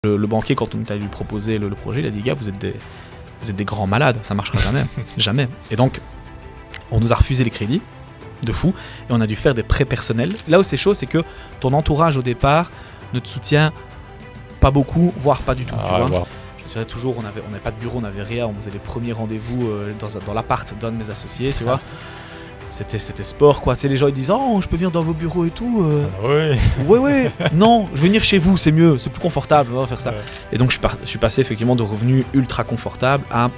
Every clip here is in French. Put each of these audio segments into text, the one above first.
Le banquier, quand on est allé lui proposer le projet, il a dit, gars, vous êtes des grands malades, ça marchera jamais, jamais. Et donc, on nous a refusé les crédits, de fou, et on a dû faire des prêts personnels. Là où c'est chaud, c'est que ton entourage au départ ne te soutient pas beaucoup, voire pas du tout. Tu vois. Wow. Je me souviens toujours, on n'avait pas de bureau, on n'avait rien, on faisait les premiers rendez-vous dans l'appart d'un de mes associés, tu vois. C'était sport quoi, tu sais, les gens ils disent oh je peux venir dans vos bureaux et tout. Ouais, non, je vais venir chez vous, c'est mieux, c'est plus confortable, on va faire ça. Ouais. Et donc je suis passé effectivement de revenus ultra confortables à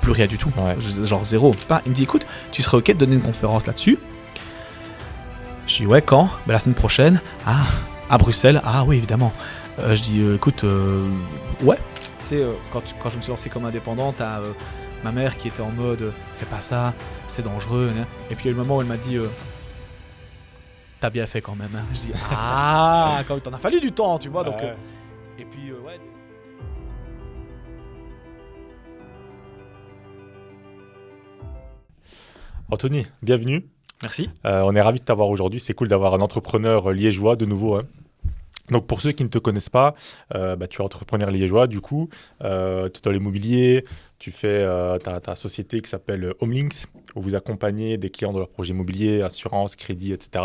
plus rien du tout, genre zéro. Il me dit écoute, tu serais ok de donner une conférence là-dessus? Je dis ouais, quand? La semaine prochaine. Ah, à Bruxelles? Ah oui évidemment. Je dis écoute, ouais. Tu sais, quand je me suis lancé comme indépendant, t'as ma mère qui était en mode fais pas ça, c'est dangereux, hein. Et puis il y a eu le moment où elle m'a dit t'as bien fait quand même, hein. Je dis ah quand même t'en as fallu du temps, tu vois, donc et puis ouais. Anthony, bienvenue. Merci. On est ravis de t'avoir aujourd'hui, c'est cool d'avoir un entrepreneur liégeois de nouveau, hein. Donc pour ceux qui ne te connaissent pas, tu es entrepreneur liégeois, du coup, tu es dans l'immobilier, tu fais ta société qui s'appelle Homelinks, où vous accompagnez des clients dans leurs projets immobiliers, assurance, crédit, etc.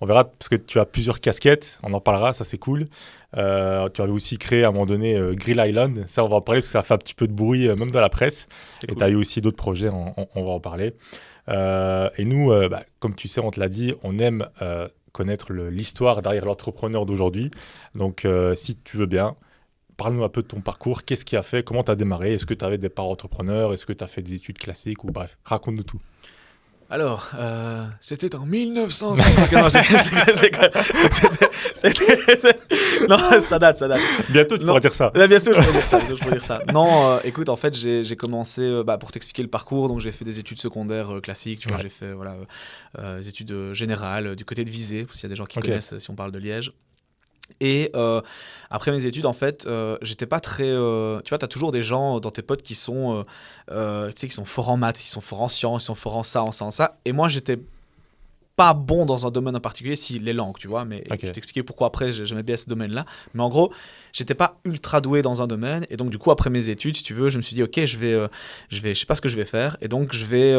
On verra parce que tu as plusieurs casquettes, on en parlera, ça c'est cool. Tu avais aussi créé à un moment donné Grill Island, ça on va en parler parce que ça fait un petit peu de bruit même dans la presse. C'était cool. Tu as eu aussi d'autres projets, on va en parler. Et nous, comme tu sais, on te l'a dit, on aime connaître l'histoire derrière l'entrepreneur d'aujourd'hui. Donc, si tu veux bien, parle-nous un peu de ton parcours. Qu'est-ce qui a fait? Comment tu as démarré? Est-ce que tu avais des parents entrepreneurs? Est-ce que tu as fait des études classiques? Ou bref, raconte-nous tout. Alors, c'était en 1950. Non, ça date. Bientôt, tu pourras dire ça. Bien sûr, je pourrais dire ça. Non, écoute, en fait, j'ai commencé, pour t'expliquer le parcours, donc j'ai fait des études secondaires classiques, tu vois, j'ai fait des études générales du côté de Visé, s'il y a des gens qui connaissent, si on parle de Liège. Et après mes études, en fait, j'étais pas très... tu vois, t'as toujours des gens dans tes potes qui sont, tu sais, qui sont forts en maths, qui sont forts en sciences, qui sont forts en ça, en ça, en ça. Et moi, j'étais pas bon dans un domaine en particulier, si les langues, tu vois. Mais je t'expliquais pourquoi après, j'aimais bien ce domaine-là. Mais en gros, j'étais pas ultra doué dans un domaine. Et donc, du coup, après mes études, si tu veux, je me suis dit, ok, je sais pas ce que je vais faire. Et donc, je vais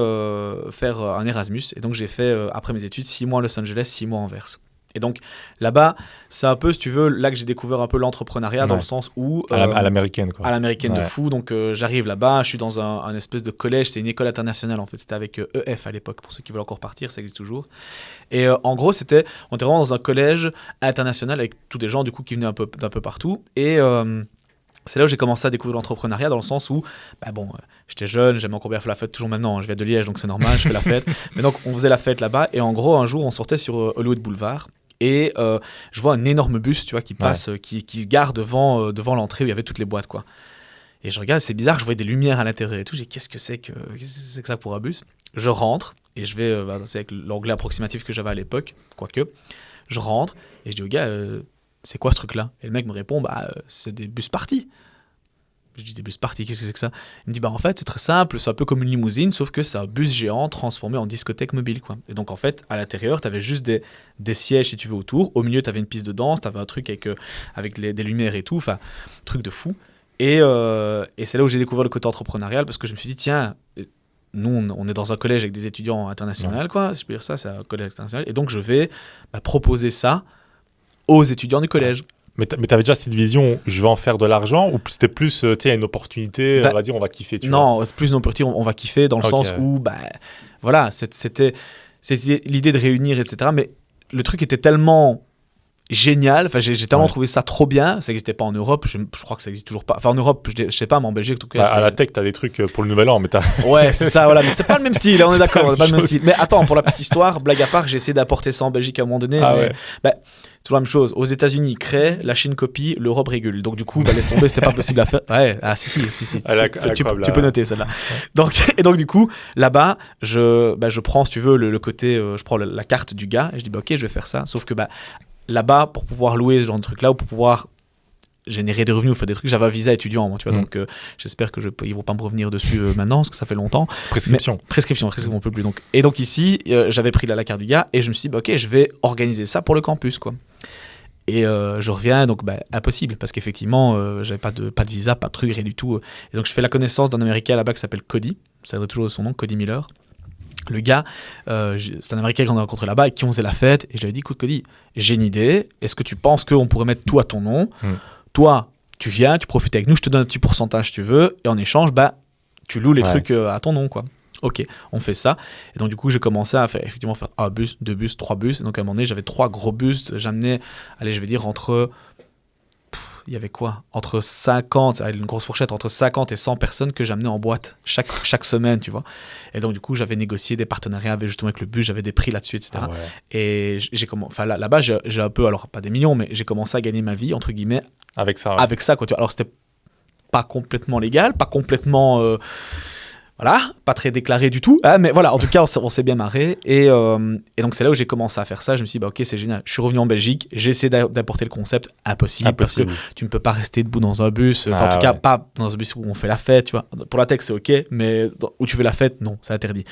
faire un Erasmus. Et donc, j'ai fait, après mes études, 6 mois à Los Angeles, 6 mois à Anvers. Et donc là-bas, c'est un peu, si tu veux, là que j'ai découvert un peu l'entrepreneuriat dans le sens où... à l'américaine, quoi. À l'américaine de fou. Donc j'arrive là-bas, je suis dans un espèce de collège, c'est une école internationale en fait. C'était avec EF à l'époque, pour ceux qui veulent encore partir, ça existe toujours. Et en gros, on était vraiment dans un collège international avec tous des gens du coup qui venaient d'un peu partout. Et... c'est là où j'ai commencé à découvrir l'entrepreneuriat dans le sens où, j'étais jeune, j'aimais encore bien faire la fête, toujours maintenant, je viens de Liège donc c'est normal, je fais la fête. Mais donc on faisait la fête là-bas et en gros un jour on sortait sur Hollywood Boulevard et je vois un énorme bus, tu vois, qui passe, qui se gare devant l'entrée où il y avait toutes les boîtes, quoi. Et je regarde, c'est bizarre, je voyais des lumières à l'intérieur et tout, j'ai dit qu'est-ce que c'est que ça pour un bus? Je rentre et je vais, c'est avec l'anglais approximatif que j'avais à l'époque, quoique, je rentre et je dis au gars... c'est quoi ce truc-là? Et le mec me répond, c'est des bus parties. Je dis, des bus parties, qu'est-ce que c'est que ça? Il me dit, en fait, c'est très simple, c'est un peu comme une limousine, sauf que c'est un bus géant transformé en discothèque mobile, quoi. Et donc, en fait, à l'intérieur, tu avais juste des sièges, si tu veux, autour. Au milieu, tu avais une piste de danse, tu avais un truc avec des lumières et tout, enfin, truc de fou. Et c'est là où j'ai découvert le côté entrepreneurial, parce que je me suis dit, tiens... Nous, on est dans un collège avec des étudiants internationaux, quoi, si je peux dire ça, c'est un collège international. Et donc, je vais proposer ça aux étudiants du collège. Mais tu avais déjà cette vision, je vais en faire de l'argent, ou c'était plus, tu sais, une opportunité, vas-y, on va kiffer, tu vois. Non, c'est plus une opportunité, on va kiffer dans le sens où, voilà, c'était l'idée de réunir, etc. Mais le truc était tellement génial, enfin, j'ai tellement trouvé ça trop bien, ça n'existait pas en Europe, je crois que ça n'existe toujours pas. Enfin, en Europe, je sais pas, mais en Belgique, en tout cas. À la tech, tu as des trucs pour le nouvel an, mais Ouais, c'est ça, voilà, mais c'est pas le même style, on est d'accord, c'est pas le même style. Mais attends, pour la petite histoire, blague à part, j'ai essayé d'apporter ça en Belgique à un moment donné, toujours la même chose. Aux États-Unis, ils créent, la Chine copie, l'Europe régule. Donc, du coup, laisse tomber, c'était pas possible à faire. Ouais, si. Tu peux noter celle-là. Ouais. Donc, du coup, là-bas, je prends, si tu veux, le côté, je prends la carte du gars et je dis, ok, je vais faire ça. Sauf que, là-bas, pour pouvoir louer ce genre de truc-là ou pour pouvoir générer des revenus ou faire des trucs, j'avais un visa étudiant, moi, tu vois, donc j'espère que ils vont pas me revenir dessus maintenant parce que ça fait longtemps. Prescription, on peut plus. Et donc ici, j'avais pris la carte du gars et je me suis dit, ok, je vais organiser ça pour le campus, quoi. Et je reviens, donc impossible, parce qu'effectivement, j'avais pas de visa, pas de truc, rien du tout. Et donc je fais la connaissance d'un Américain là-bas qui s'appelle Cody, ça doit toujours son nom, Cody Miller. Le gars, c'est un Américain qu'on a rencontré là-bas et qui on faisait la fête. Et je lui ai dit, écoute Cody, j'ai une idée, est-ce que tu penses qu'on pourrait mettre tout à ton nom? Toi, tu viens, tu profites avec nous, je te donne un petit pourcentage si tu veux, et en échange, tu loues les trucs à ton nom, quoi. Ok, on fait ça. Et donc, du coup, j'ai commencé à faire un bus, 2 bus, 3 bus. Et donc, à un moment donné, j'avais 3 gros bus. J'amenais, allez, je vais dire, il y avait quoi? Entre 50, une grosse fourchette, entre 50 et 100 personnes que j'amenais en boîte chaque semaine, tu vois. Et donc, du coup, j'avais négocié des partenariats avec le bus, j'avais des prix là-dessus, etc. Ah ouais. Et là-bas, j'ai un peu, alors pas des millions, mais j'ai commencé à gagner ma vie, entre guillemets, avec ça, quoi. Tu vois. Alors, c'était pas complètement légal, pas complètement... Voilà, pas très déclaré du tout, hein, mais voilà, en tout cas, on s'est bien marré. Et donc, c'est là où j'ai commencé à faire ça. Je me suis dit, ok, c'est génial. Je suis revenu en Belgique, j'ai essayé d'apporter le concept. Impossible, parce que tu ne peux pas rester debout dans un bus. En tout cas, pas dans un bus où on fait la fête, tu vois. Pour la tech, c'est ok, mais où tu fais la fête, non, c'est interdit.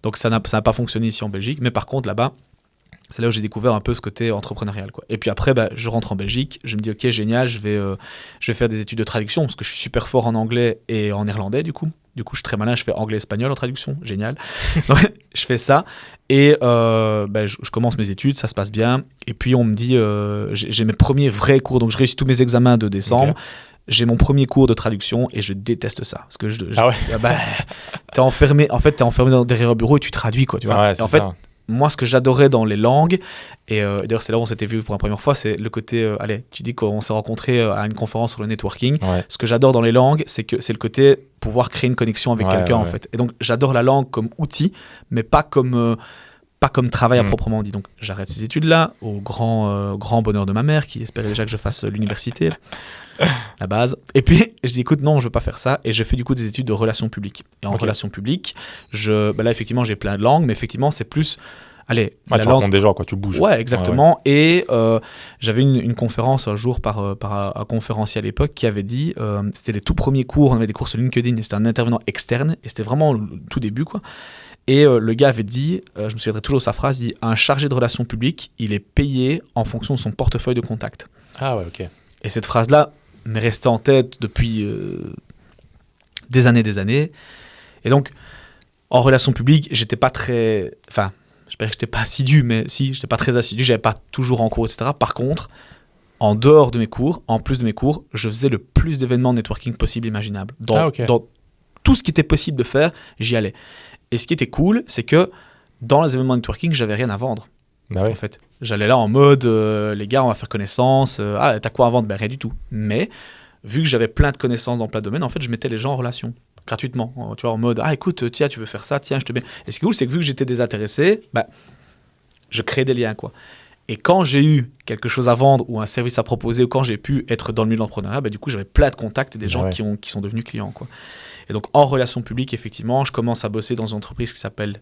Donc, ça n'a pas fonctionné ici en Belgique. Mais par contre, là-bas, c'est là où j'ai découvert un peu ce côté entrepreneurial, quoi. Et puis après, je rentre en Belgique, je me dis ok, génial, je vais faire des études de traduction parce que je suis super fort en anglais et en néerlandais du coup. Du coup, je suis très malin, je fais anglais-espagnol en traduction, génial. Donc, je fais ça et je commence mes études, ça se passe bien. Et puis on me dit, j'ai mes premiers vrais cours, donc je réussis tous mes examens de décembre. Okay. J'ai mon premier cours de traduction et je déteste ça parce que t'es enfermé derrière un bureau et tu traduis, quoi, tu vois. Ouais, et en fait, moi, ce que j'adorais dans les langues, et d'ailleurs c'est là où on s'était vu pour la première fois, c'est le côté, tu dis qu'on s'est rencontrés à une conférence sur le networking. Ouais. Ce que j'adore dans les langues, c'est le côté pouvoir créer une connexion avec quelqu'un, en fait. Et donc, j'adore la langue comme outil, mais pas comme travail à proprement dit. Donc, j'arrête ces études-là, au grand bonheur de ma mère, qui espérait déjà que je fasse l'université. La base. Et puis, je dis, écoute, non, je veux pas faire ça. Et je fais du coup des études de relations publiques. Et en relations publiques, là, effectivement, j'ai plein de langues, mais effectivement, c'est plus... Allez, tu rencontres des gens, quoi, tu bouges. Ouais, exactement. Ouais. Et j'avais une conférence un jour par un conférencier à l'époque qui avait dit, c'était les tout premiers cours, on avait des cours sur LinkedIn, et c'était un intervenant externe, et c'était vraiment le tout début, quoi. Et le gars avait dit, je me souviendrai toujours de sa phrase, il dit, un chargé de relations publiques, il est payé en fonction de son portefeuille de contact. Ah ouais, ok. Et cette phrase-là m'est restée en tête depuis des années. Et donc, en relations publiques, j'étais pas très... Enfin, je ne j'étais pas assidu, mais si, j'étais pas très assidu, j'avais pas toujours en cours, etc. Par contre, en dehors de mes cours, en plus de mes cours, je faisais le plus d'événements networking possible, imaginable. Dans tout ce qui était possible de faire, j'y allais. Et ce qui était cool, c'est que dans les événements networking, j'avais rien à vendre. En fait, j'allais là en mode les gars, on va faire connaissance. T'as quoi à vendre? Rien du tout. Mais vu que j'avais plein de connaissances dans plein de domaines, en fait, je mettais les gens en relation gratuitement. Tu vois, en mode écoute, tiens, tu veux faire ça, tiens, je te mets. Et ce qui est cool, c'est que vu que j'étais désintéressé, je créais des liens, quoi. Et quand j'ai eu quelque chose à vendre ou un service à proposer, ou quand j'ai pu être dans le milieu de l'entrepreneuriat, du coup, j'avais plein de contacts et des gens qui sont devenus clients, quoi. Et donc, en relations publiques, effectivement, je commence à bosser dans une entreprise qui s'appelle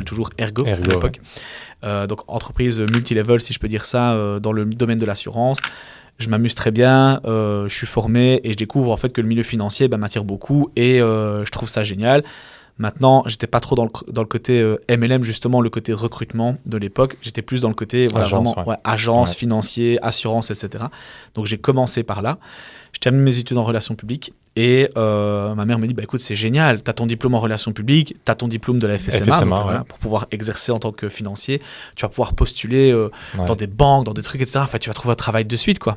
toujours Ergo à l'époque. Donc, entreprise multilevel, si je peux dire ça, dans le domaine de l'assurance. Je m'amuse très bien, je suis formé et je découvre en fait que le milieu financier m'attire beaucoup et je trouve ça génial. Maintenant, j'étais pas trop dans le côté MLM, justement, le côté recrutement de l'époque. J'étais plus dans le côté agence, financier, assurance, etc. Donc, j'ai commencé par là. Je termine mes études en relations publiques et ma mère me dit écoute, c'est génial, tu as ton diplôme en relations publiques, tu as ton diplôme de la FSMA, donc, pour pouvoir exercer en tant que financier. Tu vas pouvoir postuler dans des banques, dans des trucs, etc. Enfin, tu vas trouver un travail de suite, quoi.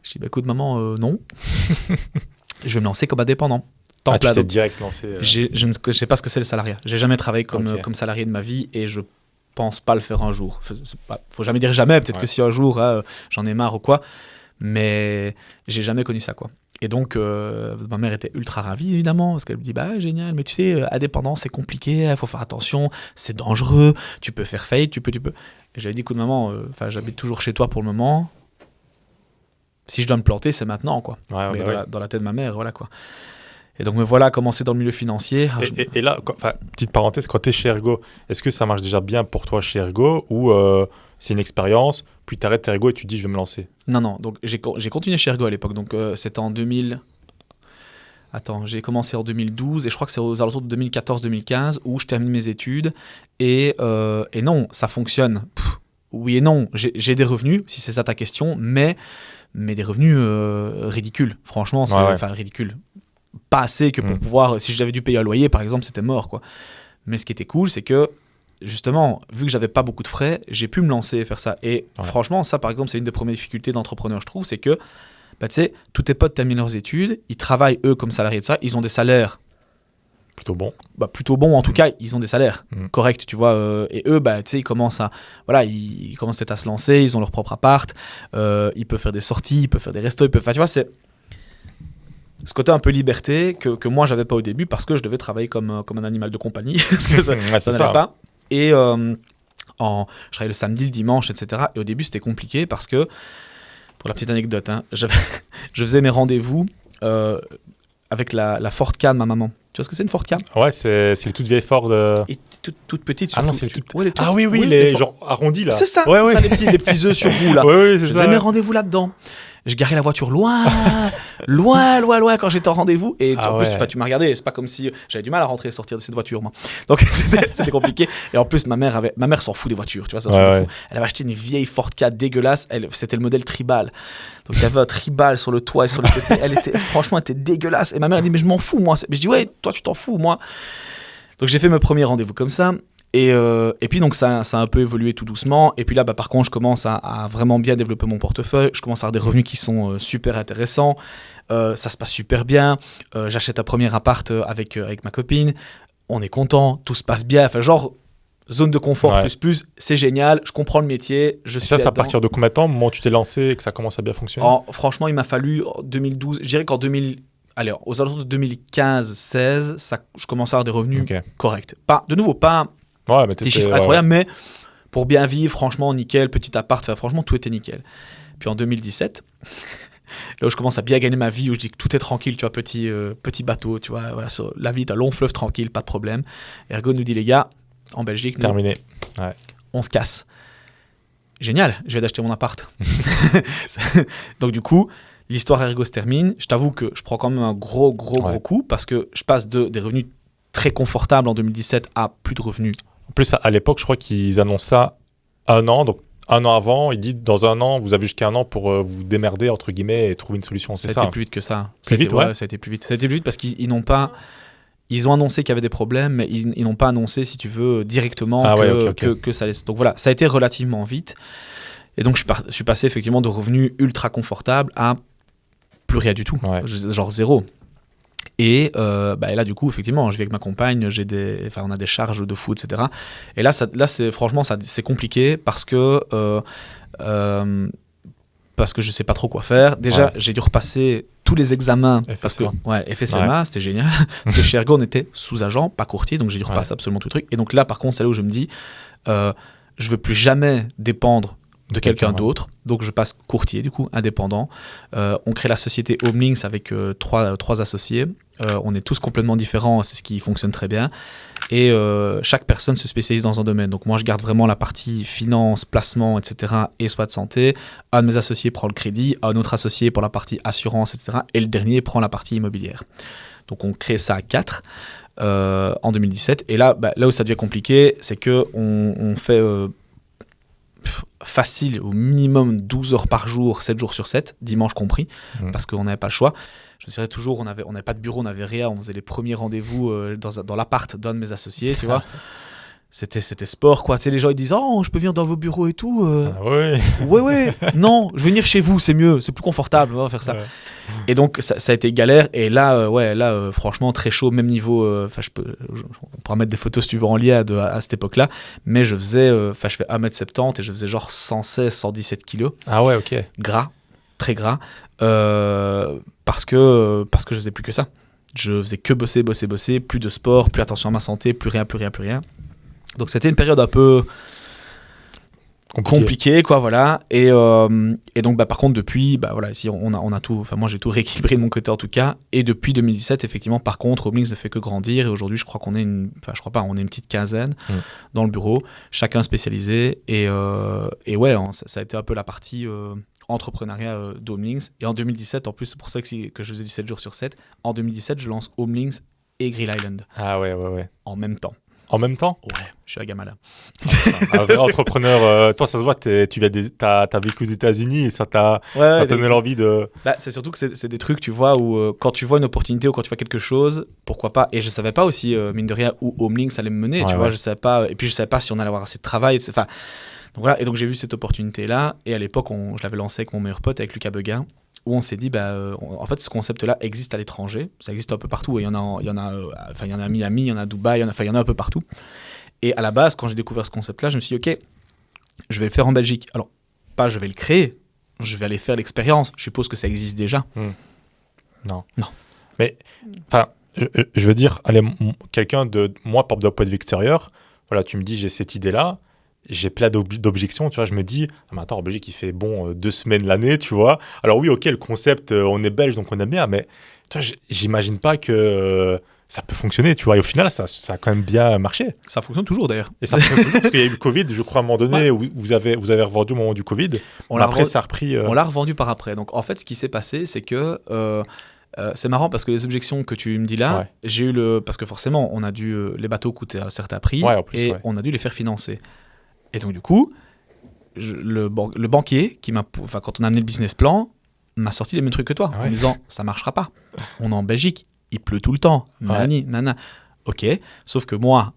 Je dis écoute, maman, non. Je vais me lancer comme indépendant. Tu t'es direct lancé Je ne sais pas ce que c'est le salariat. J'ai jamais travaillé comme salarié de ma vie et je pense pas le faire un jour. Faut jamais dire jamais, peut-être que si un jour j'en ai marre ou quoi, mais j'ai jamais connu ça, quoi. Et donc ma mère était ultra ravie, évidemment, parce qu'elle me dit génial, mais tu sais, indépendant c'est compliqué, il faut faire attention, c'est dangereux, tu peux faire faillite, tu peux. Et j'avais dit écoute maman, j'habite toujours chez toi pour le moment. Si je dois me planter, c'est maintenant, quoi. Mais dans la tête de ma mère, voilà, quoi. Et donc me voilà commencer dans le milieu financier. Et là, petite parenthèse, quand tu es chez Ergo, est-ce que ça marche déjà bien pour toi chez Ergo ou c'est une expérience, puis tu arrêtes Ergo et tu te dis je vais me lancer? Non, donc j'ai continué chez Ergo à l'époque, donc c'était en 2000... Attends, j'ai commencé en 2012 et je crois que c'est aux alentours de 2014-2015 où je termine mes études et non, ça fonctionne. oui et non. J'ai des revenus, si c'est ça ta question, mais des revenus ridicules. Franchement, c'est ridicule. Pas assez que pour pouvoir... Si j'avais dû payer un loyer, par exemple, c'était mort, quoi. Mais ce qui était cool, c'est que, justement, vu que j'avais pas beaucoup de frais, j'ai pu me lancer et faire ça. Et franchement, ça, par exemple, c'est une des premières difficultés d'entrepreneur, je trouve, c'est que, tu sais, tous tes potes terminent leurs études, ils travaillent, eux, comme salariés de ça, ils ont des salaires plutôt bon. Plutôt bon, en tout cas, ils ont des salaires corrects, tu vois. Et eux, tu sais, ils commencent peut-être à se lancer, ils ont leur propre appart, ils peuvent faire des sorties, ils peuvent faire des restos, tu vois, c'est ce côté un peu liberté que moi, j'avais pas au début parce que je devais travailler comme un animal de compagnie, parce que ça n'allait pas. Et je travaillais le samedi, le dimanche, etc. Et au début, c'était compliqué parce que, pour la petite anecdote, je faisais mes rendez-vous avec la Ford Ka de ma maman. Tu vois ce que c'est une Ford Ka? Ouais, c'est les toutes vieilles Ford. Et toute petite. Ah non, c'est les toutes... Ah oui, les genre arrondis là. C'est ça, ça les petits œufs sur roue là. Ouais, je faisais mes rendez-vous là-dedans. Je garais la voiture loin quand j'étais en rendez-vous. Et en plus, tu m'as regardé. C'est pas comme si j'avais du mal à rentrer et sortir de cette voiture, moi. Donc c'était compliqué. Et en plus, ma mère s'en fout des voitures. Tu vois, ça fou. Elle avait acheté une vieille Ford Ka dégueulasse. C'était le modèle tribal. Donc il y avait un tribal sur le toit et sur le côté. Franchement, elle était dégueulasse. Et ma mère elle dit mais je m'en fous moi. Mais je dis ouais, toi tu t'en fous moi. Donc j'ai fait mes premiers rendez-vous comme ça. Et puis donc ça a un peu évolué tout doucement. Et puis là, par contre, je commence à vraiment bien développer mon portefeuille. Je commence à avoir des revenus qui sont super intéressants. Ça se passe super bien. J'achète un premier appart avec ma copine. On est content, tout se passe bien. Enfin, genre, zone de confort plus, c'est génial. Je comprends le métier. Ça, c'est à partir de combien de temps, au moment où tu t'es lancé et que ça commence à bien fonctionner? Franchement, il m'a fallu 2012. Je dirais qu'en 2000... Allez, aux alentours de 2015-16, je commençais à avoir des revenus corrects. Pas des chiffres incroyables, mais pour bien vivre, franchement, nickel, petit appart, franchement, tout était nickel. Puis en 2017, là où je commence à bien gagner ma vie, où je dis que tout est tranquille, tu vois, petit bateau, tu vois, voilà, sur la vie d'un long fleuve tranquille, pas de problème. Ergo nous dit, les gars, en Belgique, terminé. On se casse. Génial, je viens d'acheter mon appart. Donc du coup, l'histoire Ergo se termine. Je t'avoue que je prends quand même un gros coup, parce que je passe des revenus très confortables en 2017 à plus de revenus. En plus, à l'époque, je crois qu'ils annoncent ça un an. Donc, un an avant, ils disent dans un an, vous avez jusqu'à un an pour vous démerder, entre guillemets, et trouver une solution. C'est ça. Ça a été plus vite que ça. Ça a été plus vite. Ça a été plus vite parce qu'ils n'ont pas... Ils ont annoncé qu'il y avait des problèmes, mais ils n'ont pas annoncé, si tu veux, directement que ça allait... Donc voilà, ça a été relativement vite. Et donc, je suis passé effectivement de revenus ultra confortables à plus rien du tout. Genre zéro. Et là, du coup, effectivement, je vis avec ma compagne, on a des charges de fou, etc. Et là, franchement, c'est compliqué parce que je sais pas trop quoi faire. Déjà, j'ai dû repasser tous les examens. FSMA, c'était génial. Parce que chez Ergo, on était sous-agent, pas courtier, donc j'ai dû repasser absolument tout le truc. Et donc là, par contre, c'est là où je me dis, je veux plus jamais dépendre de quelqu'un d'autre. Donc je passe courtier, du coup, indépendant. On crée la société Homelinks avec trois associés. On est tous complètement différents, c'est ce qui fonctionne très bien. Et chaque personne se spécialise dans un domaine. Donc moi, je garde vraiment la partie finance, placement, etc. et soins de santé. Un de mes associés prend le crédit, un autre associé pour la partie assurance, etc. Et le dernier prend la partie immobilière. Donc on crée ça à 4 en 2017. Et là où ça devient compliqué, c'est qu'on fait... facile, au minimum 12 heures par jour, 7 jours sur 7, dimanche compris, parce qu'on n'avait pas le choix. Je me dirais toujours, on n'avait pas de bureau, on n'avait rien, on faisait les premiers rendez-vous dans l'appart d'un de mes associés, tu vois. C'était sport, quoi. Tu sais, les gens, ils disent « Oh, je peux venir dans vos bureaux et tout. » Ouais. Non, je vais venir chez vous, c'est mieux, c'est plus confortable, on va faire ça. Ouais. Et donc, ça a été galère. Et là, franchement, très chaud, même niveau... on pourra mettre des photos, si tu veux, en lien à cette époque-là. Mais je fais 1m70 et je faisais genre 116, 117 kilos. Ah ouais, ok. Gras, très gras. Parce que je faisais plus que ça. Je faisais que bosser, plus de sport, plus attention à ma santé, plus rien. Donc c'était une période un peu compliquée, quoi, voilà. Et donc par contre depuis, ici on a tout. Enfin moi j'ai tout rééquilibré de mon côté en tout cas. Et depuis 2017 effectivement, par contre, Homelinks ne fait que grandir. Et aujourd'hui je crois qu'on est on est une petite quinzaine dans le bureau, chacun spécialisé. Et ça a été un peu la partie entrepreneuriat d'Homelinks. Et en 2017 en plus, c'est pour ça que je faisais du 7 jours sur 7. En 2017 je lance Homelinks et Grill Island. Ah ouais. En même temps. En même temps? Ouais, je suis à Gamala. Un vrai entrepreneur. Toi, ça se voit, t'as vécu aux États-Unis et ça t'a donné l'envie de. Bah, c'est surtout que c'est des trucs, tu vois, où quand tu vois une opportunité ou quand tu vois quelque chose, pourquoi pas. Et je savais pas aussi, mine de rien, où Homelinks allait me mener, tu vois, je savais pas. Et puis je savais pas si on allait avoir assez de travail. Enfin, donc voilà. Et donc j'ai vu cette opportunité-là. Et à l'époque, je l'avais lancé avec mon meilleur pote, avec Lucas Beguin, où on s'est dit, en fait, ce concept-là existe à l'étranger. Ça existe un peu partout. Il y en a à Miami, il y en a à Dubaï, il y en a un peu partout. Et à la base, quand j'ai découvert ce concept-là, je me suis dit, ok, je vais le faire en Belgique. Alors, pas je vais le créer, je vais aller faire l'expérience. Je suppose que ça existe déjà. Non. Mais, enfin, je veux dire, allez, quelqu'un de moi, par d'un point de vue extérieur, voilà, tu me dis, j'ai cette idée-là, j'ai plein d'objections, tu vois, je me dis, ah, mais attends, en Belgique, il fait bon 2 semaines l'année, tu vois. Alors oui, ok, le concept, on est belge, donc on aime bien, mais tu vois, j'imagine pas que ça peut fonctionner, tu vois. Et au final, ça a quand même bien marché. Ça fonctionne toujours, d'ailleurs. Et ça fonctionne toujours, parce qu'il y a eu le Covid, je crois, à un moment donné, où vous avez revendu au moment du Covid. Après, ça a repris... On l'a revendu par après. Donc, en fait, ce qui s'est passé, c'est que... c'est marrant parce que les objections que tu me dis là, j'ai eu parce que forcément, on a dû... les bateaux coûtaient un certain prix, on a dû les faire financer. Et donc, du coup, le banquier, quand on a amené le business plan, m'a sorti les mêmes trucs que toi, en me disant, ça marchera pas. On est en Belgique. Il pleut tout le temps, nana. Ok, sauf que moi,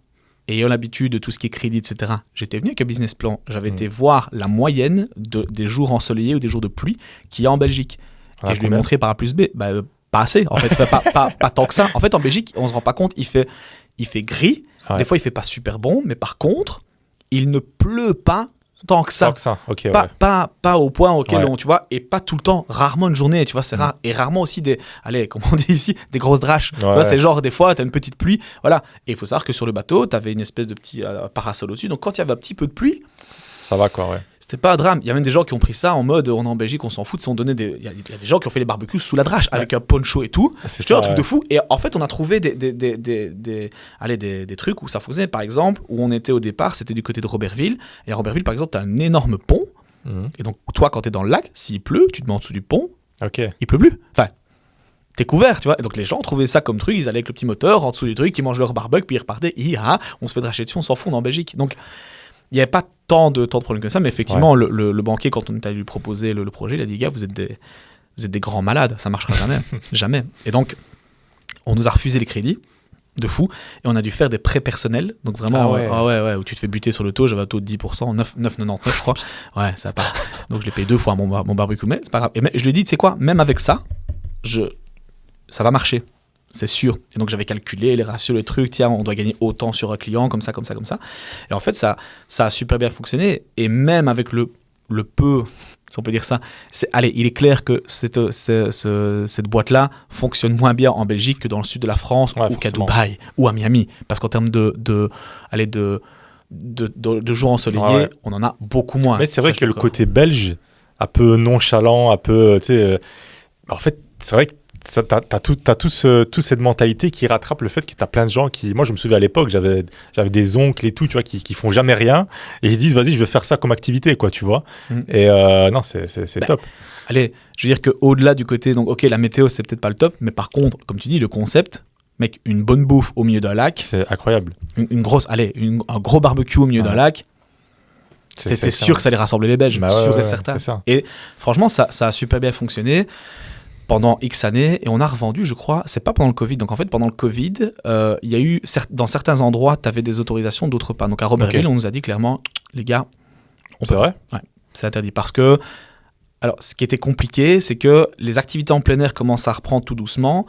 ayant l'habitude de tout ce qui est crédit, etc., j'étais venu avec un business plan. J'avais été voir la moyenne des jours ensoleillés ou des jours de pluie qu'il y a en Belgique. Et je lui ai montré par A plus B. Pas assez, en fait. pas tant que ça. En fait, en Belgique, on se rend pas compte, il fait gris. Des fois, il fait pas super bon, mais par contre, il ne pleut pas tant que ça. Okay, pas au point auquel tu vois, et pas tout le temps, rarement une journée, tu vois, c'est rare, et rarement aussi comme on dit ici, des grosses draches. Tu vois, c'est genre, des fois, t'as une petite pluie, voilà. Et il faut savoir que sur le bateau, t'avais une espèce de petit parasol au-dessus, donc quand il y avait un petit peu de pluie, ça va quoi, c'était pas un drame. Il y a même des gens qui ont pris ça en mode, on est en Belgique, on s'en fout, il y a des gens qui ont fait les barbecues sous la drache avec un poncho et tout. C'est un truc de fou. Et en fait, on a trouvé des trucs où ça fonctionnait. Par exemple, où on était au départ, c'était du côté de Robertville. Et à Robertville, par exemple, t'as un énorme pont. Et donc, toi, quand t'es dans le lac, s'il pleut, tu te mets en dessous du pont. Il pleut plus. Enfin, t'es couvert, tu vois. Et donc, les gens trouvaient ça comme truc. Ils allaient avec le petit moteur en dessous du truc, ils mangent leur barbecue, puis ils repartaient. On se fait dracher dessus, on s'en fout, on est en Belgique. Donc, il n'y avait pas tant de problèmes que ça, mais effectivement, le banquier, quand on est allé lui proposer le projet, il a dit, gars, vous êtes des grands malades, ça ne marchera jamais. Jamais. Et donc, on nous a refusé les crédits, de fou, et on a dû faire des prêts personnels, donc vraiment, où tu te fais buter sur le taux, j'avais un taux de 10%, 9,99 je crois. Ouais, ça part. Donc, je l'ai payé 2 fois mon barbecue, mais c'est pas grave. Et je lui ai dit, tu sais quoi, même avec ça, ça va marcher. C'est sûr. Et donc, j'avais calculé les ratios, les trucs. Tiens, on doit gagner autant sur un client, comme ça. Et en fait, ça a super bien fonctionné. Et même avec le peu, si on peut dire ça, il est clair que cette boîte-là fonctionne moins bien en Belgique que dans le sud de la France ou qu'à Dubaï ou à Miami. Parce qu'en termes de jours ensoleillés, on en a beaucoup moins. Mais c'est vrai que le côté belge, un peu nonchalant, un peu... en fait, c'est vrai que t'as toute cette mentalité qui rattrape le fait que t'as plein de gens qui... Moi, je me souviens à l'époque, j'avais des oncles et tout, tu vois, qui font jamais rien. Et ils se disent, vas-y, je vais faire ça comme activité, quoi, tu vois. Et non, c'est top. Allez, je veux dire qu'au-delà du côté... Donc, ok, la météo, c'est peut-être pas le top, mais par contre, comme tu dis, le concept... Mec, une bonne bouffe au milieu d'un lac... C'est incroyable. Un gros barbecue au milieu d'un lac... C'était sûr que ça allait rassembler les Belges, sûr et certain. Et franchement, ça a super bien fonctionné pendant X années, et on a revendu, je crois, c'est pas pendant le Covid. Donc en fait, pendant le Covid, il y a eu, dans certains endroits, tu avais des autorisations, d'autres pas. Donc à Robertville, on nous a dit clairement, les gars, c'est vrai ? Ouais, c'est interdit. Parce que, alors, ce qui était compliqué, c'est que les activités en plein air commencent à reprendre tout doucement,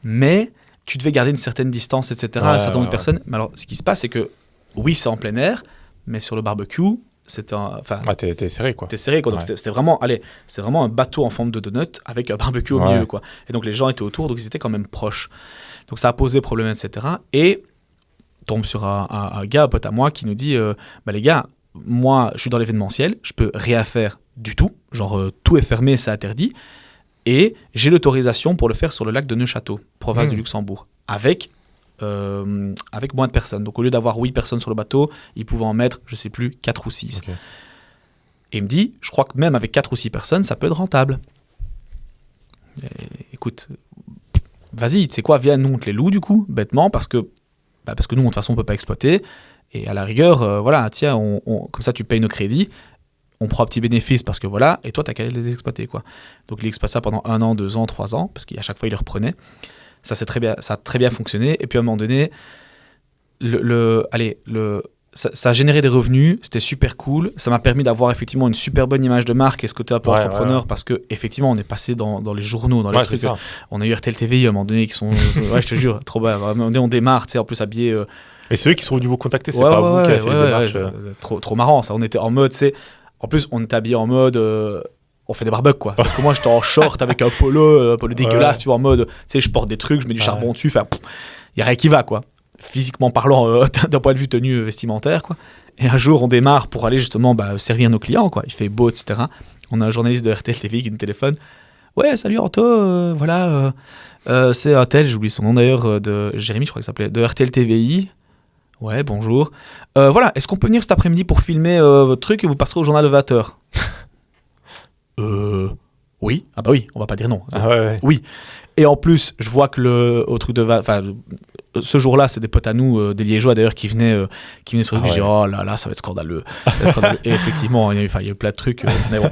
mais tu devais garder une certaine distance, etc. à un certain nombre de personnes. Mais alors, ce qui se passe, c'est que, oui, c'est en plein air, mais sur le barbecue, t'es serré, quoi. T'es serré, quoi. Donc c'était vraiment, c'est vraiment un bateau en forme de donut avec un barbecue au milieu, quoi. Et donc les gens étaient autour, donc ils étaient quand même proches. Donc ça a posé problème, etc. Et tombe sur un gars, un pote à moi, qui nous dit, les gars, moi, je suis dans l'événementiel, je peux rien faire du tout. Genre, tout est fermé, c'est interdit. Et j'ai l'autorisation pour le faire sur le lac de Neuchâteau, province du Luxembourg, avec moins de personnes. Donc au lieu d'avoir 8 personnes sur le bateau, ils pouvaient en mettre, je sais plus, 4 ou 6. Okay. Et il me dit, je crois que même avec 4 ou 6 personnes, ça peut être rentable. Et, écoute, vas-y, tu sais quoi, viens, nous on te les loue du coup, bêtement, parce que parce que nous, de toute façon, on peut pas exploiter. Et à la rigueur, voilà, tiens, comme ça, tu payes nos crédits. On prend un petit bénéfice parce que voilà, et toi, t'as qu'à les exploiter, quoi. Donc, il exploite ça pendant 1 an, 2 ans, 3 ans, parce qu'à chaque fois, il les reprenait. Ça a très bien fonctionné. Et puis, à un moment donné, ça a généré des revenus, c'était super cool. Ça m'a permis d'avoir effectivement une super bonne image de marque et ce côté un peu entrepreneur, parce que effectivement, on est passé dans les journaux, dans les trucs. On a eu RTL TVI à un moment donné qui sont, ouais, je te jure, trop bien. À un moment donné, on démarre, tu sais, en plus habillé. Et c'est eux qui sont venus vous contacter, c'est pas vous qui avez fait les démarches. Trop marrant, ça. On était en mode, c'est. En plus, on était habillé en mode. On fait des barbecues, quoi. Que moi, j'étais en short avec un polo dégueulasse, tu vois, en mode. Tu sais, je porte des trucs, je mets du charbon dessus. Enfin, y a rien qui va, quoi. Physiquement parlant, d'un point de vue tenue vestimentaire, quoi. Et un jour, on démarre pour aller justement servir nos clients, quoi. Il fait beau, etc. On a un journaliste de RTL TV qui nous téléphone. Ouais, salut Anto, voilà, c'est un tel, j'oublie son nom d'ailleurs, de Jérémy, je crois qu'il s'appelait, de RTL TVI. Ouais, bonjour. Voilà, est-ce qu'on peut venir cet après-midi pour filmer votre truc et vous passerez au journal de 20h? Oui. Ah bah oui, on va pas dire non. Oui. Et en plus, je vois que au truc de... ce jour-là, c'est des potes à nous, des Liégeois d'ailleurs, qui venaient sur le truc. Je dis, oh là là, ça va être scandaleux. Et effectivement, il y a eu plein de trucs. Mais bon,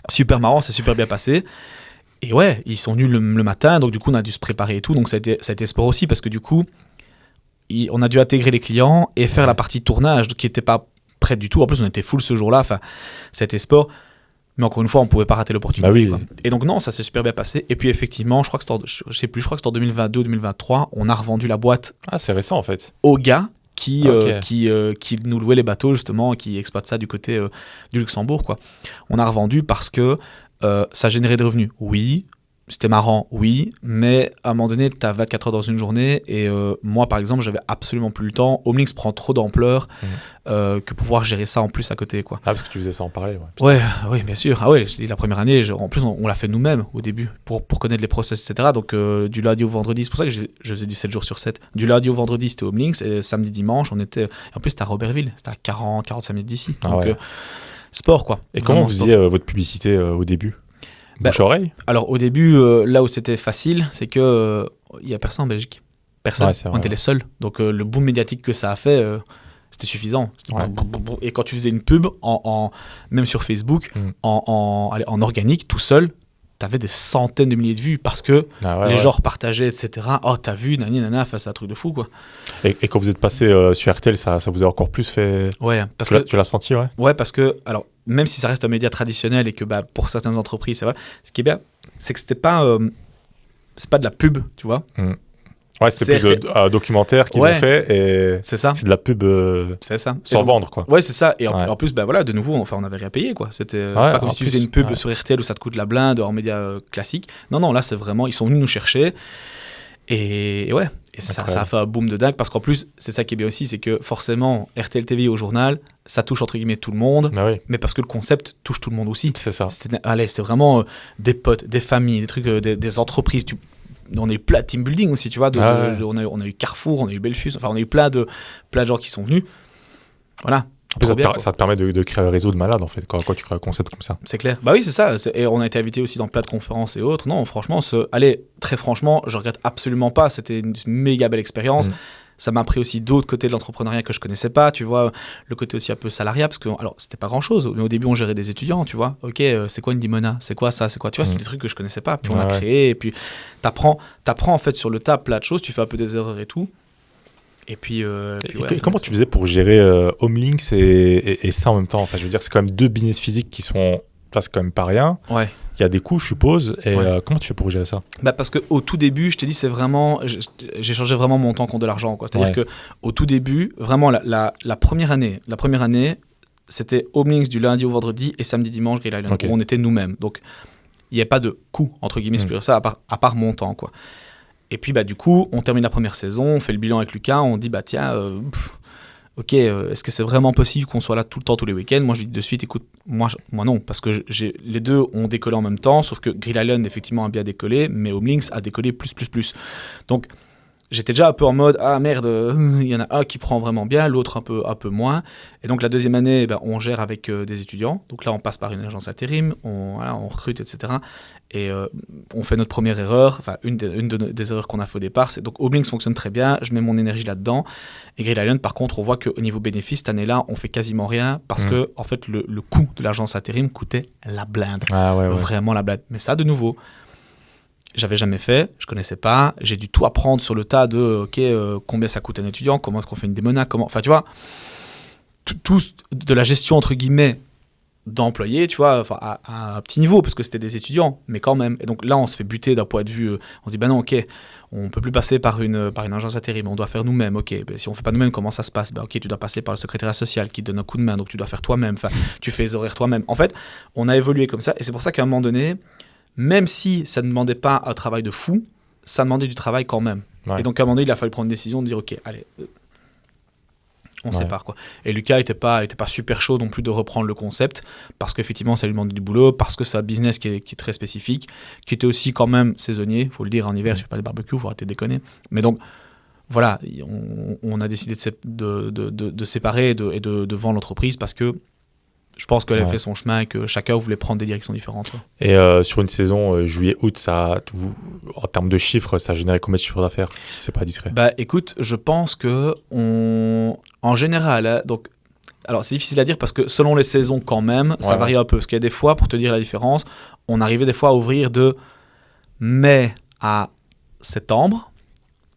super marrant, c'est super bien passé. Et ouais, ils sont venus le matin, donc du coup, on a dû se préparer et tout. Donc ça a été sport aussi, parce que du coup, on a dû intégrer les clients et faire la partie tournage qui n'était pas prête du tout. En plus, on était full ce jour-là. Enfin, c'était sport. Mais encore une fois, on ne pouvait pas rater l'opportunité. Bah oui. Quoi. Et donc, non, ça s'est super bien passé. Et puis, effectivement, je crois que c'était en 2022 ou 2023, on a revendu la boîte. Ah, c'est récent, en fait. Aux gars qui nous louaient les bateaux, justement, qui exploitent ça du côté du Luxembourg, quoi. On a revendu parce que ça générait des revenus. Oui. C'était marrant, oui, mais à un moment donné, tu as 24 heures dans une journée et moi, par exemple, j'avais absolument plus le temps. Homelinks prend trop d'ampleur que pour pouvoir gérer ça en plus à côté, quoi. Ah, parce que tu faisais ça en parallèle, oui, bien sûr. Ah ouais, je dis, la première année, en plus, on l'a fait nous-mêmes au début pour connaître les process, etc. Donc, du lundi au vendredi, c'est pour ça que je faisais du 7 jours sur 7. Du lundi au vendredi, c'était Homelinks et samedi, dimanche, on était... En plus, c'était à Robertville, c'était à 45 minutes d'ici. Donc, sport, quoi. Et comment vous faisiez votre publicité au début? Bouche-oreille? Alors au début, là où c'était facile, c'est que il y a personne en Belgique. Personne. Ouais, on était les seuls. Donc le boom médiatique que ça a fait, c'était suffisant. Et quand tu faisais une pub, même sur Facebook, en organique, tout seul, t'avais des centaines de milliers de vues parce que les gens repartageaient, etc. Oh, t'as vu, nana, c'est un truc de fou, quoi. Et quand vous êtes passé sur RTL, ça vous a encore plus fait... Ouais, parce que tu l'as senti, ouais. Ouais, parce que, alors, même si ça reste un média traditionnel et que pour certaines entreprises, c'est vrai, ce qui est bien, c'est que c'est pas de la pub, tu vois. Ouais, c'était plus un documentaire qu'ils ont fait et c'est ça. C'est de la pub c'est ça. Sans vendre, quoi. Ouais, c'est ça. Et en plus, voilà, de nouveau, on n'avait rien payé, quoi. C'est pas comme si tu faisais une pub sur RTL où ça te coûte la blinde en média classique. Non, là, c'est vraiment, ils sont venus nous chercher. Et ouais, et ça a fait un boom de dingue parce qu'en plus, c'est ça qui est bien aussi, c'est que forcément, RTL TV au journal, ça touche entre guillemets tout le monde, mais parce que le concept touche tout le monde aussi. C'est ça. C'est vraiment des potes, des familles, des trucs, des entreprises. On a eu plein de team building aussi, tu vois. On a eu Carrefour, on a eu Belfus, enfin, on a eu plein de gens qui sont venus. Voilà. Ça te permet de créer un réseau de malades, en fait, quand tu crées un concept comme ça. C'est clair. Bah oui, c'est ça. Et on a été invité aussi dans plein de conférences et autres. Non, franchement, très franchement, je regrette absolument pas. C'était une méga belle expérience. Ça m'a appris aussi d'autres côtés de l'entrepreneuriat que je connaissais pas, tu vois, le côté aussi un peu salariat, parce que, alors, c'était pas grand chose, mais au début, on gérait des étudiants, tu vois. Ok, c'est quoi une Dimona? C'est quoi ça? C'est quoi? Tu vois, c'est des trucs que je connaissais pas. Puis on a créé, et puis t'apprends en fait sur le tas plein de choses, tu fais un peu des erreurs et tout. Et puis, comment tu faisais pour gérer Homelinks et ça en même temps? Enfin, je veux dire, c'est quand même deux business physiques qui sont, c'est quand même pas rien. Ouais. Il y a des coûts, je suppose. Et comment tu fais pour gérer ça? Parce qu'au tout début, je t'ai dit, c'est vraiment, j'ai changé vraiment mon temps contre de l'argent, quoi. C'est-à-dire que au tout début, vraiment la première année, c'était Homelinks du lundi au vendredi et samedi dimanche Grill Island. On était nous-mêmes, donc il n'y a pas de coût entre guillemets sur ça à part mon temps, quoi. Et puis du coup, on termine la première saison, on fait le bilan avec Lucas, on dit tiens, ok, est-ce que c'est vraiment possible qu'on soit là tout le temps, tous les week-ends? Moi, je lui dis de suite, écoute, moi non, parce que les deux ont décollé en même temps, sauf que Grill Island, effectivement, a bien décollé, mais Homelinks a décollé plus. Donc, j'étais déjà un peu en mode ah merde, il y en a un qui prend vraiment bien, l'autre un peu moins. Et donc la deuxième année, on gère avec des étudiants. Donc là, on passe par une agence intérim, on recrute, etc. Et on fait notre première erreur, enfin une des erreurs qu'on a fait au départ. C'est donc Homelinks fonctionne très bien, je mets mon énergie là-dedans. Et Grill Island, par contre, on voit qu'au niveau bénéfice, cette année-là, on fait quasiment rien parce que en fait, le coût de l'agence intérim coûtait la blinde, vraiment la blinde. Mais ça, de nouveau. J'avais jamais fait, je connaissais pas, j'ai dû tout apprendre sur le tas de combien ça coûte un étudiant, comment est-ce qu'on fait une démona, enfin tu vois, tout de la gestion entre guillemets d'employés, tu vois, à un petit niveau parce que c'était des étudiants, mais quand même. Et donc là on se fait buter d'un point de vue, on se dit non ok, on peut plus passer par une agence intérim, on doit faire nous-mêmes, ok, si on fait pas nous-mêmes comment ça se passe, ok tu dois passer par le secrétariat social qui te donne un coup de main, donc tu dois faire toi-même, enfin tu fais les horaires toi-même. En fait on a évolué comme ça et c'est pour ça qu'à un moment donné, même si ça ne demandait pas un travail de fou, ça demandait du travail quand même. Ouais. Et donc à un moment donné, il a fallu prendre une décision de dire ok, allez, on sépare quoi. Et Lucas était pas super chaud non plus de reprendre le concept parce qu'effectivement ça lui demandait du boulot, parce que c'est un business qui est très spécifique, qui était aussi quand même saisonnier, faut le dire, en hiver, je fais pas des barbecues, faut arrêter de déconner. Mais donc voilà, on a décidé de séparer et de vendre l'entreprise parce que je pense qu'elle a fait son chemin et que chacun voulait prendre des directions différentes. Et sur une saison juillet-août, en termes de chiffres, ça a généré combien de chiffres d'affaires, si c'est pas discret? Écoute, je pense que en général, donc, alors c'est difficile à dire parce que selon les saisons quand même, ça varie un peu. Parce qu'il y a des fois, pour te dire la différence, on arrivait des fois à ouvrir de mai à septembre.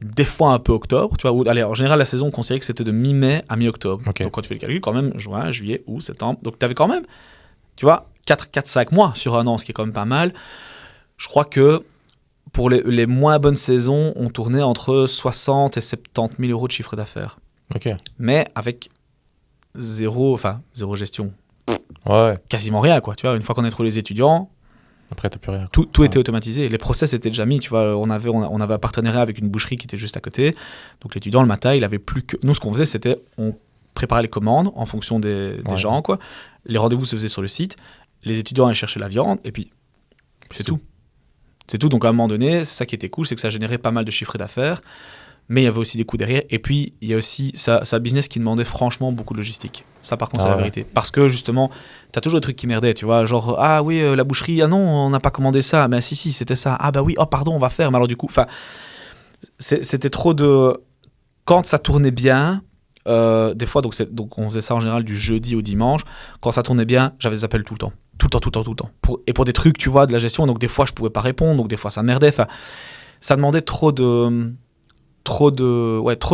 Des fois un peu octobre, tu vois. Allez, en général, la saison, on considérait que c'était de mi-mai à mi-octobre. Okay. Donc, quand tu fais le calcul, quand même, juin, juillet, août, septembre. Donc, tu avais quand même, tu vois, 4-5 mois sur un an, ce qui est quand même pas mal. Je crois que pour les moins bonnes saisons, on tournait entre 60 et 70 000 euros de chiffre d'affaires. Okay. Mais avec zéro gestion. Ouais. Quasiment rien, quoi. Tu vois, une fois qu'on a trouvé les étudiants, après, t'as plus rien. Tout était automatisé. Les process étaient déjà mis. Tu vois, on avait un partenariat avec une boucherie qui était juste à côté. Donc l'étudiant, le matin, il avait plus que... Nous, ce qu'on faisait, c'était on préparait les commandes en fonction des gens, quoi. Les rendez-vous se faisaient sur le site. Les étudiants allaient chercher la viande et puis c'est tout. C'est tout. Donc à un moment donné, c'est ça qui était cool, c'est que ça générait pas mal de chiffres d'affaires. Mais il y avait aussi des coûts derrière. Et puis, il y a aussi un business qui demandait franchement beaucoup de logistique. Ça, par contre, c'est la vérité. Parce que, justement, tu as toujours des trucs qui merdaient, tu vois. Genre, ah oui, la boucherie, ah non, on n'a pas commandé ça. Mais si, c'était ça. Ah bah oui, oh pardon, on va faire. Mais alors, du coup, c'était trop de... Quand ça tournait bien, des fois, donc on faisait ça en général du jeudi au dimanche. Quand ça tournait bien, j'avais des appels tout le temps. Tout le temps. Et pour des trucs, tu vois, de la gestion. Donc, des fois, je pouvais pas répondre. Donc, des fois, ça merdait. Ça demandait trop de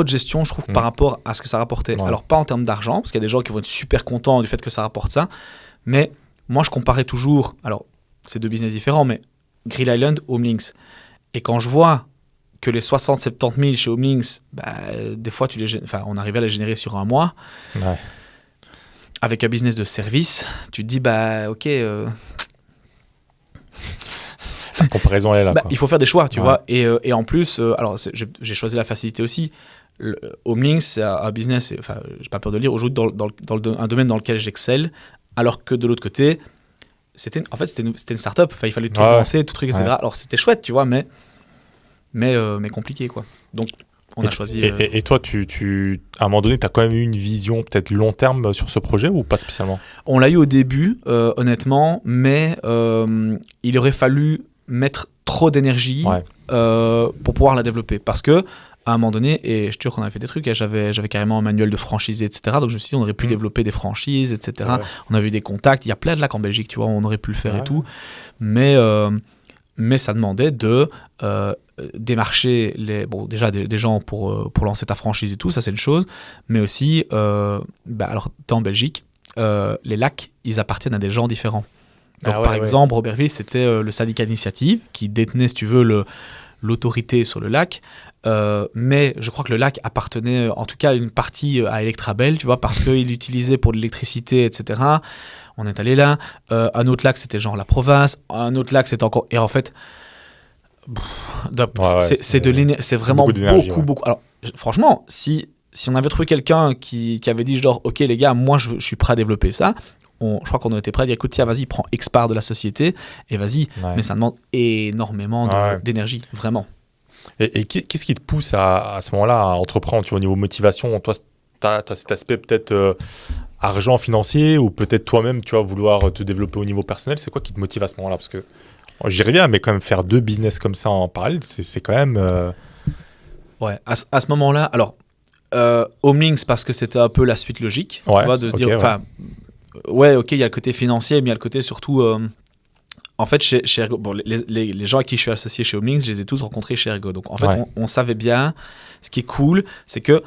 gestion, je trouve, par rapport à ce que ça rapportait. Ouais. Alors, pas en termes d'argent, parce qu'il y a des gens qui vont être super contents du fait que ça rapporte ça, mais moi, je comparais toujours, alors, c'est deux business différents, mais Grill Island, Homelinks. Et quand je vois que les 60-70 000 chez Homelinks, des fois, on arrivait à les générer sur un mois, avec un business de service, tu te dis, ok... La comparaison elle est là. Il faut faire des choix, tu vois. Et en plus, alors j'ai choisi la facilité aussi. Homelinks, c'est un business, j'ai pas peur de le dire, aujourd'hui dans un domaine dans lequel j'excelle, alors que de l'autre côté, c'était une start-up. Il fallait tout lancer, tout truc, etc. Alors c'était chouette, tu vois, mais compliqué, quoi. Donc on a choisi. Et toi, à un moment donné, tu as quand même eu une vision peut-être long terme sur ce projet ou pas spécialement? On l'a eu au début, honnêtement, mais il aurait fallu mettre trop d'énergie pour pouvoir la développer. Parce que à un moment donné, et je te jure qu'on avait fait des trucs, j'avais carrément un manuel de franchisé, etc. Donc je me suis dit, on aurait pu développer des franchises, etc. On avait eu des contacts, il y a plein de lacs en Belgique, tu vois, on aurait pu le faire et tout. Mais ça demandait de démarcher déjà des gens pour lancer ta franchise et tout, ça c'est une chose. Mais aussi, alors t'es en Belgique, les lacs, ils appartiennent à des gens différents. Donc, par exemple, Robertville, c'était le syndicat d'initiative qui détenait, si tu veux, l'autorité sur le lac. Mais je crois que le lac appartenait, en tout cas, une partie à Electrabel, tu vois, parce qu'il l'utilisait pour de l'électricité, etc. On est allé là. Un autre lac, c'était genre la province. Un autre lac, c'était encore... Et en fait, c'est vraiment beaucoup. Alors, franchement, si on avait trouvé quelqu'un qui avait dit genre, ok les gars, moi je suis prêt à développer ça, je crois qu'on était prêt à dire écoute, tiens, vas-y, prends X part de la société et vas-y. Mais ça demande énormément d'énergie, vraiment. Et qu'est-ce qui te pousse à ce moment-là à entreprendre, tu vois, au niveau motivation? Toi, tu as cet aspect peut-être argent financier ou peut-être toi-même, tu vois, vouloir te développer au niveau personnel. C'est quoi qui te motive à ce moment-là? Parce que j'y reviens, mais quand même faire 2 business comme ça en parallèle, c'est quand même... Ouais, à ce moment-là, alors, Homelinks, parce que c'était un peu la suite logique, tu vois, de se dire, enfin, ouais, ok, il y a le côté financier, mais il y a le côté surtout... en fait, chez Ergo, bon, les gens à qui je suis associé chez Homelinks, je les ai tous rencontrés chez Ergo. Donc, en fait, on savait bien, ce qui est cool, c'est que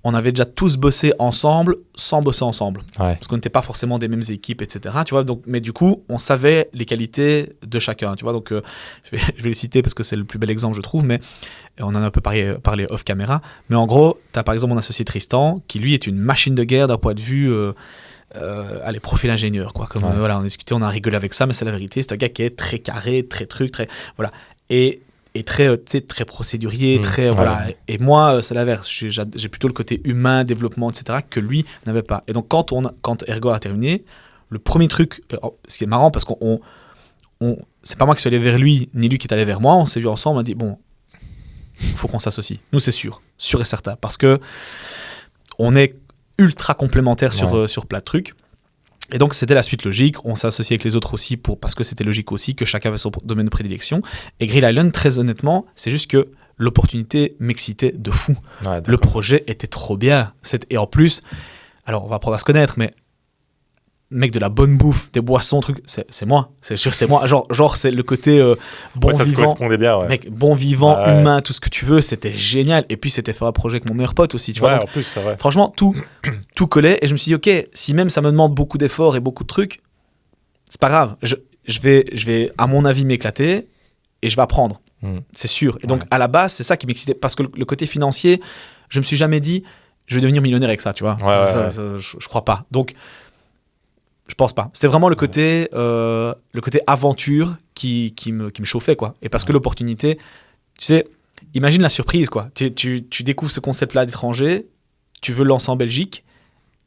on avait déjà tous bossé ensemble sans bosser ensemble. Parce qu'on n'était pas forcément des mêmes équipes, etc. Tu vois, donc, mais du coup, on savait les qualités de chacun. Tu vois, donc, je vais les citer parce que c'est le plus bel exemple, je trouve, mais on en a un peu parlé off caméra. Mais en gros, tu as par exemple mon associé Tristan, qui lui est une machine de guerre d'un point de vue... allez, profil ingénieur, quoi. Comme, voilà, on a discuté, on a rigolé avec ça, mais c'est la vérité. C'est un gars qui est très carré, très truc, très... Voilà. Et très, très procédurier, très... Voilà. Et moi, c'est l'inverse. J'ai plutôt le côté humain, développement, etc., que lui n'avait pas. Et donc, quand Ergo a terminé, le premier truc... ce qui est marrant, parce qu'on... c'est pas moi qui suis allé vers lui, ni lui qui est allé vers moi. On s'est vu ensemble, on a dit, bon, il faut qu'on s'associe. Nous, c'est sûr et certain. Parce que on est ultra complémentaires sur plein de trucs. Et donc, c'était la suite logique. On s'est associé avec les autres aussi parce que c'était logique aussi que chacun avait son domaine de prédilection. Et Grill Island, très honnêtement, c'est juste que l'opportunité m'excitait de fou. Le projet était trop bien. Et en plus, alors on va apprendre à se connaître, mais mec, de la bonne bouffe, des boissons, trucs, c'est moi. C'est sûr, c'est moi. Genre c'est le côté bon ça vivant. te correspondait bien, mec, bon vivant, humain, tout ce que tu veux, c'était génial. Et puis, c'était faire un projet avec mon meilleur pote aussi, tu vois. Donc, en plus, c'est vrai. Franchement, tout collait. Et je me suis dit, ok, si même ça me demande beaucoup d'efforts et beaucoup de trucs, c'est pas grave. Je vais, à mon avis, m'éclater et je vais apprendre. C'est sûr. Et donc, à la base, c'est ça qui m'excitait. Parce que le côté financier, je me suis jamais dit, je vais devenir millionnaire avec ça, tu vois. Je crois pas. Donc, je pense pas. C'était vraiment le côté aventure qui me chauffait, quoi. Et parce que l'opportunité, tu sais, imagine la surprise, quoi. Tu découvres ce concept-là d'étranger, tu veux le lancer en Belgique,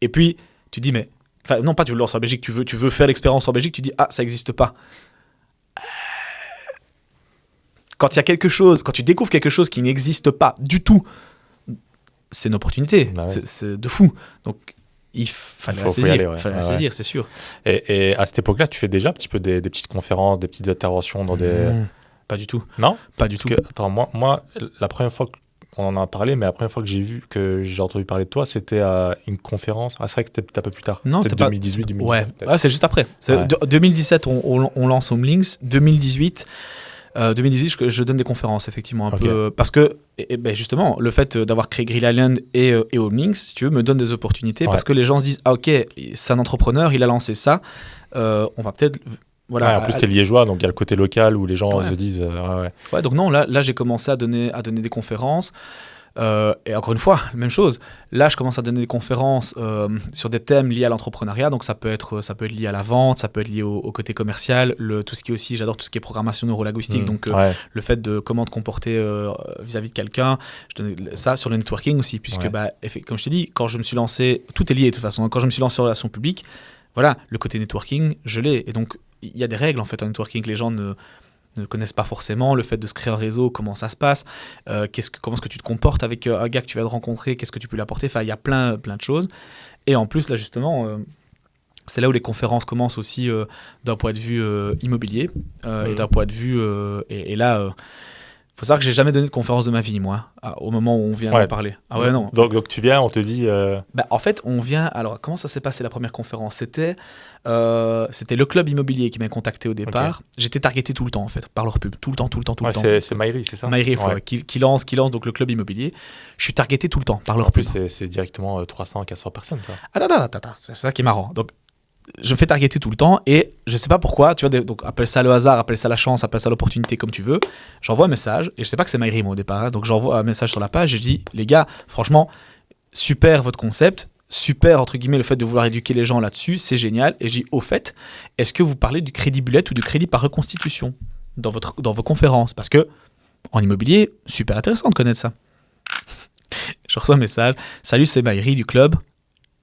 et puis tu dis, mais... Enfin, non, pas tu veux le lancer en Belgique, tu veux faire l'expérience en Belgique, tu dis, ah, ça n'existe pas. Quand il y a quelque chose, quand tu découvres quelque chose qui n'existe pas du tout, c'est une opportunité. C'est de fou. Donc, il fallait la saisir, fallait la saisir, c'est sûr. Et à cette époque-là, tu fais déjà un petit peu des petites conférences, des petites interventions dans des... Pas du tout. Non ? Pas du tout. Attends, moi, la première fois qu'on en a parlé, mais la première fois que j'ai entendu parler de toi, c'était à une conférence. Ah, c'est vrai que c'était peut-être un peu plus tard. Non, c'était 2018, 2017. Ouais, c'est juste après. 2017, on lance Homelinks. 2018, je donne des conférences, effectivement, un peu. Parce que, justement, le fait d'avoir créé Grill Island et Homelinks, si tu veux, me donne des opportunités parce que les gens se disent, ah, ok, c'est un entrepreneur, il a lancé ça, on va peut-être... Voilà, en plus, t'es liégeois, donc il y a le côté local où les gens se disent... Ouais, donc non, là j'ai commencé à donner des conférences. Et encore une fois, même chose. Là, je commence à donner des conférences sur des thèmes liés à l'entrepreneuriat. Donc, ça peut être lié à la vente, ça peut être lié au côté commercial. Tout ce qui est aussi, j'adore tout ce qui est programmation neurolinguistique. Donc, le fait de comment te comporter vis-à-vis de quelqu'un. Je donne ça sur le networking aussi, puisque, comme je t'ai dit, quand je me suis lancé, tout est lié de toute façon. Quand je me suis lancé en relations publiques, voilà, le côté networking, je l'ai. Et donc, il y a des règles en fait en networking que les gens ne connaissent pas forcément, le fait de se créer un réseau, comment ça se passe, comment est-ce que tu te comportes avec un gars que tu viens de rencontrer, qu'est-ce que tu peux lui apporter, enfin il y a plein de choses. Et en plus là justement, c'est là où les conférences commencent aussi d'un point de vue immobilier et d'un point de vue... et là, faut savoir que j'ai jamais donné de conférence de ma vie, moi, au moment où on vient de parler. Ah ouais, non. Donc tu viens, on te dit... en fait, on vient... Alors, comment ça s'est passé la première conférence ? C'était le club immobilier qui m'a contacté au départ. J'étais targeté tout le temps, en fait, par leur pub. Tout le temps. C'est Maïri, c'est ça ? Maïri, qui lance donc le club immobilier. Je suis targeté tout le temps par leur pub. En plus, c'est directement 300, 400 personnes, ça. Attends, c'est ça qui est marrant. Donc, je me fais targeter tout le temps et je sais pas pourquoi, tu vois, donc appelle ça le hasard, appelle ça la chance, appelle ça l'opportunité, comme tu veux. J'envoie un message et je sais pas que c'est Maïri, moi, au départ. Hein, donc j'envoie un message sur la page et je dis, les gars, franchement, super votre concept, super, entre guillemets, le fait de vouloir éduquer les gens là-dessus, c'est génial. Et je dis, au fait, est-ce que vous parlez du crédit bullet ou du crédit par reconstitution dans vos conférences ? Parce que en immobilier, super intéressant de connaître ça. Je reçois un message, salut, c'est Maïri du club.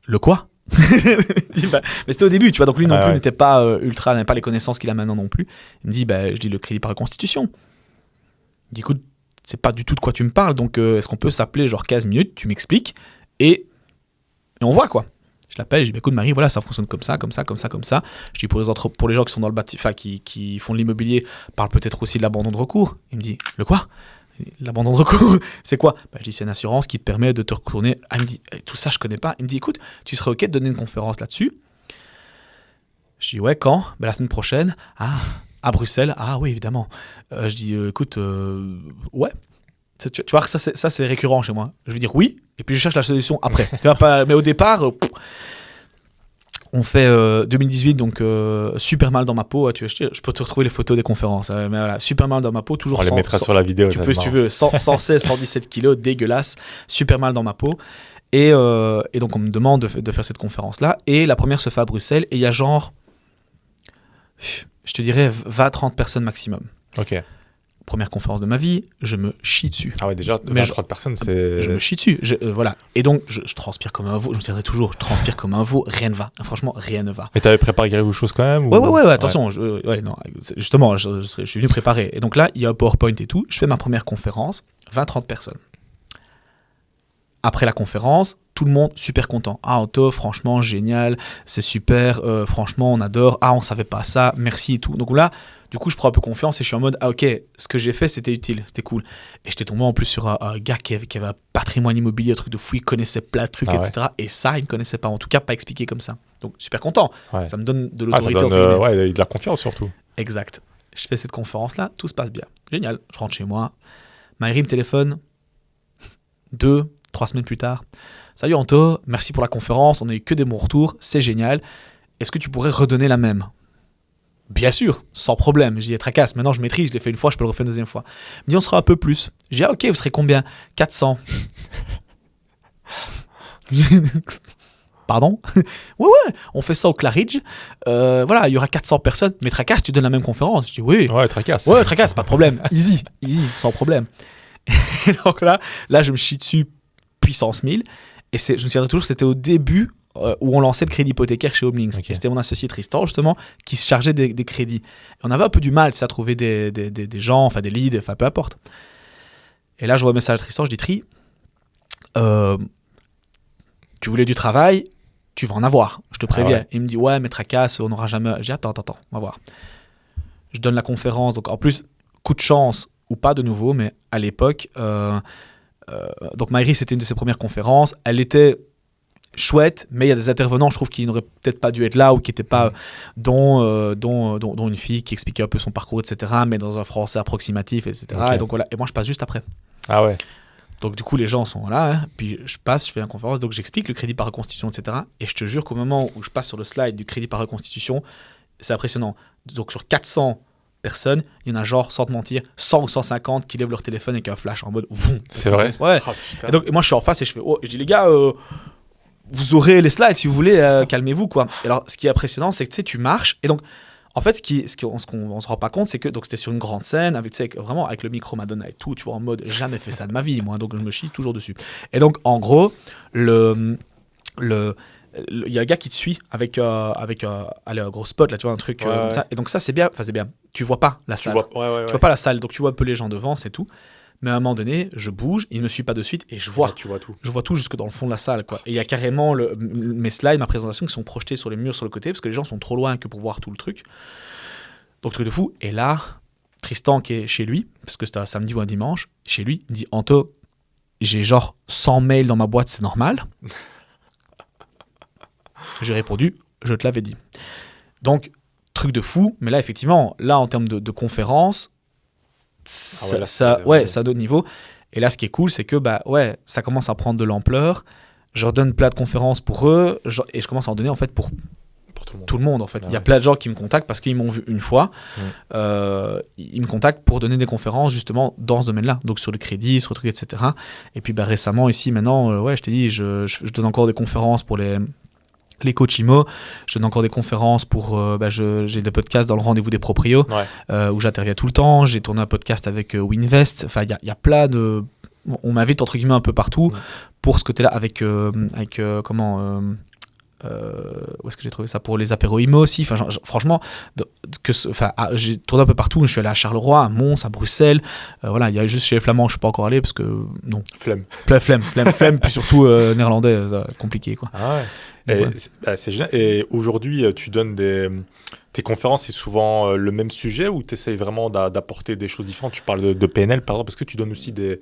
Le quoi ? Mais c'était au début, tu vois, donc lui non plus n'était pas ultra, n'avait pas les connaissances qu'il a maintenant non plus. Il me dit, je dis le crédit par reconstitution. Il dit, écoute, sais pas du tout de quoi tu me parles, donc est-ce qu'on peut s'appeler genre 15 minutes, tu m'expliques, et on voit quoi. Je l'appelle, je dis, écoute Marie, voilà, ça fonctionne comme ça. Je dis, pour les gens qui sont dans le bâtiment, qui font de l'immobilier, parle peut-être aussi de l'abandon de recours. Il me dit, le quoi ? L'abandon de recours, c'est quoi ? Je dis, c'est une assurance qui te permet de te retourner. Il me dit, tout ça, je connais pas. Il me dit, écoute, tu serais OK de donner une conférence là-dessus ? Je dis, ouais, quand ? La semaine prochaine. Ah, à Bruxelles. Ah oui, évidemment. Je dis, écoute, ouais. Tu vois que ça, c'est récurrent chez moi. Je veux dire oui, et puis je cherche la solution après. Tu vois, pas, mais au départ, on fait 2018, donc super mal dans ma peau. Je peux te retrouver les photos des conférences. Mais voilà, super mal dans ma peau, toujours on les mettra sur la vidéo. Tu peux, si tu veux, 116, 117 kilos, dégueulasse, super mal dans ma peau. Et donc, on me demande de faire cette conférence-là. Et la première se fait à Bruxelles, et il y a genre, je te dirais, 20-30 personnes maximum. Ok. Première conférence de ma vie, je me chie dessus. Ah ouais, déjà, 23 personnes, c'est... Je me chie dessus, voilà. Et donc, je transpire comme un veau, je me dirais toujours, je transpire comme un veau, rien ne va. Franchement, rien ne va. Mais t'avais préparé quelque chose quand même ? Ouais, attention, non, justement, je suis venu préparer. Et donc là, il y a un PowerPoint et tout, je fais ma première conférence, 20-30 personnes. Après la conférence, tout le monde super content. Ah, Otto, franchement, génial, c'est super, franchement, on adore. Ah, on savait pas ça, merci et tout. Donc là, du coup, je prends un peu confiance et je suis en mode, ah ok, ce que j'ai fait, c'était utile, c'était cool. Et j'étais tombé en plus sur un gars qui avait un patrimoine immobilier, un truc de fou, il connaissait plein de trucs, etc. Ouais. Et ça, il ne connaissait pas, en tout cas, pas expliqué comme ça. Donc, super content. Ouais. Ça me donne de l'autorité. Ça donne, ouais, de la confiance surtout. Exact. Je fais cette conférence-là, tout se passe bien. Génial. Je rentre chez moi. Maëri me téléphone 2-3 semaines plus tard. Salut Anto, merci pour la conférence, on n'a eu que des bons retours, c'est génial. Est-ce que tu pourrais redonner la même ? Bien sûr, sans problème. J'ai dit, tracasse, maintenant je maîtrise, je l'ai fait une fois, je peux le refaire une deuxième fois. Il me dit, on sera un peu plus. J'ai dit, ah ok, vous serez combien ? 400. Pardon ? Ouais, on fait ça au Claridge. Voilà, il y aura 400 personnes. Mais tracasse, tu donnes la même conférence ? Je dis, oui. Ouais, tracasse. Ouais, tracasse, pas de problème. Easy, sans problème. Et donc là, je me chie dessus puissance 1000. Et je me souviens toujours, c'était au début où on lançait le crédit hypothécaire chez Homelinks. Okay. C'était mon associé Tristan, justement, qui se chargeait des crédits. Et on avait un peu du mal à trouver des gens, enfin des leads, enfin peu importe. Et là, je vois un message à Tristan, je dis, Tri, tu voulais du travail, tu vas en avoir, je te préviens. Ah ouais. Il me dit, ouais, mais tracasse, on n'aura jamais... Je dis, attends, on va voir. Je donne la conférence, donc en plus, coup de chance, ou pas de nouveau, mais à l'époque... donc Maëri, c'était une de ses premières conférences. Elle était chouette, mais il y a des intervenants, je trouve, qui n'auraient peut-être pas dû être là ou qui n'étaient pas, dont une fille qui expliquait un peu son parcours, etc., mais dans un français approximatif, etc. Okay. Et donc voilà. Et moi, je passe juste après. Ah ouais. Donc du coup, les gens sont là, hein, puis je passe, je fais la conférence, donc j'explique le crédit par reconstitution, etc. Et je te jure qu'au moment où je passe sur le slide du crédit par reconstitution, c'est impressionnant. Donc sur 400 personnes, il y en a genre, sans te mentir, 100 ou 150 qui lèvent leur téléphone avec un flash en mode... C'est vrai. Ouais. Oh, et donc moi je suis en face et je dis les gars, vous aurez les slides si vous voulez, calmez-vous quoi. Et alors ce qui est impressionnant, c'est que tu sais, tu marches et donc en fait ce qu'on se rend pas compte, c'est que donc c'était sur une grande scène avec, tu sais, vraiment avec le micro Madonna et tout, tu vois, en mode jamais fait ça de ma vie moi, donc je me chie toujours dessus. Et donc en gros il y a un gars qui te suit avec un gros spot là, tu vois, un truc comme ça. Et donc ça c'est bien, tu vois pas la salle, tu vois pas la salle, donc tu vois un peu les gens devant, c'est tout. Mais à un moment donné, je bouge, il ne me suit pas de suite et je vois, tu vois tout. Je vois tout jusque dans le fond de la salle quoi. Et il y a carrément mes slides, ma présentation qui sont projetés sur les murs sur le côté parce que les gens sont trop loin que pour voir tout le truc. Donc truc de fou. Et là, Tristan qui est chez lui, parce que c'était un samedi ou un dimanche, chez lui, il me dit, Anto, j'ai genre 100 mails dans ma boîte, c'est normal ? J'ai répondu, je te l'avais dit. Donc, truc de fou, mais là, effectivement, en termes de conférence, ça a d'autres niveaux. Et là, ce qui est cool, c'est que ça commence à prendre de l'ampleur. Je redonne plein de conférences pour eux, et je commence à en donner en fait pour tout le monde. En fait. Il y a plein de gens qui me contactent parce qu'ils m'ont vu une fois. Ils me contactent pour donner des conférences justement dans ce domaine-là, donc sur le crédit, sur le truc, etc. Et puis récemment, ici, maintenant, je t'ai dit, je donne encore des conférences pour les coachs IMO, je donne encore des conférences pour j'ai des podcasts dans le rendez-vous des proprios où j'interviens tout le temps. J'ai tourné un podcast avec Winvest. Enfin, il y a plein de... On m'invite entre guillemets un peu partout pour ce côté-là avec où est-ce que j'ai trouvé ça pour les apéros IMO aussi. Enfin, franchement, j'ai tourné un peu partout. Je suis allé à Charleroi, à Mons, à Bruxelles. Voilà, il y a juste chez les Flamands, je suis pas encore allé parce que non. Flemme, puis surtout néerlandais, compliqué quoi. Ah ouais. C'est génial. Et aujourd'hui, tu donnes tes conférences, c'est souvent le même sujet ou tu essayes vraiment d'apporter des choses différentes? Tu parles de PNL par exemple, est-ce que tu donnes aussi des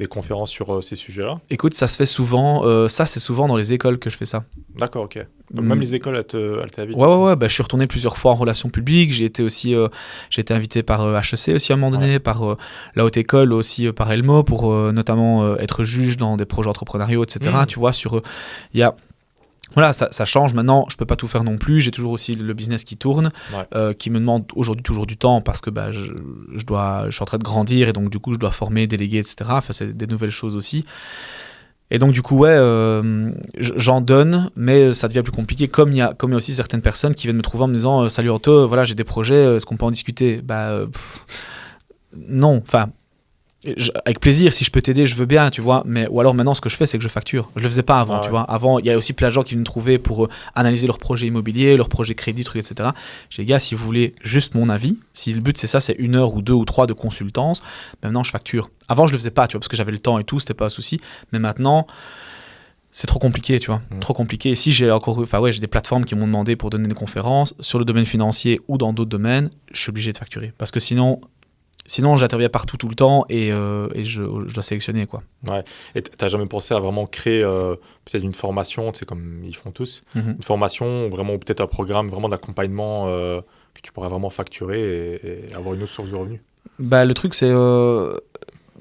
conférences sur ces sujets-là? Écoute, ça se fait souvent, c'est souvent dans les écoles que je fais ça. D'accord, ok. Donc, même les écoles, elles t'invitent? Ouais, je suis retourné plusieurs fois en relations publiques, j'ai été invité par HEC aussi à un moment donné, par la haute école aussi, par Elmo, pour notamment être juge dans des projets entrepreneuriaux, etc. Tu vois, il y a... Voilà, ça change maintenant, je peux pas tout faire non plus, j'ai toujours aussi le business qui tourne, qui me demande aujourd'hui toujours du temps parce que je suis en train de grandir et donc du coup je dois former, déléguer, etc. Enfin, c'est des nouvelles choses aussi. Et donc du coup, j'en donne, mais ça devient plus compliqué, comme il y a aussi certaines personnes qui viennent me trouver en me disant « Salut Otto, voilà, j'ai des projets, est-ce qu'on peut en discuter ?» Non, enfin... avec plaisir, si je peux t'aider, je veux bien, tu vois. Ou alors maintenant, ce que je fais, c'est que je facture. Je le faisais pas avant, tu vois. Avant, il y a aussi plein de gens qui venaient me trouver pour analyser leurs projets immobiliers, leurs projets crédit, trucs, etc. J'ai dit, gars, si vous voulez juste mon avis, si le but c'est ça, c'est 1 heure ou 2 ou 3 de consultance, maintenant je facture. Avant, je le faisais pas, tu vois, parce que j'avais le temps et tout, c'était pas un souci. Mais maintenant, c'est trop compliqué, tu vois. Trop compliqué. Et si j'ai j'ai des plateformes qui m'ont demandé pour donner des conférences sur le domaine financier ou dans d'autres domaines, je suis obligé de facturer. Parce que sinon, j'interviens partout tout le temps et je dois sélectionner, quoi. Ouais. Et t'as jamais pensé à vraiment créer peut-être une formation, tu sais, comme ils font tous, une formation vraiment, ou peut-être un programme vraiment d'accompagnement que tu pourrais vraiment facturer et avoir une autre source de revenus? Le truc, c'est...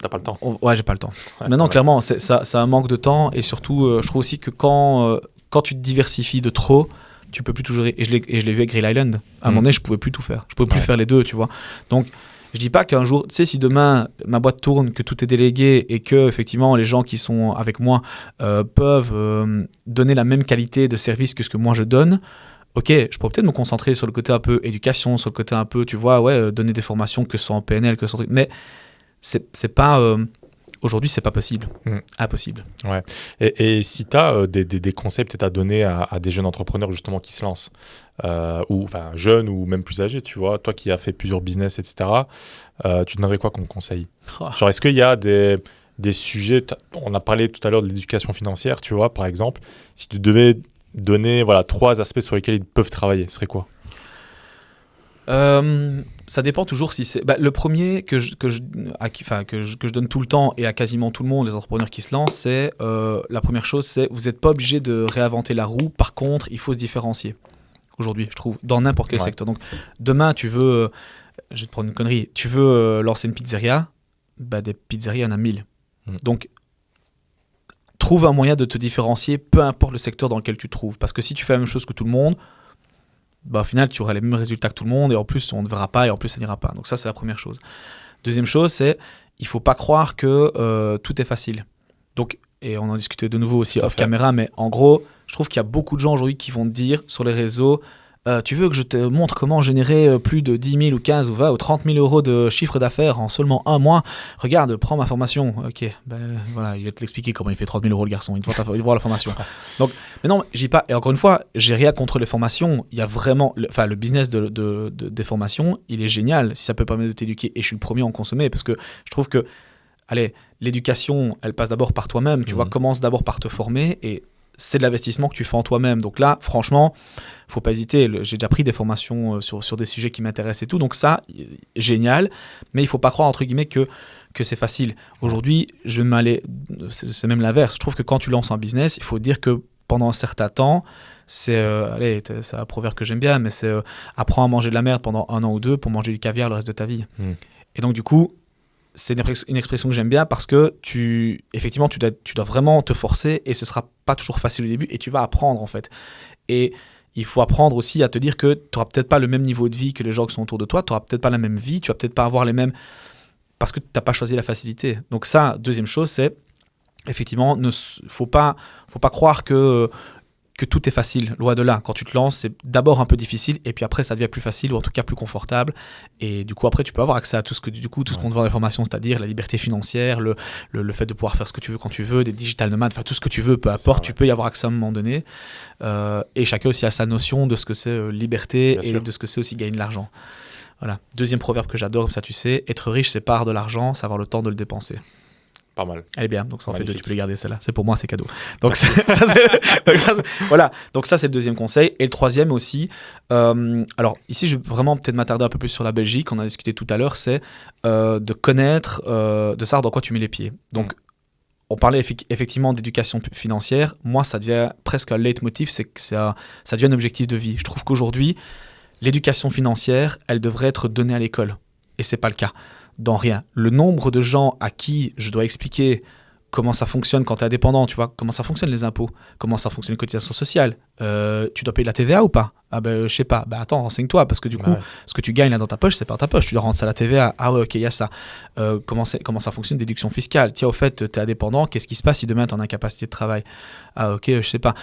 T'as pas le temps? Ouais, j'ai pas le temps. Maintenant, clairement, ça un manque de temps et surtout, je trouve aussi que quand tu te diversifies de trop, tu peux plus toujours... Et je l'ai vu avec Grill Island. À un moment donné, je pouvais plus tout faire. Je pouvais plus faire les deux, tu vois. Donc... Je dis pas qu'un jour, tu sais, si demain ma boîte tourne, que tout est délégué et que effectivement les gens qui sont avec moi peuvent donner la même qualité de service que ce que moi je donne, ok, je pourrais peut-être me concentrer sur le côté un peu éducation, sur le côté un peu, tu vois, donner des formations que ce soit en PNL, que ce soit... Mais c'est pas... Aujourd'hui, c'est pas possible. Impossible. Ouais. Et si tu as des conseils peut-être à donner à des jeunes entrepreneurs justement qui se lancent, ou enfin jeunes ou même plus âgés, tu vois, toi qui as fait plusieurs business, etc., tu donnerais quoi comme conseil? Genre, est-ce qu'il y a des sujets, on a parlé tout à l'heure de l'éducation financière, tu vois, par exemple, si tu devais donner 3 aspects sur lesquels ils peuvent travailler, ce serait quoi? Ça dépend toujours si c'est... le premier que je donne tout le temps et à quasiment tout le monde, les entrepreneurs qui se lancent, c'est la première chose, c'est vous n'êtes pas obligé de réinventer la roue. Par contre, il faut se différencier. Aujourd'hui, je trouve, dans n'importe quel secteur. Donc, demain, tu veux... je vais te prendre une connerie. Tu veux lancer une pizzeria, des pizzerias, il y en a 1000. Donc, trouve un moyen de te différencier, peu importe le secteur dans lequel tu te trouves. Parce que si tu fais la même chose que tout le monde, au final, tu auras les mêmes résultats que tout le monde et en plus, on ne verra pas et en plus, ça n'ira pas. Donc ça, c'est la première chose. Deuxième chose, c'est il ne faut pas croire que tout est facile. Donc, et on en discutait de nouveau aussi off caméra, mais en gros, je trouve qu'il y a beaucoup de gens aujourd'hui qui vont te dire sur les réseaux tu veux que je te montre comment générer plus de 10 000 ou 15 ou 20 ou 30 000 euros de chiffre d'affaires en seulement un mois? Regarde, prends ma formation. Ok, voilà, il va te l'expliquer comment il fait 30 000 euros le garçon. Il va voir la formation. Donc, mais non, j'ai pas. Et encore une fois, j'ai rien contre les formations. Il y a vraiment, le business des formations, il est génial si ça peut permettre de t'éduquer. Et je suis le premier à en consommer parce que je trouve que, allez, l'éducation, elle passe d'abord par toi-même. Tu vois, commence d'abord par te former et c'est de l'investissement que tu fais en toi-même. Donc là, franchement, faut pas hésiter. J'ai déjà pris des formations sur des sujets qui m'intéressent et tout. Donc ça, génial. Mais il faut pas croire, entre guillemets, que c'est facile. Aujourd'hui, c'est même l'inverse. Je trouve que quand tu lances un business, il faut dire que pendant un certain temps, c'est un proverbe que j'aime bien, mais c'est apprends à manger de la merde pendant 1 an ou 2 pour manger du caviar le reste de ta vie. Et donc du coup, c'est une expression que j'aime bien parce que tu dois vraiment te forcer et ce sera pas toujours facile au début et tu vas apprendre en fait. Et il faut apprendre aussi à te dire que tu n'auras peut-être pas le même niveau de vie que les gens qui sont autour de toi, tu n'auras peut-être pas la même vie, tu vas peut-être pas avoir les mêmes... parce que tu n'as pas choisi la facilité. Donc ça, deuxième chose, c'est effectivement, faut pas croire que que tout est facile, loin de là. Quand tu te lances, c'est d'abord un peu difficile et puis après ça devient plus facile ou en tout cas plus confortable. Et du coup après tu peux avoir accès à tout ce qu'on te vend des formations, c'est-à-dire la liberté financière, le fait de pouvoir faire ce que tu veux quand tu veux, des digital nomades, enfin tout ce que tu veux, peu importe, tu peux y avoir accès à un moment donné. Et chacun aussi a sa notion de ce que c'est liberté et de ce que c'est aussi gagner de l'argent. Voilà. Deuxième proverbe que j'adore, comme ça tu sais, être riche c'est pas avoir de l'argent, c'est avoir le temps de le dépenser. Pas mal. Elle est bien, donc ça en fait deux, Magnifique. tu peux les garder celle-là. C'est pour moi, c'est cadeau. Donc voilà, donc ça c'est le deuxième conseil. Et le troisième aussi, alors ici je vais vraiment peut-être m'attarder un peu plus sur la Belgique, on a discuté tout à l'heure, c'est de connaître, de savoir dans quoi tu mets les pieds. Donc on parlait effectivement d'éducation financière, moi ça devient presque un leitmotiv, c'est que ça devient un objectif de vie. Je trouve qu'aujourd'hui, l'éducation financière, elle devrait être donnée à l'école. Et c'est pas le cas. Dans rien. Le nombre de gens à qui je dois expliquer comment ça fonctionne quand tu es indépendant, tu vois, comment ça fonctionne les impôts, comment ça fonctionne les cotisations sociales, tu dois payer de la TVA ou pas? Ah ben je sais pas, ben attends, renseigne-toi, parce que du coup, ce que tu gagnes là dans ta poche, c'est pas ta poche, tu dois rendre ça à la TVA, ah ouais ok, il y a ça. Comment ça fonctionne, déduction fiscale, tiens au fait, tu es indépendant, qu'est-ce qui se passe si demain tu es en incapacité de travail? Ah ok, je sais pas.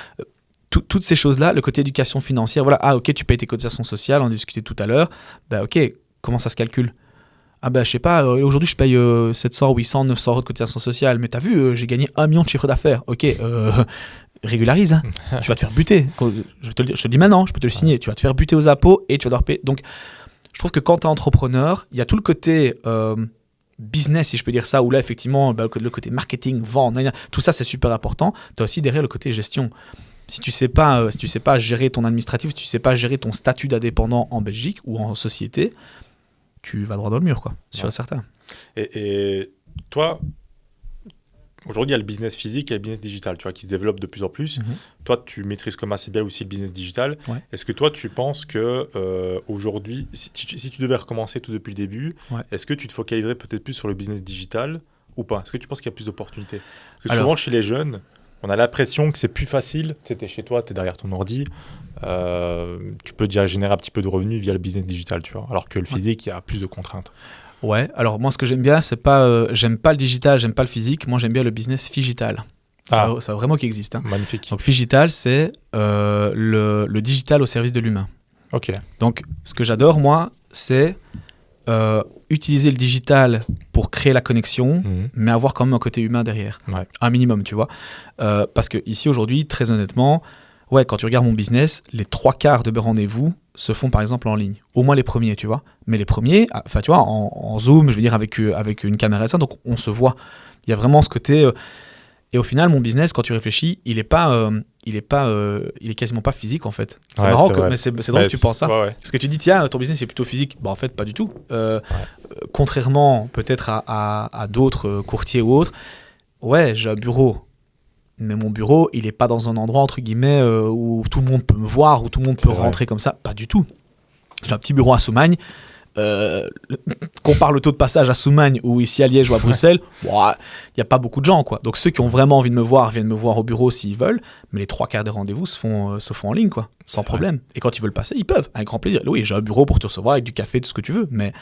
Toutes ces choses-là, le côté éducation financière, voilà, ah ok, tu payes tes cotisations sociales, on en discutait tout à l'heure, ben ok, comment ça se calcule? Ah ben je sais pas, aujourd'hui je paye 700, 800, 900 euros de cotisation sociale, mais t'as vu, j'ai gagné 1 million de chiffre d'affaires. Ok, régularise, hein. Tu vas te faire buter. Je te le dis maintenant, je peux te le signer. Tu vas te faire buter aux impôts et tu vas devoir payer. Donc je trouve que quand t'es entrepreneur, il y a tout le côté business, si je peux dire ça, où là effectivement le côté marketing, vente, tout ça c'est super important. T'as aussi derrière le côté gestion. Si tu sais pas gérer ton administratif, si tu sais pas gérer ton statut d'indépendant en Belgique ou en société, tu vas droit dans le mur, quoi, sûr et certain. Et toi, aujourd'hui, il y a le business physique et le business digital, tu vois, qui se développe de plus en plus. Toi, tu maîtrises comme assez bien aussi le business digital. Ouais. Est-ce que toi, tu penses que aujourd'hui, si tu devais recommencer tout depuis le début, est-ce que tu te focaliserais peut-être plus sur le business digital ou pas? Est-ce que tu penses qu'il y a plus d'opportunités? Parce que souvent, chez les jeunes, on a l'impression que c'est plus facile. Tu es chez toi, tu es derrière ton ordi. Tu peux déjà générer un petit peu de revenus via le business digital, tu vois, alors que le physique, il y a plus de contraintes. Ouais, alors moi ce que j'aime bien, c'est pas j'aime pas le digital, j'aime pas le physique, moi j'aime bien le business figital. Ça vraiment qui existe. Hein. Magnifique. Donc figital, c'est le digital au service de l'humain. Ok. Donc ce que j'adore moi, c'est utiliser le digital pour créer la connexion, mais avoir quand même un côté humain derrière. Ouais. Un minimum, tu vois. Parce que ici aujourd'hui, très honnêtement, quand tu regardes mon business, les 3/4 de mes rendez-vous se font par exemple en ligne. Au moins les premiers, tu vois. Mais les premiers, enfin tu vois, en Zoom, je veux dire avec une caméra et ça, donc on se voit. Il y a vraiment ce côté... et au final, mon business, quand tu réfléchis, il est quasiment pas physique en fait. C'est marrant, mais c'est drôle que tu penses ça. Parce que tu dis, tiens, ton business est plutôt physique. En fait, pas du tout. Contrairement peut-être à d'autres courtiers ou autres, j'ai un bureau. Mais mon bureau, il n'est pas dans un endroit, entre guillemets, où tout le monde peut me voir, où tout le monde peut rentrer comme ça. Pas du tout. J'ai un petit bureau à Soumagne. Compare le taux de passage à Soumagne ou ici à Liège ou à Bruxelles, il n'y a pas beaucoup de gens, quoi. Donc ceux qui ont vraiment envie de me voir viennent me voir au bureau s'ils veulent, mais les 3/4 des rendez-vous se font en ligne, quoi, sans problème. Et quand ils veulent passer, ils peuvent, avec grand plaisir. Oui, j'ai un bureau pour te recevoir avec du café, tout ce que tu veux, mais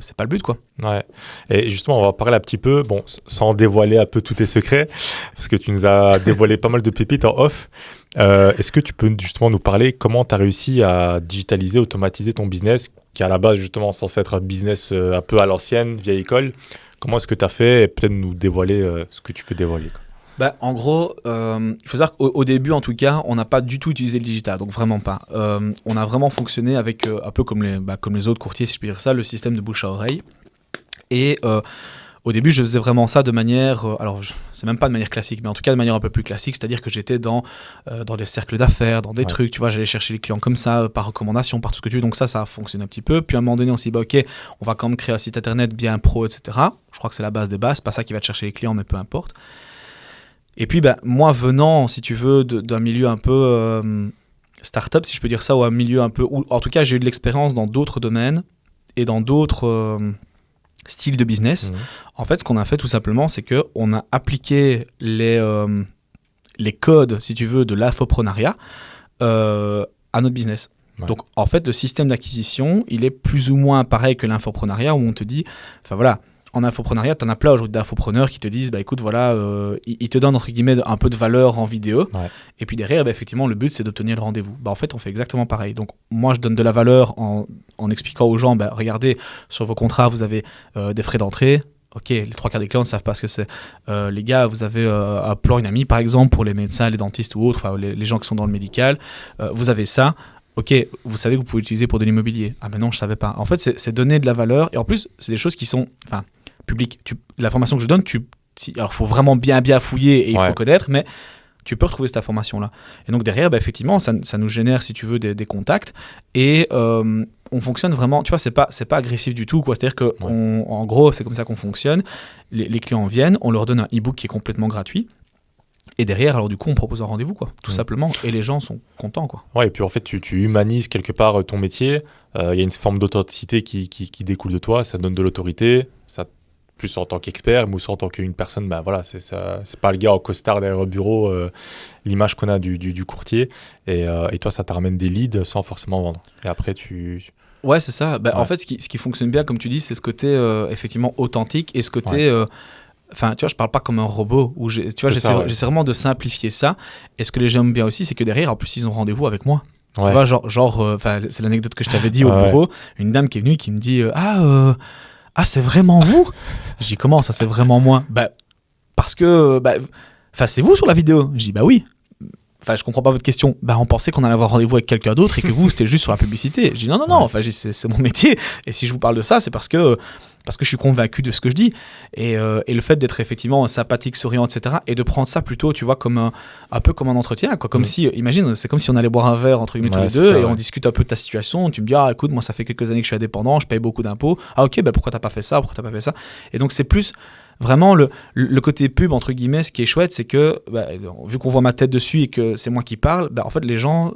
c'est pas le but, quoi. Ouais. Et justement, on va parler un petit peu, bon, sans dévoiler un peu tous tes secrets, parce que tu nous as dévoilé pas mal de pépites en off. Est-ce que tu peux justement nous parler comment tu as réussi à digitaliser, automatiser ton business, qui est à la base justement censé être un business un peu à l'ancienne, vieille école? Comment est-ce que tu as fait? Et peut-être nous dévoiler ce que tu peux dévoiler, quoi. En gros, il faut savoir qu'au début, en tout cas, on n'a pas du tout utilisé le digital, donc vraiment pas. On a vraiment fonctionné avec, un peu comme les autres courtiers, si je peux dire ça, le système de bouche à oreille. Et au début, je faisais vraiment ça de manière, c'est même pas de manière classique, mais en tout cas de manière un peu plus classique, c'est-à-dire que j'étais dans des cercles d'affaires, dans des trucs, tu vois, j'allais chercher les clients comme ça, par recommandation, par tout ce que tu veux, donc ça a fonctionné un petit peu. Puis à un moment donné, on s'est dit, ok, on va quand même créer un site internet bien pro, etc. Je crois que c'est la base des bases, c'est pas ça qui va te chercher les clients, mais peu importe. Et puis, moi, venant, si tu veux, d'un milieu un peu start-up, si je peux dire ça, ou un milieu un peu... Ou, en tout cas, j'ai eu de l'expérience dans d'autres domaines et dans d'autres styles de business. En fait, ce qu'on a fait, tout simplement, c'est qu'on a appliqué les codes, si tu veux, de l'infoprenariat à notre business. Ouais. Donc, en fait, le système d'acquisition, il est plus ou moins pareil que l'infoprenariat, où on te dit... Enfin, voilà... en infoprenariat, tu en as plein aujourd'hui d'infopreneurs qui te disent, bah écoute, voilà, ils te donnent entre guillemets un peu de valeur en vidéo. Ouais. Et puis derrière, bah, effectivement, le but, c'est d'obtenir le rendez-vous. Bah, en fait, on fait exactement pareil. Donc, moi, je donne de la valeur en expliquant aux gens, bah, regardez, sur vos contrats, vous avez des frais d'entrée. Ok, les 3/4 des clients ne savent pas ce que c'est. Les gars, vous avez un plan Inami, par exemple, pour les médecins, les dentistes ou autres, enfin, les gens qui sont dans le médical. Vous avez ça. Ok, vous savez que vous pouvez l'utiliser pour de l'immobilier. Ah ben non, je ne savais pas. En fait, c'est donner de la valeur. Et en plus, c'est des choses qui sont publiques. La formation que je donne, alors il faut vraiment bien fouiller et il faut connaître, mais tu peux retrouver cette information-là. Et donc derrière, bah, effectivement, ça nous génère, si tu veux, des contacts. Et on fonctionne vraiment, tu vois, c'est pas agressif du tout, quoi. C'est-à-dire que, en gros, c'est comme ça qu'on fonctionne. Les clients viennent, on leur donne un e-book qui est complètement gratuit. Et derrière, alors du coup, on propose un rendez-vous, quoi, tout simplement. Et les gens sont contents, quoi. Ouais, et puis en fait, tu humanises quelque part ton métier. Il y a une forme d'authenticité qui découle de toi. Ça donne de l'autorité. Ça, plus en tant qu'expert, mais aussi en tant qu'une personne, bah voilà, c'est pas le gars en costard derrière le bureau, l'image qu'on a du courtier. Et toi, ça te ramène des leads sans forcément vendre. Et après, Ouais, c'est ça. En fait, ce qui fonctionne bien, comme tu dis, c'est ce côté effectivement authentique et ce côté. Enfin, tu vois, je parle pas comme un robot. J'essaie vraiment de simplifier ça. Et ce que les gens aiment bien aussi, c'est que derrière, en plus, ils ont rendez-vous avec moi. Tu vois, genre c'est l'anecdote que je t'avais dit au bureau. Une dame qui est venue qui me dit ah, c'est vraiment vous? Je dis comment ça, c'est vraiment moi? Parce que c'est vous sur la vidéo. Je dis bah oui. Enfin, je comprends pas votre question. On pensait qu'on allait avoir rendez-vous avec quelqu'un d'autre et que vous, c'était juste sur la publicité. Je dis non. Enfin, c'est mon métier. Et si je vous parle de ça, c'est parce que je suis convaincu de ce que je dis. Et le fait d'être effectivement sympathique, souriant, etc. Et de prendre ça plutôt, tu vois, comme un peu comme un entretien, quoi. Comme si, imagine, c'est comme si on allait boire un verre entre guillemets tous les deux et on discute un peu de ta situation. Tu me dis, écoute, moi, ça fait quelques années que je suis indépendant, je paye beaucoup d'impôts. Ah, ok, pourquoi t'as pas fait ça? Pourquoi t'as pas fait ça? Et donc, c'est plus vraiment le côté pub, entre guillemets. Ce qui est chouette, c'est que, vu qu'on voit ma tête dessus et que c'est moi qui parle, en fait, les gens,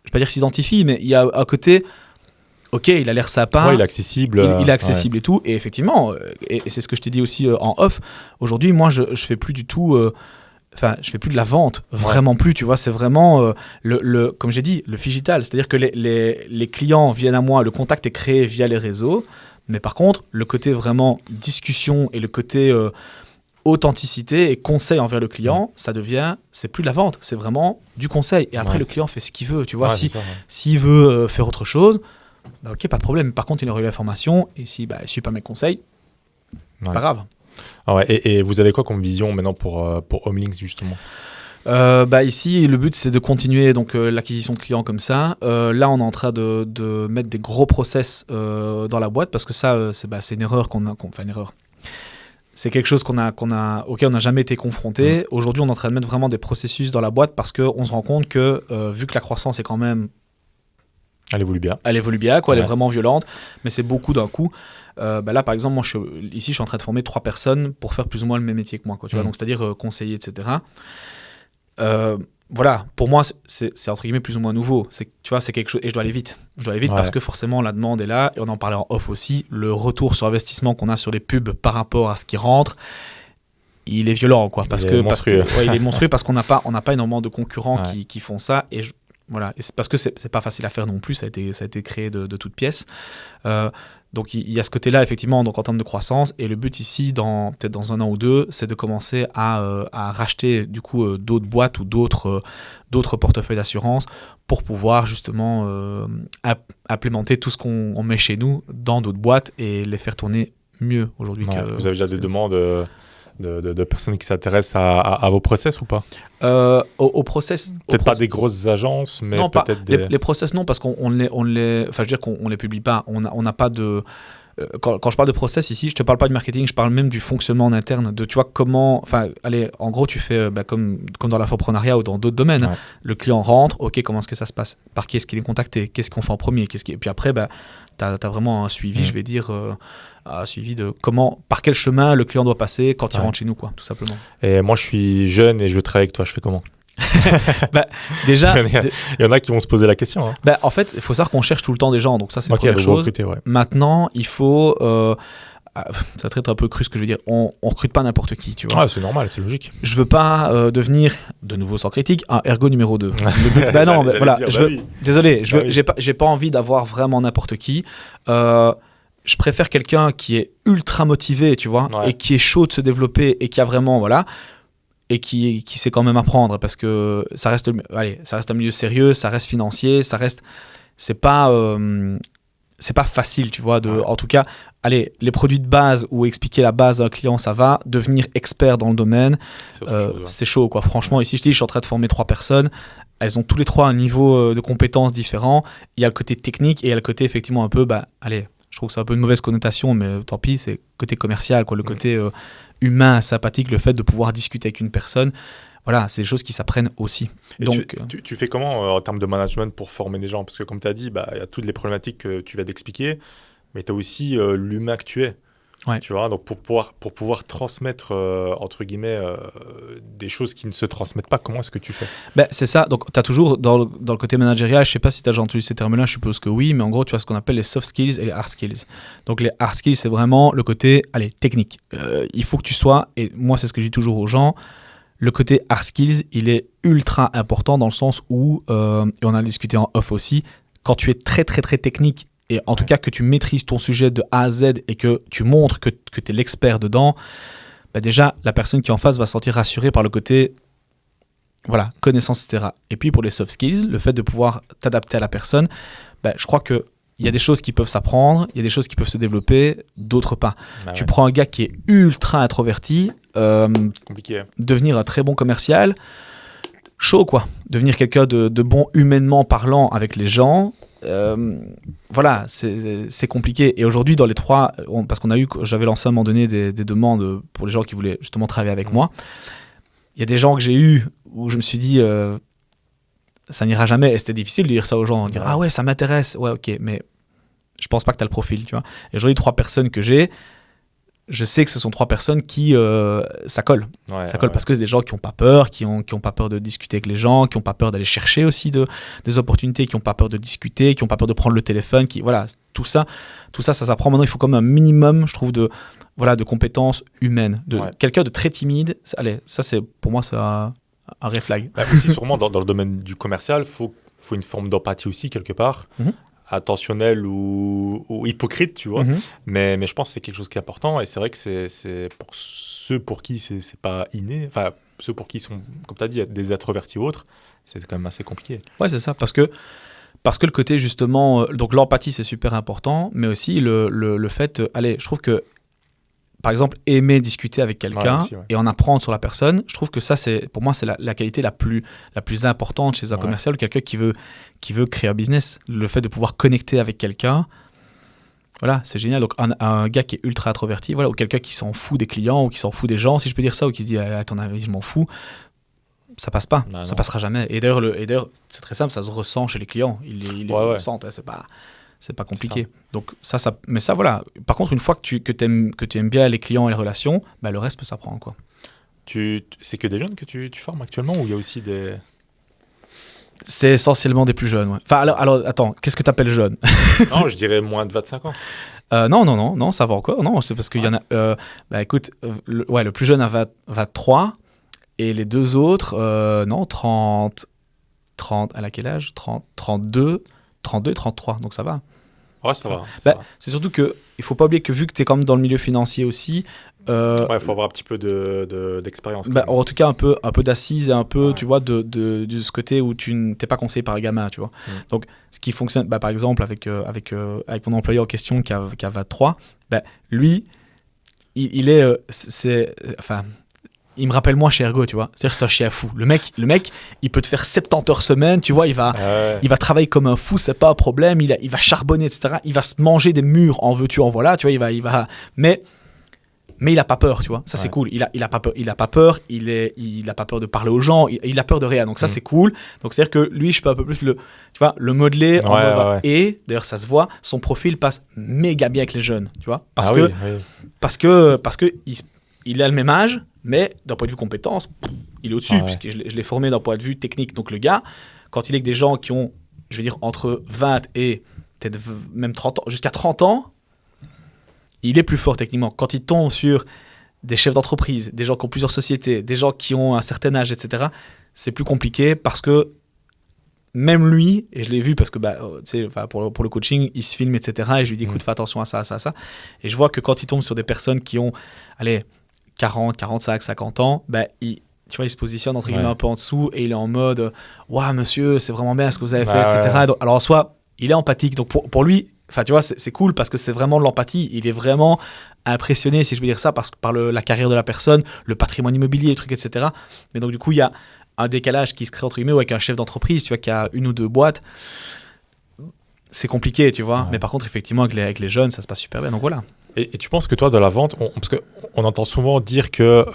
je vais pas dire s'identifient, mais il y a un côté. Ok, il a l'air sympa. Il est accessible. Il est accessible et tout. Et effectivement, et c'est ce que je t'ai dit aussi en off. Aujourd'hui, moi, je fais plus du tout. Je fais plus de la vente, vraiment plus. Tu vois, c'est vraiment comme j'ai dit, le phygital. C'est-à-dire que les clients viennent à moi, le contact est créé via les réseaux. Mais par contre, le côté vraiment discussion et le côté authenticité et conseil envers le client, c'est plus de la vente, c'est vraiment du conseil. Et après, le client fait ce qu'il veut. Tu vois, s'il veut faire autre chose. Ok, pas de problème. Par contre, il aurait eu l'information et si ne suit pas mes conseils, c'est pas grave. Et vous avez quoi comme vision maintenant pour Homelinks justement? Ici, le but c'est de continuer donc l'acquisition de clients comme ça. Là, on est en train de mettre des gros process dans la boîte parce que ça, c'est une erreur une erreur. C'est quelque chose auquel on n'a jamais été confronté. Aujourd'hui, on est en train de mettre vraiment des processus dans la boîte parce qu'on se rend compte que vu que la croissance est quand même Elle évolue bien, quoi, elle est vraiment violente, mais c'est beaucoup d'un coup. Là, par exemple, moi, je suis en train de former 3 personnes pour faire plus ou moins le même métier que moi, quoi, tu vois, donc c'est-à-dire conseiller, etc. Voilà, pour moi, c'est entre guillemets plus ou moins nouveau. Tu vois, c'est quelque chose, et je dois aller vite. Parce que forcément, la demande est là, et on en parlait en off aussi. Le retour sur investissement qu'on a sur les pubs par rapport à ce qui rentre, il est violent, quoi, il est monstrueux parce qu'on n'a pas énormément de concurrents qui font ça, et voilà, et c'est parce que c'est pas facile à faire non plus, ça a été créé de toutes pièces. Donc il y a ce côté-là effectivement, donc en termes de croissance, et le but ici, peut-être dans 1 an ou 2, c'est de commencer à racheter du coup d'autres boîtes ou d'autres portefeuilles d'assurance pour pouvoir justement implémenter tout ce qu'on met chez nous dans d'autres boîtes et les faire tourner mieux aujourd'hui. Vous avez déjà des demandes de personnes qui s'intéressent à vos process ou pas? Au process, peut-être pas des grosses agences, mais non, peut-être les process, non, parce qu'on les enfin, je veux dire qu'on les publie pas. On n'a pas de. Quand je parle de process ici, je te parle pas du marketing, je parle même du fonctionnement en interne, de tu vois comment. Enfin, allez, en gros, tu fais comme dans l'infoprenariat ou dans d'autres domaines. Ouais. Le client rentre, ok, comment est-ce que ça se passe? Par qui est-ce qu'il est contacté? Qu'est-ce qu'on fait en premier? Et puis après, t'as vraiment un suivi, je vais dire. Un suivi de par quel chemin le client doit passer quand il rentre chez nous, quoi, tout simplement. Et moi, je suis jeune et je veux travailler avec toi. Je fais comment? Déjà, il y en a qui vont se poser la question. Hein. En fait, il faut savoir qu'on cherche tout le temps des gens, donc ça, c'est une première chose. Recruter, Maintenant, il faut. Ça traite un peu cru ce que je veux dire. On recrute pas n'importe qui, tu vois. Ah, c'est normal, c'est logique. Je veux pas devenir, de nouveau sans critique, un ergo numéro 2. Le but, voilà. Désolé, j'ai pas envie d'avoir vraiment n'importe qui. je préfère quelqu'un qui est ultra motivé, tu vois, Ouais. et qui est chaud de se développer et qui a vraiment, voilà, et qui sait quand même apprendre parce que ça reste, ça reste un milieu sérieux, ça reste financier, c'est pas facile, tu vois, Ouais. en tout cas, allez, les produits de base ou expliquer la base à un client, ça va, devenir expert dans le domaine, C'est autre chose, ouais. c'est chaud, quoi. Franchement, ici, je suis en train de former 3 personnes. Elles ont tous les 3 un niveau de compétences différent. Il y a le côté technique et il y a le côté, effectivement, un peu, allez, je trouve que c'est un peu une mauvaise connotation, mais tant pis, c'est côté commercial, quoi, le côté humain, sympathique, le fait de pouvoir discuter avec une personne. Voilà, c'est des choses qui s'apprennent aussi. Et Donc, tu fais comment en termes de management pour former des gens? Parce que comme tu as dit, il y a toutes les problématiques que tu viens d'expliquer, mais tu as aussi l'humain que tu es. Ouais. Tu vois, donc pour pouvoir transmettre, entre guillemets, des choses qui ne se transmettent pas, comment est-ce que tu fais? c'est ça. Donc, tu as toujours, dans le côté managérial, je sais pas si tu as déjà entendu ces termes-là, je suppose que oui, mais en gros, tu as ce qu'on appelle les soft skills et les hard skills. Donc, les hard skills, c'est vraiment le côté, allez, technique. Il faut que tu sois, et moi, c'est ce que je dis toujours aux gens, le côté hard skills, il est ultra important dans le sens où, et on a discuté en off aussi, quand tu es très, très, très technique, et en tout cas que tu maîtrises ton sujet de A à Z et que tu montres que tu es l'expert dedans, déjà, la personne qui est en face va se sentir rassurée par le côté voilà, connaissance, etc. Et puis pour les soft skills, le fait de pouvoir t'adapter à la personne, je crois qu'il y a des choses qui peuvent s'apprendre, il y a des choses qui peuvent se développer, d'autres pas. Tu prends un gars qui est ultra introverti, Compliqué. devenir un très bon commercial, chaud quoi. Devenir quelqu'un de bon humainement parlant avec les gens, voilà, c'est compliqué. Et aujourd'hui, dans les 3, parce j'avais lancé à un moment donné des demandes pour les gens qui voulaient justement travailler avec moi, il y a des gens que j'ai eus où je me suis dit ça n'ira jamais, et c'était difficile de dire ça aux gens, de dire ah ouais ça m'intéresse, ouais ok, mais je pense pas que tu as le profil, tu vois. Et aujourd'hui 3 personnes que j'ai, je sais que ce sont 3 personnes qui ça colle, parce que c'est des gens qui n'ont pas peur, qui ont pas peur de discuter avec les gens, qui n'ont pas peur d'aller chercher aussi des opportunités, qui n'ont pas peur de discuter, qui n'ont pas peur de prendre le téléphone, voilà, tout ça ça s'apprend. Maintenant il faut comme un minimum, je trouve, de compétences humaines, quelqu'un de très timide, ça c'est pour moi c'est un red flag. Aussi sûrement dans le domaine du commercial, faut une forme d'empathie aussi quelque part. Attentionnel ou hypocrite, tu vois. Mais je pense que c'est quelque chose qui est important, et c'est vrai que c'est pour ceux pour qui c'est pas inné, enfin ceux pour qui sont, comme tu as dit, des introvertis ou autres, c'est quand même assez compliqué. Ouais, c'est ça, parce que le côté justement, donc l'empathie c'est super important, mais aussi le fait, je trouve que par exemple, aimer discuter avec quelqu'un et en apprendre sur la personne, je trouve que ça, pour moi, c'est la qualité la plus importante chez un commercial, quelqu'un qui veut créer un business. Le fait de pouvoir connecter avec quelqu'un, voilà, c'est génial. Donc, un gars qui est ultra introverti, voilà, ou quelqu'un qui s'en fout des clients ou qui s'en fout des gens, si je peux dire ça, ou qui se dit à ton avis, je m'en fous, ça passe pas, ça passera jamais. Et d'ailleurs, c'est très simple, ça se ressent chez les clients. Ils le ressentent, c'est pas compliqué. Donc mais ça voilà. Par contre, une fois que tu aimes bien les clients et les relations, le reste peut s'apprendre quoi. C'est que des jeunes que tu formes actuellement, ou il y a aussi des... C'est essentiellement des plus jeunes, ouais. Enfin alors attends, qu'est-ce que tu appelles jeune? Non, je dirais moins de 25 ans. Non, ça va encore. Non, c'est parce qu'il y en a écoute, le plus jeune a 23 et les 2 autres 30 elle a quel âge? 32 et 33, donc ça va. Ouais, ça va. C'est surtout qu'il ne faut pas oublier que vu que tu es quand même dans le milieu financier aussi... il faut avoir un petit peu d'expérience. En tout cas, un peu d'assise et un peu, tu vois, de ce côté où tu n'es pas conseillé par un gamin, tu vois. Donc, ce qui fonctionne, par exemple, avec mon employé en question qui a 23, lui, il est... il me rappelle moi chez Ergo, tu vois. C'est-à-dire que c'est un chien fou. Le mec, il peut te faire 70 heures semaine, tu vois, il va travailler comme un fou, c'est pas un problème, il va charbonner, etc. Il va se manger des murs, en veux-tu, en voilà, tu vois, il va... Mais il a pas peur, tu vois. Ça, c'est cool. Il a pas peur, il a pas peur de parler aux gens, il a peur de rien. Donc ça, c'est cool. Donc c'est-à-dire que lui, je peux un peu plus le modeler en mode. Et d'ailleurs, ça se voit, son profil passe méga bien avec les jeunes, tu vois. Parce que il a le même âge, mais d'un point de vue compétence, il est au-dessus, puisque je l'ai formé d'un point de vue technique. Donc le gars, quand il est avec des gens qui ont, je veux dire, entre 20 et peut-être même 30 ans, jusqu'à 30 ans, il est plus fort techniquement. Quand il tombe sur des chefs d'entreprise, des gens qui ont plusieurs sociétés, des gens qui ont un certain âge, etc., c'est plus compliqué parce que même lui, et je l'ai vu parce que tu sais, pour le coaching, il se filme, etc. Et je lui dis, écoute, fais attention à ça, à ça, à ça. Et je vois que quand il tombe sur des personnes qui ont, allez, 40, 45, 50 ans, tu vois, il se positionne entre guillemets un peu en dessous et il est en mode waouh, monsieur, c'est vraiment bien ce que vous avez fait, etc. Ouais. Donc, alors en soi, il est empathique. Donc pour lui, enfin, tu vois, c'est cool parce que c'est vraiment de l'empathie. Il est vraiment impressionné, si je peux dire ça, par la carrière de la personne, le patrimoine immobilier, les trucs, etc. Mais donc, du coup, il y a un décalage qui se crée entre guillemets avec un chef d'entreprise, tu vois, qui a une ou deux boîtes. C'est compliqué, tu vois. Ouais. Mais par contre, effectivement, avec les jeunes, ça se passe super bien. Donc voilà. Et tu penses que toi, dans la vente, parce qu'on entend souvent dire que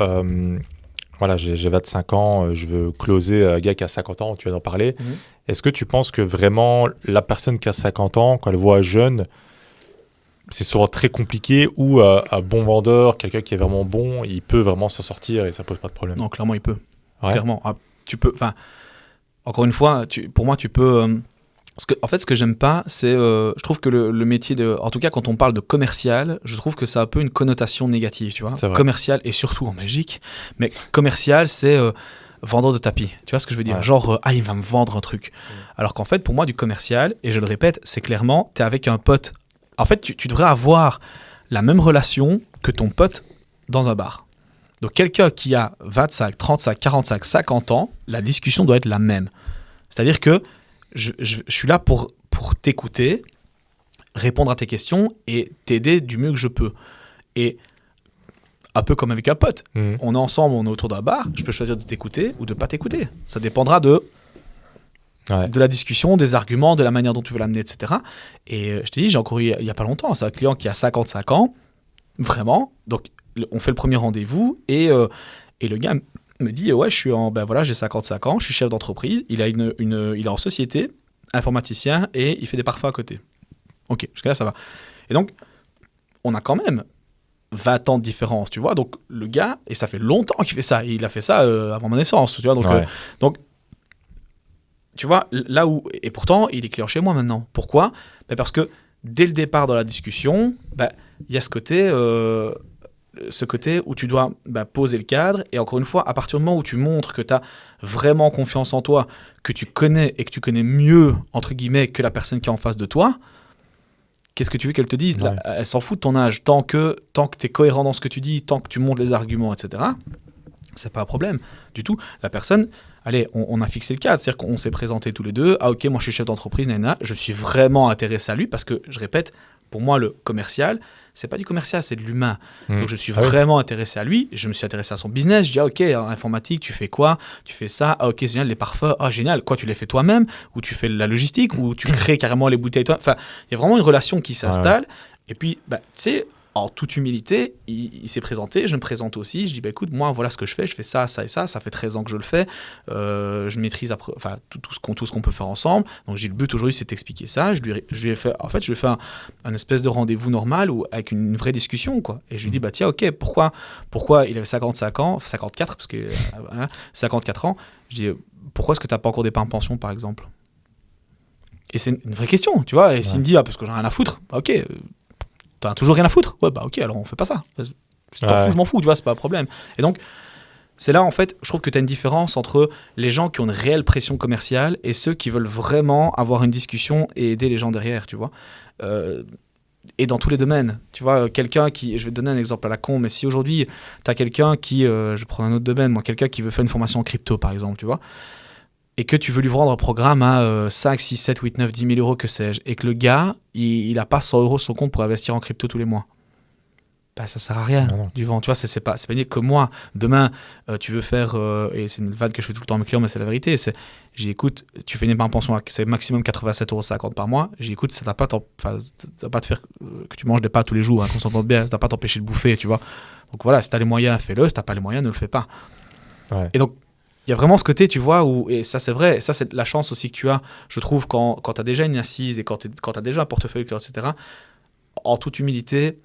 voilà, j'ai 25 ans, je veux closer un gars qui a 50 ans, tu viens d'en parler. Est-ce que tu penses que vraiment la personne qui a 50 ans, quand elle voit un jeune, c'est souvent très compliqué ou un bon vendeur, quelqu'un qui est vraiment bon, il peut vraiment s'en sortir et ça pose pas de problème? Non, clairement, il peut. Ouais. Clairement. Tu peux. Enfin, encore une fois, pour moi, tu peux. En fait, ce que j'aime pas, c'est. Je trouve que le métier de. En tout cas, quand on parle de commercial, je trouve que ça a un peu une connotation négative, tu vois. C'est vrai. Commercial, et surtout en Belgique. Mais commercial, c'est vendeur de tapis. Tu vois ce que je veux dire? Ouais. Genre, il va me vendre un truc. Alors qu'en fait, pour moi, du commercial, et je le répète, c'est clairement, t'es avec un pote. En fait, tu devrais avoir la même relation que ton pote dans un bar. Donc, quelqu'un qui a 25, 35, 45, 50 ans, la discussion doit être la même. C'est-à-dire que je suis là pour t'écouter, répondre à tes questions et t'aider du mieux que je peux. Et un peu comme avec un pote. On est ensemble, on est autour d'un bar, je peux choisir de t'écouter ou de ne pas t'écouter. Ça dépendra de la discussion, des arguments, de la manière dont tu veux l'amener, etc. Et je t'ai dit, j'ai encore eu il n'y a pas longtemps, c'est un client qui a 55 ans, vraiment. Donc, on fait le premier rendez-vous et le gars me dit, ouais, j'ai 55 ans, je suis chef d'entreprise, il est en société, informaticien, et il fait des parfums à côté. Ok, jusqu'à là, ça va. Et donc, on a quand même 20 ans de différence, tu vois. Donc, le gars, et ça fait longtemps qu'il fait ça, il a fait ça avant ma naissance, tu vois. Donc, tu vois, là où... Et pourtant, il est client chez moi maintenant. Pourquoi ? Parce que, dès le départ dans la discussion, il y a ce côté où tu dois poser le cadre. Et encore une fois, à partir du moment où tu montres que tu as vraiment confiance en toi, que tu connais et que tu connais mieux, entre guillemets, que la personne qui est en face de toi, qu'est-ce que tu veux qu'elle te dise ? Elle s'en fout de ton âge. Tant que tu es cohérent dans ce que tu dis, tant que tu montres les arguments, etc., c'est pas un problème du tout. La personne, allez, on a fixé le cadre. C'est-à-dire qu'on s'est présentés tous les deux. Ah ok, moi je suis chef d'entreprise, je suis vraiment intéressé à lui parce que, je répète, pour moi, le commercial, c'est pas du commercial, c'est de l'humain. Donc, je suis vraiment intéressé à lui. Je me suis intéressé à son business. Je dis, ok, en informatique, tu fais quoi ? Tu fais ça. Ah, ok, génial, les parfums. Ah, génial. Quoi, tu les fais toi-même ? Ou tu fais la logistique ? Ou tu crées carrément les bouteilles toi ? Enfin, il y a vraiment une relation qui s'installe. Et puis, tu sais, en toute humilité, il s'est présenté, je me présente aussi, je dis écoute, moi voilà ce que je fais ça, ça et ça fait 13 ans que je le fais, je maîtrise tout ce qu'on peut faire ensemble, donc j'ai le but aujourd'hui c'est d'expliquer ça, je lui ai fait un espèce de rendez-vous normal avec une vraie discussion quoi, et je lui dis tiens ok, pourquoi il avait 55 ans, 54 parce que 54 ans, je dis pourquoi est-ce que t'as pas encore des parts en pension par exemple, et c'est une vraie question, tu vois, et s'il me dit parce que j'en ai rien à foutre, ok, t'as toujours rien à foutre. Ouais, ok, alors on fait pas ça. Si t'en fous, je m'en fous, tu vois, c'est pas un problème. Et donc, c'est là, en fait, je trouve que t'as une différence entre les gens qui ont une réelle pression commerciale et ceux qui veulent vraiment avoir une discussion et aider les gens derrière, tu vois. Et dans tous les domaines, tu vois, quelqu'un qui... Je vais te donner un exemple à la con, mais si aujourd'hui, t'as quelqu'un qui... je prends un autre domaine, moi, quelqu'un qui veut faire une formation en crypto, par exemple, tu vois, et que tu veux lui vendre un programme à 5, 6, 7, 8, 9, 10 000 euros, que sais-je, et que le gars, il n'a pas 100 euros sur son compte pour investir en crypto tous les mois, ça sert à rien du vent. Tu vois, c'est pas ni que moi. Demain, tu veux faire, et c'est une vanne que je fais tout le temps à mes clients, mais c'est la vérité, j'écoute, tu fais une épargne pension, c'est maximum 87,50 € par mois, j'écoute, ça va pas te faire que tu manges des pâtes tous les jours, qu'on s'entende bien, ça va pas t'empêcher de bouffer, tu vois. Donc voilà, si t'as les moyens, fais-le, si t'as pas les moyens, ne le fais pas. Et donc, il y a vraiment ce côté, tu vois, et ça c'est vrai, et ça c'est la chance aussi que tu as, je trouve, quand tu as déjà une assise et quand tu as déjà un portefeuille, etc., en toute humilité,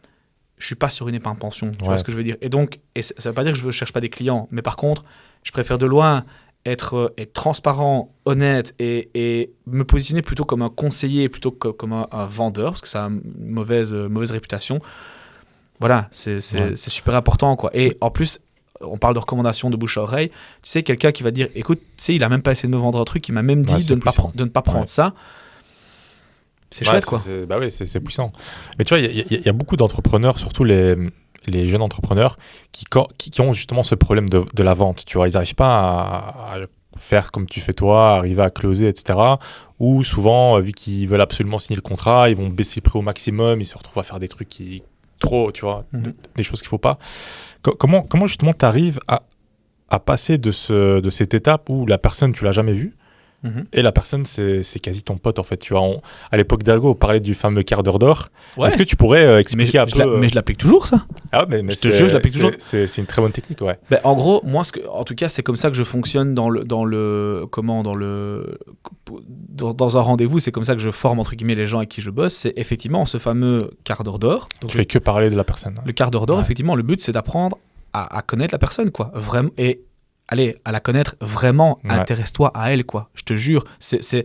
je suis pas sur une épargne pension, tu vois ce que je veux dire. Et donc, ça veut pas dire que je ne cherche pas des clients, mais par contre, je préfère de loin être transparent, honnête et me positionner plutôt comme un conseiller plutôt que comme un vendeur, parce que ça a une mauvaise réputation. Voilà, c'est super important, quoi. Et en plus, on parle de recommandations de bouche à oreille, tu sais, quelqu'un qui va dire, écoute, tu sais, il a même pas essayé de me vendre un truc, il m'a même dit de ne pas prendre ça. C'est chouette, quoi. Bah oui, c'est puissant. Mais tu vois, il y a beaucoup d'entrepreneurs, surtout les jeunes entrepreneurs, qui ont justement ce problème de la vente. Tu vois, ils n'arrivent pas à faire comme tu fais toi, arriver à closer, etc. Ou souvent, vu qu'ils veulent absolument signer le contrat, ils vont baisser le prix au maximum, ils se retrouvent à faire des trucs qui trop, tu vois, des choses qu'il faut pas. Comment justement tu arrives à passer de cette étape où la personne, tu l'as jamais vue, et la personne, c'est quasi ton pote, en fait. Tu vois, à l'époque d'Algo, on parlait du fameux quart d'heure d'or. Ouais. Est-ce que tu pourrais expliquer un peu Mais je l'applique toujours, ça. Ah, mais je te jure, je l'applique toujours. C'est une très bonne technique, ouais. Ben, en gros, moi, en tout cas, c'est comme ça que je fonctionne dans un rendez-vous. C'est comme ça que je forme, entre guillemets, les gens avec qui je bosse. C'est effectivement ce fameux quart d'heure d'or. Donc, tu fais que parler de la personne. Le quart d'heure d'or, effectivement, le but, c'est d'apprendre à connaître la personne, quoi. Vraiment. Et allez, à la connaître vraiment, intéresse-toi à elle, quoi. Je te jure, c'est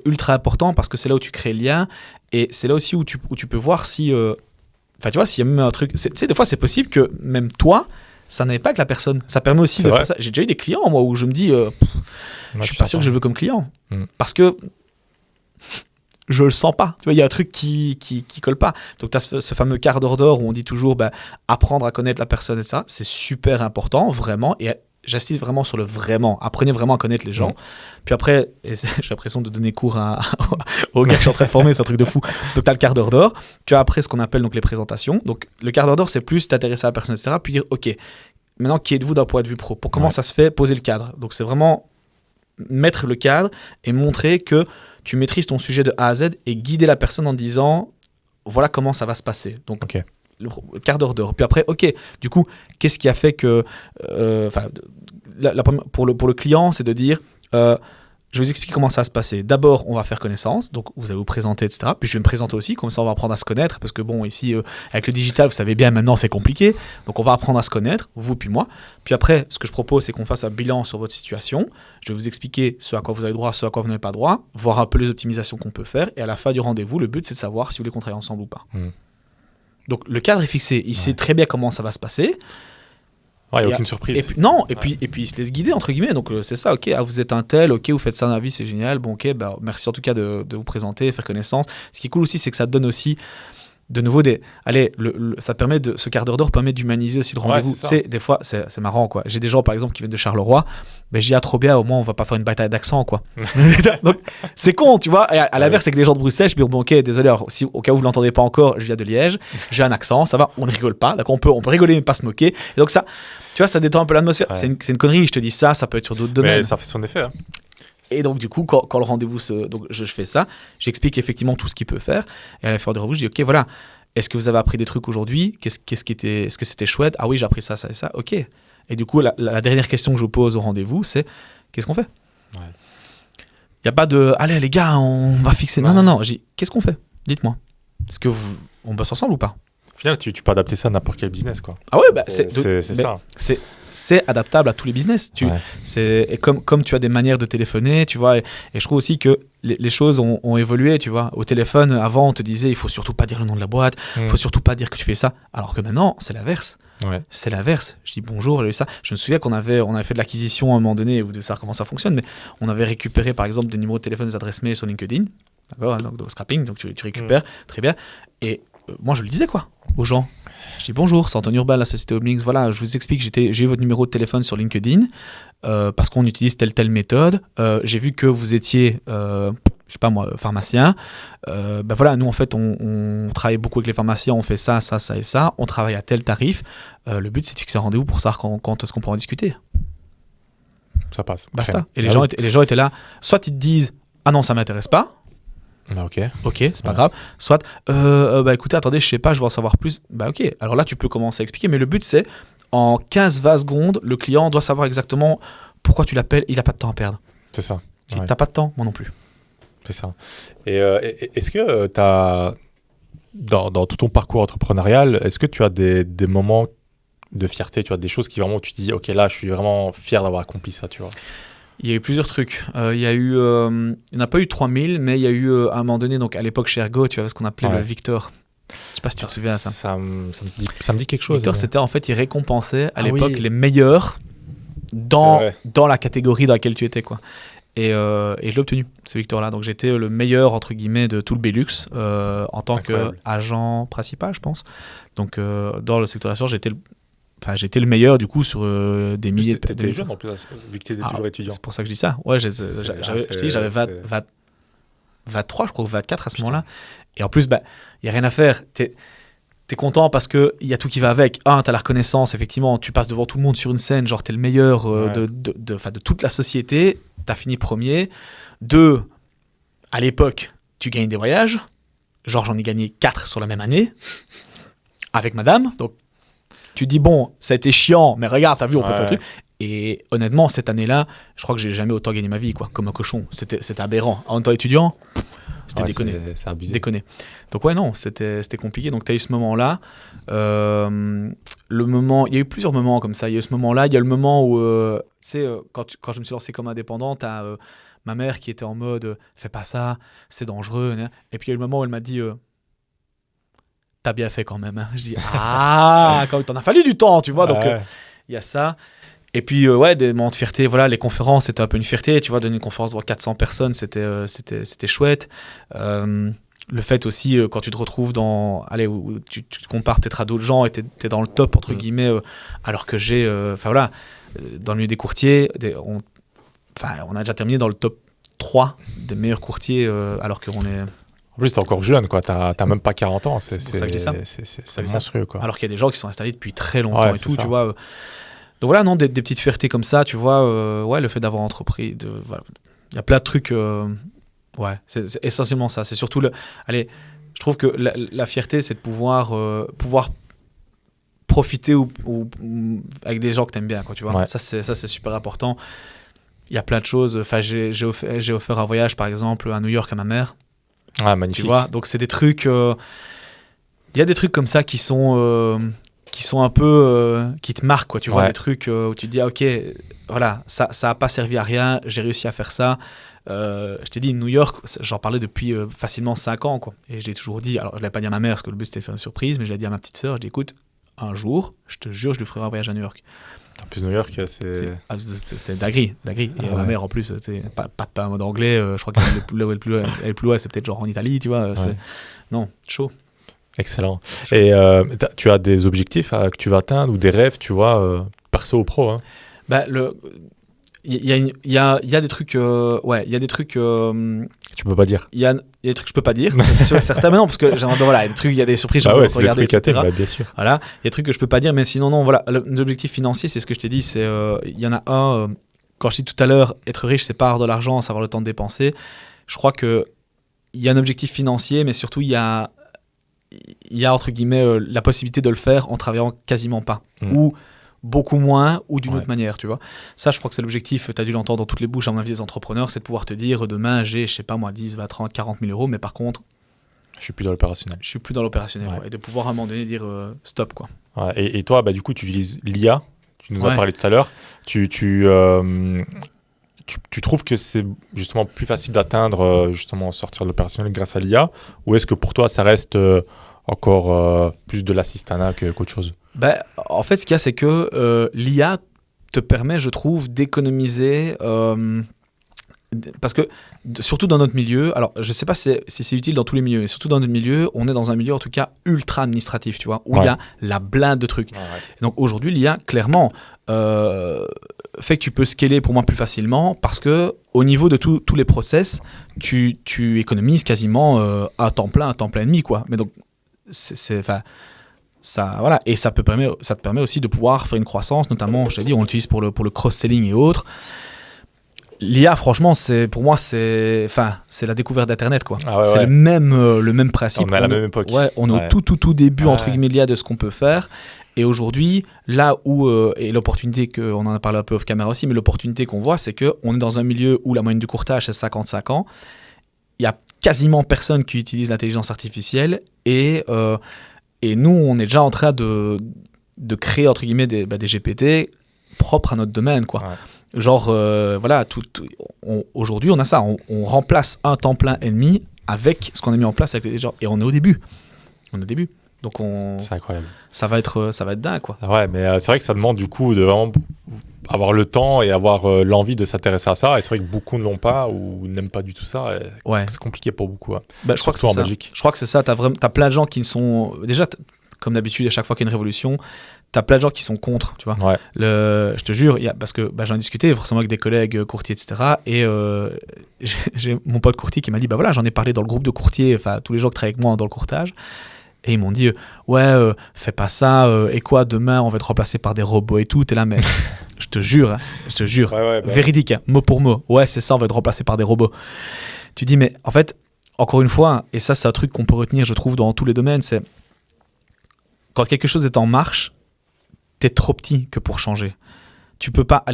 ultra important parce que c'est là où tu crées le lien et c'est là aussi où tu peux voir si... Enfin, tu vois, s'il y a même un truc... Tu sais, des fois, c'est possible que même toi, ça n'aille pas avec la personne. Ça permet aussi de faire ça. J'ai déjà eu des clients, moi, où je me dis, je suis pas sûr que je le veux comme client. Parce que je le sens pas. Tu vois, il y a un truc qui colle pas. Donc, tu as ce fameux quart d'heure d'or où on dit toujours, apprendre à connaître la personne, etc. C'est super important, vraiment. Et j'insiste vraiment sur le vraiment. Apprenez vraiment à connaître les gens. Puis après, j'ai l'impression de donner cours aux gars que je suis en train de former, c'est un truc de fou. Donc, tu as le quart d'heure d'or. Tu as après ce qu'on appelle donc les présentations. Donc, le quart d'heure d'or, c'est plus t'intéresser à la personne, etc. Puis dire, OK, maintenant, qui êtes-vous d'un point de vue pro? Pour comment ça se fait? Poser le cadre. Donc, c'est vraiment mettre le cadre et montrer que tu maîtrises ton sujet de A à Z et guider la personne en disant, voilà comment ça va se passer. Donc, le quart d'heure d'or. Puis après, OK, du coup, qu'est-ce qui a fait que... pour le client, c'est de dire, je vais vous expliquer comment ça va se passer. D'abord, on va faire connaissance, donc vous allez vous présenter, etc. Puis je vais me présenter aussi, comme ça on va apprendre à se connaître, parce que bon, ici, avec le digital, vous savez bien, maintenant c'est compliqué. Donc on va apprendre à se connaître, vous puis moi. Puis après, ce que je propose, c'est qu'on fasse un bilan sur votre situation. Je vais vous expliquer ce à quoi vous avez droit, ce à quoi vous n'avez pas droit, voir un peu les optimisations qu'on peut faire. Et à la fin du rendez-vous, le but, c'est de savoir si vous voulez qu'on travaille ensemble ou pas. Donc le cadre est fixé, il sait très bien comment ça va se passer. Il n'y a aucune surprise. Et puis il se laisse guider, entre guillemets. Donc c'est ça, ok, vous êtes un tel, ok, vous faites ça dans la vie, c'est génial. Bon, ok, merci en tout cas de vous présenter, faire connaissance. Ce qui est cool aussi, c'est que ça donne aussi de nouveau ça permet ce quart d'heure d'or permet d'humaniser aussi le rendez-vous. Tu sais, des fois, c'est marrant, quoi. J'ai des gens, par exemple, qui viennent de Charleroi. Je dis, trop bien, au moins, on va pas faire une bataille d'accent, quoi. Donc, c'est con, tu vois. Et à l'inverse, c'est que les gens de Bruxelles, je me dis, bon, ok, désolé, alors, si au cas où vous l'entendez pas encore, je viens de Liège, j'ai un accent, ça va, on ne rigole pas. D'accord, on peut rigoler, mais pas se moquer. Et donc, ça, tu vois, ça détend un peu l'atmosphère. C'est une connerie, je te dis ça peut être sur d'autres domaines. Mais ça fait son effet, hein. Et donc, du coup, quand le rendez-vous donc je fais ça, j'explique effectivement tout ce qu'il peut faire. Et à la fin du rendez-vous, je dis, ok, voilà. Est-ce que vous avez appris des trucs aujourd'hui? Est-ce que c'était chouette? Ah oui, j'ai appris ça, ça et ça. Ok. Et du coup, la dernière question que je vous pose au rendez-vous, c'est qu'est-ce qu'on fait? Il n'y a pas de allez les gars, on va fixer. Non. Je dis qu'est-ce qu'on fait? Dites-moi. Est-ce que on bosse ensemble ou pas? Au final, tu peux adapter ça à n'importe quel business, quoi. Ah ouais, c'est ça. C'est adaptable à tous les business. Et comme tu as des manières de téléphoner, tu vois, et je trouve aussi que les choses ont évolué, tu vois. Au téléphone, avant, on te disait, il faut surtout pas dire le nom de la boîte, il faut surtout pas dire que tu fais ça. Alors que maintenant, c'est l'inverse. C'est l'inverse. Je dis bonjour, j'ai eu ça. Je me souviens qu'on avait fait de l'acquisition à un moment donné, vous devez savoir comment ça fonctionne, mais on avait récupéré, par exemple, des numéros de téléphone, des adresses mail sur LinkedIn. D'accord, donc de scrapping, donc tu récupères, très bien. Et moi, je le disais, quoi, aux gens. Je dis bonjour, c'est Anthony Urbain, la société Oblinks. Voilà, je vous explique, j'ai eu votre numéro de téléphone sur LinkedIn parce qu'on utilise telle méthode. J'ai vu que vous étiez, je sais pas moi, pharmacien. Voilà, nous en fait, on travaille beaucoup avec les pharmaciens, on fait ça et ça. On travaille à tel tarif. Le but, c'est de fixer un rendez-vous pour savoir quand est-ce qu'on pourra en discuter. Ça passe. Basta. Et les gens étaient là. Soit ils te disent, ah non, ça m'intéresse pas. Ok, c'est pas grave. Soit, écoutez, attendez, je sais pas, je veux en savoir plus. Ok, alors là, tu peux commencer à expliquer. Mais le but, c'est, en 15-20 secondes, le client doit savoir exactement pourquoi tu l'appelles. Il n'a pas de temps à perdre. C'est ça. Si t'as pas de temps, moi non plus. C'est ça. Et est-ce que tu as, dans tout ton parcours entrepreneurial, est-ce que tu as des moments de fierté, tu as des choses qui vraiment, tu te dis, ok, là, je suis vraiment fier d'avoir accompli ça, tu vois? Il y a eu plusieurs trucs. Il n'y en a pas eu 3000, mais il y a eu à un moment donné, donc à l'époque chez Ergo, tu avais ce qu'on appelait le Victor. Je sais pas si tu te souviens de ça. Ça me dit quelque chose. Victor, c'était en fait, il récompensait à l'époque oui. les meilleurs dans C'est vrai. la catégorie dans laquelle tu étais, quoi. Et je l'ai obtenu, ce Victor-là. Donc j'étais le meilleur, entre guillemets, de tout le Belux en tant Incroyable. qu'agent principal, je pense. Donc dans le secteur d'assurance, j'étais le meilleur, du coup, sur des milliers de... T'étais jeune en plus, vu que t'étais toujours étudiant. C'est pour ça que je dis ça. Ouais, j'avais 23, je crois, ou 24 à ce moment-là. Et en plus, il n'y a rien à faire. T'es content parce qu'il y a tout qui va avec. T'as la reconnaissance, effectivement. Tu passes devant tout le monde sur une scène, genre t'es le meilleur de toute la société. T'as fini premier. 2, à l'époque, tu gagnes des voyages. Genre, j'en ai gagné 4 sur la même année. Avec madame. Donc, tu dis, bon, ça a été chiant, mais regarde, t'as vu, on peut faire le truc. Et honnêtement, cette année-là, je crois que j'ai jamais autant gagné ma vie, quoi, comme un cochon. C'était aberrant. En tant étudiant, c'était déconné. C'est abusé. Déconné. Donc ouais, non, c'était compliqué. Donc tu as eu ce moment-là. Le moment, il y a eu plusieurs moments comme ça. Il y a eu ce moment-là, il y a le moment où, tu sais, quand je me suis lancé comme indépendant, tu as ma mère qui était en mode fais pas ça, c'est dangereux. Et puis il y a eu le moment où elle m'a dit t'as bien fait quand même. Hein. Je dis quand même, t'en as fallu du temps, tu vois. Donc il y a ça. Et puis, des moments de fierté, voilà, les conférences, c'était un peu une fierté, tu vois, donner une conférence devant 400 personnes, c'était chouette. Le fait aussi, quand tu te retrouves où tu te compares peut-être à d'autres gens et t'es dans le top, entre guillemets, alors que dans le milieu des courtiers, on a déjà terminé dans le top 3 des meilleurs courtiers, alors qu'on est... En plus, t'es encore jeune, quoi. T'as même pas 40 ans. C'est pour ça que je dis ça. C'est monstrueux, quoi. Alors qu'il y a des gens qui sont installés depuis très longtemps et tout, ça. tu vois... Donc voilà, non, des petites fiertés comme ça, tu vois, le fait d'avoir entrepris, il y a plein de trucs, c'est essentiellement ça. C'est surtout je trouve que la fierté, c'est de pouvoir profiter ou avec des gens que t'aimes bien, quoi, tu vois. Ça c'est super important. Il y a plein de choses. Enfin, j'ai offert un voyage, par exemple, à New York à ma mère. Ah, magnifique. Tu vois, donc c'est des trucs. Il y a des trucs comme ça qui sont un peu qui te marquent, quoi, tu vois, des trucs où tu te dis ok, voilà, ça a pas servi à rien, j'ai réussi à faire ça. Je t'ai dit, New York, j'en parlais depuis facilement 5 ans, quoi, et je l'ai toujours dit. Alors je l'ai pas dit à ma mère parce que le but c'était de faire une surprise, mais je l'ai dit à ma petite sœur. Je dis écoute, un jour, je te jure, je lui ferai un voyage à New York. En plus, New York, c'était dinguerie. Et ma mère, en plus, pas un mot d'anglais. Je crois qu'elle est plus loin, c'est peut-être genre en Italie, tu vois. Non, chaud. Excellent. Et tu as des objectifs que tu vas atteindre ou des rêves, tu vois, perso ou pro, hein? Il y a des trucs, il y a des trucs. Tu peux pas dire. Il y a des trucs que je peux pas dire, ça, c'est sûr et certain. Mais non, parce que il y a des surprises, c'est regarder, des trucs etc. bien sûr. Voilà, il y a des trucs que je peux pas dire, mais sinon non, voilà. L'objectif financier, c'est ce que je t'ai dit, c'est il y en a un. Quand je dis tout à l'heure, être riche, c'est pas avoir de l'argent, c'est avoir le temps de dépenser. Je crois que il y a un objectif financier, mais surtout il y a entre guillemets la possibilité de le faire en travaillant quasiment pas ou beaucoup moins ou d'une autre manière, tu vois. Ça, je crois que c'est l'objectif, tu as dû l'entendre dans toutes les bouches à mon avis des entrepreneurs, c'est de pouvoir te dire demain j'ai, je sais pas moi, 10, 20, 30, 40 000 euros, mais par contre je suis plus dans l'opérationnel. Et de pouvoir à un moment donné dire stop, quoi. Et toi, du coup, tu utilises l'IA, tu nous as parlé tout à l'heure, tu trouves que c'est justement plus facile d'atteindre, justement sortir de l'opérationnel grâce à l'IA, ou est-ce que pour toi ça reste encore plus de l'assistanat qu'autre chose? En fait, ce qu'il y a, c'est que l'IA te permet, je trouve, d'économiser, parce que surtout dans notre milieu, alors je sais pas si c'est utile dans tous les milieux, mais surtout dans notre milieu, on est dans un milieu en tout cas ultra administratif, tu vois, où il y a la blinde de trucs. Et donc aujourd'hui, l'IA, clairement, fait que tu peux scaler pour moi plus facilement parce que au niveau de tous les process, tu économises quasiment à temps plein et demi, quoi. Mais donc ça, voilà, et ça te permet aussi de pouvoir faire une croissance, notamment, je t'ai dit, on l'utilise pour le cross-selling et autres. L'IA, franchement, pour moi, c'est la découverte d'Internet, quoi. C'est le même principe. On est à la même époque. On est au tout début, entre guillemets, de ce qu'on peut faire. Et aujourd'hui, là où, et l'opportunité, on en a parlé un peu off caméra aussi, mais l'opportunité qu'on voit, c'est qu'on est dans un milieu où la moyenne du courtage, c'est 55 ans. Il y a quasiment personne qui utilise l'intelligence artificielle et nous, on est déjà en train de créer, entre guillemets, des GPT propres à notre domaine, quoi. Genre, aujourd'hui, on a ça. On remplace un temps plein et demi avec ce qu'on a mis en place avec les gens. Et on est au début. On est au début. Donc, C'est incroyable. ça va être dingue, quoi. Ouais, mais c'est vrai que ça demande du coup de vraiment avoir le temps et avoir l'envie de s'intéresser à ça. Et c'est vrai que beaucoup ne l'ont pas ou n'aiment pas du tout ça. Et Ouais. c'est compliqué pour beaucoup. Hein. Bah, je crois que Surtout c'est en ça. Belgique. Je crois que c'est ça. T'as plein de gens qui sont... Déjà, comme d'habitude, à chaque fois qu'il y a une révolution, t'as plein de gens qui sont contre, tu vois. Ouais. Je te jure, parce que j'en ai discuté forcément avec des collègues courtiers, etc. Et j'ai mon pote courtier qui m'a dit, voilà, j'en ai parlé dans le groupe de courtiers, enfin, tous les gens qui travaillent avec moi dans le courtage. Et ils m'ont dit, fais pas ça, et quoi, demain, on va être remplacé par des robots et tout. T'es là, mais je te jure, Ouais, véridique, hein, mot pour mot. Ouais, c'est ça, on va être remplacé par des robots. Tu dis, mais en fait, encore une fois, et ça, c'est un truc qu'on peut retenir, je trouve, dans tous les domaines, c'est quand quelque chose est en marche, t'es trop petit que pour changer. Tu peux pas,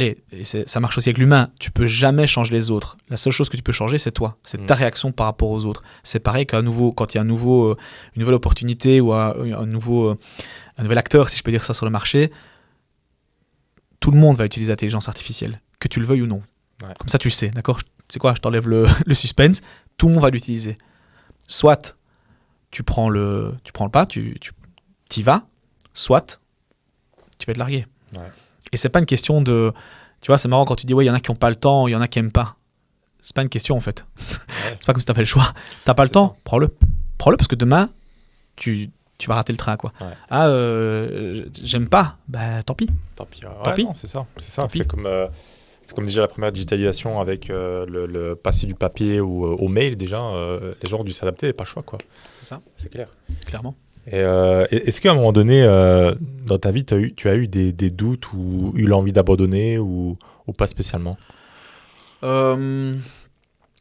ça marche aussi avec l'humain, tu peux jamais changer les autres. La seule chose que tu peux changer, c'est toi. C'est ta réaction par rapport aux autres. C'est pareil quand il y a une nouvelle opportunité ou un nouvel acteur, si je peux dire ça, sur le marché, tout le monde va utiliser l'intelligence artificielle, que tu le veuilles ou non. Ouais. Comme ça, tu le sais, d'accord ? C'est quoi ? Je t'enlève le suspense. Tout le monde va l'utiliser. Soit tu prends le pas, tu y vas, soit tu vas être largué. Ouais. Et c'est pas une question de... Tu vois, c'est marrant quand tu dis, ouais, il y en a qui n'ont pas le temps, il y en a qui n'aiment pas. C'est pas une question, en fait. Ouais. C'est pas comme si t'as fait le choix. T'as pas le temps, prends-le. Prends-le parce que demain, tu vas rater le train, quoi. Ouais. Ah, j'aime pas. Bah, tant pis. Tant pis. Tant pis. Non, c'est ça. Tant pis. C'est comme déjà la première digitalisation avec le passer du papier au mail, déjà. Les gens ont dû s'adapter, et pas le choix, quoi. C'est ça, C'est clair. clairement. Et est-ce qu'à un moment donné, dans ta vie, tu as eu des doutes ou eu l'envie d'abandonner ou pas spécialement? Il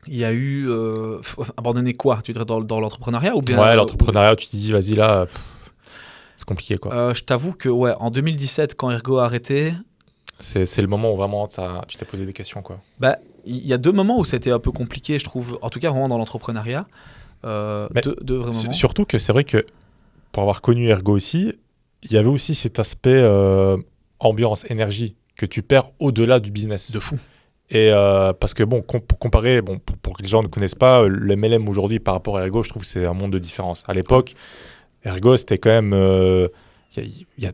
y a eu... abandonner quoi ? Tu dirais dans l'entrepreneuriat ou bien... Ouais, l'entrepreneuriat, tu te dis, vas-y, là, c'est compliqué, quoi. Je t'avoue que, ouais, en 2017, quand Ergo a arrêté... C'est le moment où vraiment tu t'es posé des questions, quoi. Bah, il y a 2 moments où c'était un peu compliqué, je trouve. En tout cas, vraiment dans l'entrepreneuriat. Deux vrais moments. Surtout que c'est vrai que, pour avoir connu Ergo aussi, il y avait aussi cet aspect ambiance, énergie, que tu perds au-delà du business. De fou. Et parce que, bon, comparer, pour que les gens ne connaissent pas, le MLM aujourd'hui par rapport à Ergo, je trouve que c'est un monde de différence. À l'époque, Ergo, c'était quand même...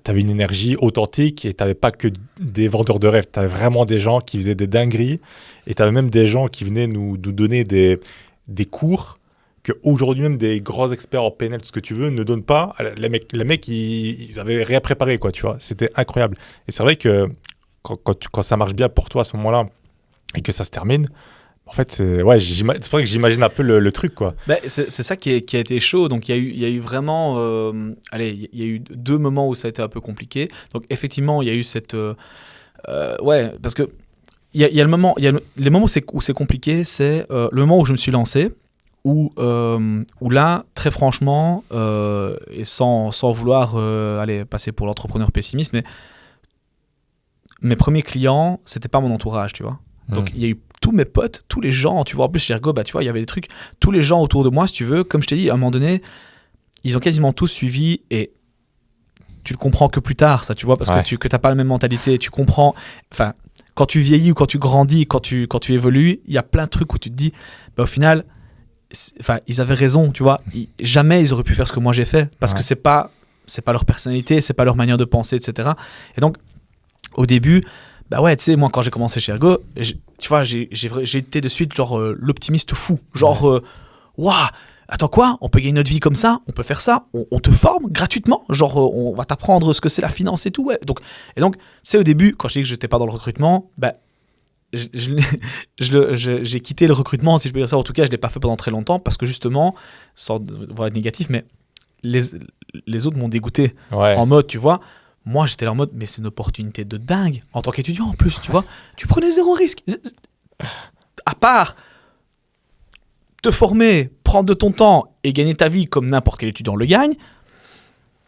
t'avais une énergie authentique et t'avais pas que des vendeurs de rêves. T'avais vraiment des gens qui faisaient des dingueries et t'avais même des gens qui venaient nous donner des cours qu'aujourd'hui même des grands experts en PNL, tout ce que tu veux, ne donnent pas. Les mecs ils avaient rien préparé, quoi, tu vois. C'était incroyable. Et c'est vrai que quand ça marche bien pour toi à ce moment-là et que ça se termine, en fait, c'est vrai que j'imagine un peu le truc, quoi. Bah, c'est ça qui a été chaud. Donc, il y a eu vraiment... il y a eu 2 moments où ça a été un peu compliqué. Donc, effectivement, il y a eu cette... ouais, parce que il y a le moment... Les moments où c'est compliqué, c'est le moment où je me suis lancé, où là, très franchement, et sans vouloir passer pour l'entrepreneur pessimiste, mais mes premiers clients, c'était pas mon entourage, tu vois. Donc, il y a eu tous mes potes, tous les gens, tu vois, en plus chez Ergo, bah, tu vois, il y avait des trucs, tous les gens autour de moi, si tu veux, comme je t'ai dit, à un moment donné, ils ont quasiment tous suivi, et tu le comprends que plus tard, ça, tu vois, parce que t'as pas la même mentalité, tu comprends, enfin, quand tu vieillis ou quand tu grandis, quand tu évolues, il y a plein de trucs où tu te dis, bah, au final, ils avaient raison, tu vois, jamais ils auraient pu faire ce que moi j'ai fait, parce que c'est pas leur personnalité, c'est pas leur manière de penser, etc. Et donc, au début, bah ouais, tu sais, moi quand j'ai commencé chez Ergo, tu vois, j'ai été de suite genre l'optimiste fou. Genre, waouh, attends quoi, on peut gagner notre vie comme ça, on peut faire ça, on te forme gratuitement, genre on va t'apprendre ce que c'est la finance et tout. Ouais. Et donc, c'est au début, quand je dis que j'étais pas dans le recrutement, bah, j'ai quitté le recrutement, si je peux dire ça. En tout cas, je l'ai pas fait pendant très longtemps parce que justement, sans vouloir être négatif, mais les autres m'ont dégoûté en mode, tu vois. Moi, j'étais là en mode, mais c'est une opportunité de dingue. En tant qu'étudiant, en plus, tu vois. Tu prenais 0 risque. À part te former, prendre de ton temps et gagner ta vie comme n'importe quel étudiant le gagne,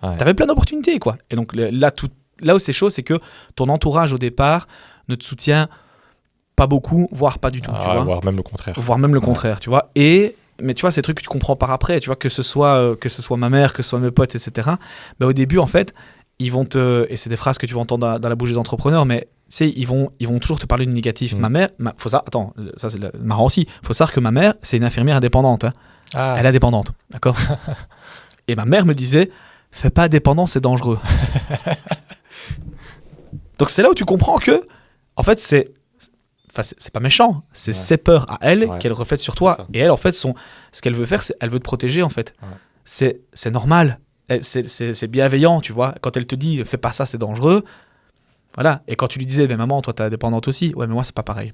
t'avais plein d'opportunités, quoi. Et donc, là où c'est chaud, c'est que ton entourage, au départ, ne te soutient pas beaucoup, voire pas du tout, tu vois. Voire même le contraire. Voire même le contraire, tu vois. Mais tu vois, ces trucs que tu comprends par après, tu vois, que ce soit ma mère, que ce soit mes potes, etc. Bah, au début, en fait, ils vont et c'est des phrases que tu vas entendre dans la bouche des entrepreneurs, mais tu sais, ils vont toujours te parler du négatif. Ma mère, ça c'est marrant aussi, faut savoir que ma mère, c'est une infirmière indépendante. Hein. Elle est indépendante, d'accord. Et ma mère me disait, fais pas dépendant, c'est dangereux. Donc c'est là où tu comprends que, en fait, c'est pas méchant, c'est ses peurs à elle qu'elle reflète sur toi. Et elle, en fait, ce qu'elle veut faire, c'est elle veut te protéger, en fait. Ouais. C'est normal, c'est bienveillant, tu vois. Quand elle te dit, fais pas ça, c'est dangereux. Voilà. Et quand tu lui disais, mais maman, toi, t'es dépendante aussi. Ouais, mais moi, c'est pas pareil.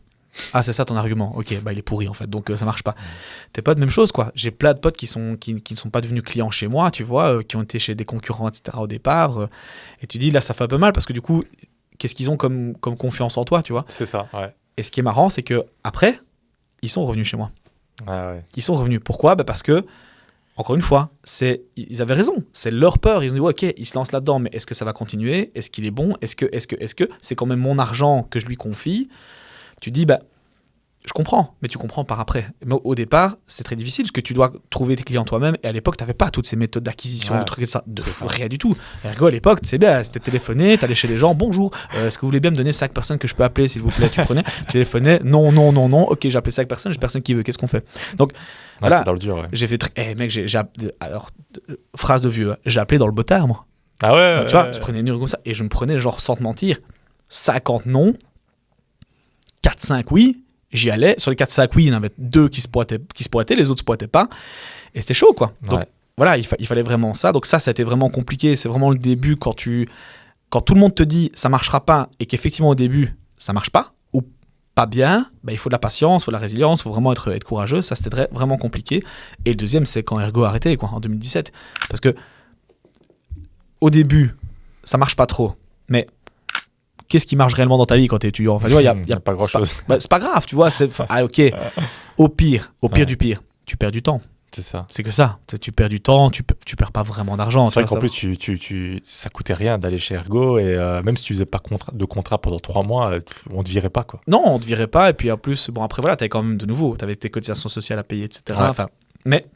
Ah, c'est ça ton argument. Ok, bah il est pourri en fait, donc ça marche pas. T'es pas de même chose quoi. J'ai plein de potes qui ne sont pas devenus clients chez moi, tu vois, qui ont été chez des concurrents, etc. au départ. Et tu dis là, ça fait un peu mal parce que du coup, qu'est-ce qu'ils ont comme confiance en toi, tu vois. C'est ça, ouais. Et ce qui est marrant, c'est que après, ils sont revenus chez moi. Ah, ouais. Ils sont revenus. Pourquoi ? Bah parce que, encore une fois, ils avaient raison. C'est leur peur. Ils ont dit, ouais, ok, il se lance là-dedans, mais est-ce que ça va continuer ? Est-ce qu'il est bon ? Est-ce que c'est quand même mon argent que je lui confie ? Tu dis, bah, je comprends, mais tu comprends par après. Mais au départ, c'est très difficile parce que tu dois trouver tes clients toi-même. Et à l'époque, tu n'avais pas toutes ces méthodes d'acquisition, de trucs et ça. Rien du tout. Ergo, à l'époque, c'est bien, c'était téléphoner, t'allais chez les gens, bonjour, est-ce que vous voulez bien me donner 5 personnes que je peux appeler, s'il vous plaît, tu prenais, tu téléphonais, non, ok, j'ai appelé 5 personnes, j'ai personne qui veut, qu'est-ce qu'on fait ? Donc, voilà, c'est dans le dur, ouais. J'ai fait mec, alors, phrase de vieux, j'ai appelé dans le botard, moi. Ah ouais. Donc, tu vois, je prenais une numéro comme ça et je me prenais, genre, sans te mentir, 50 non, 4-5 oui. J'y allais. Sur les 4-5, oui, il y en avait 2 qui se pointaient, les autres se pointaient pas. Et c'était chaud, quoi. Donc, voilà, il fallait vraiment ça. Donc ça a été vraiment compliqué. C'est vraiment le début quand tout le monde te dit ça marchera pas et qu'effectivement au début ça marche pas ou pas bien, bah, il faut de la patience, il faut de la résilience, il faut vraiment être courageux. Ça, c'était vraiment compliqué. Et le deuxième, c'est quand Ergo a arrêté, quoi, en 2017. Parce que au début, ça marche pas trop. Mais qu'est-ce qui marche réellement dans ta vie quand tu es étudiant ? Enfin, tu vois, y a pas grand-chose. C'est pas grave, tu vois. Ok. Au pire du pire, tu perds du temps. C'est ça. C'est que ça. Tu perds du temps, tu perds pas vraiment d'argent. C'est vrai qu'en plus, ça coûtait rien d'aller chez Ergo et même si tu faisais pas de contrat pendant 3 mois, on te virait pas, quoi. Non, on te virait pas. Et puis en plus, bon, après, voilà, t'avais quand même de nouveau, t'avais tes cotisations sociales à payer, etc. Ouais. Enfin, mais.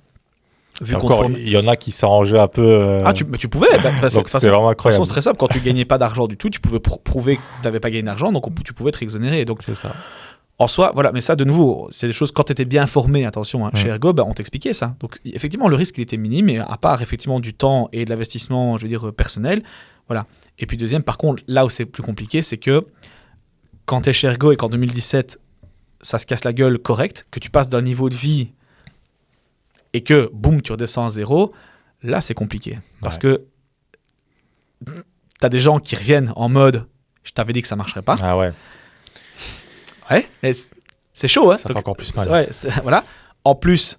Vu encore, il y en a qui s'arrangeaient un peu. Ah, tu pouvais. Donc c'était vraiment incroyable. De façon, c'est très simple. Quand tu gagnais pas d'argent du tout, tu pouvais prouver que tu n'avais pas gagné d'argent, donc tu pouvais être exonéré. Donc c'est ça. En soi, voilà. Mais ça, de nouveau, c'est des choses quand tu étais bien formé. Attention, chez Ergo, on t'expliquait ça. Donc effectivement, le risque il était minime, mais à part effectivement du temps et de l'investissement, je veux dire personnel, voilà. Et puis deuxième, par contre, là où c'est plus compliqué, c'est que quand tu es chez Ergo et qu'en 2017, ça se casse la gueule correct, que tu passes d'un niveau de vie et que, boum, tu redescends à 0, là, c'est compliqué. Parce que t'as des gens qui reviennent en mode « je t'avais dit que ça marcherait pas ». Ah ouais. Ouais, mais c'est chaud, hein. Ça fait encore plus mal. Ouais, voilà. En plus,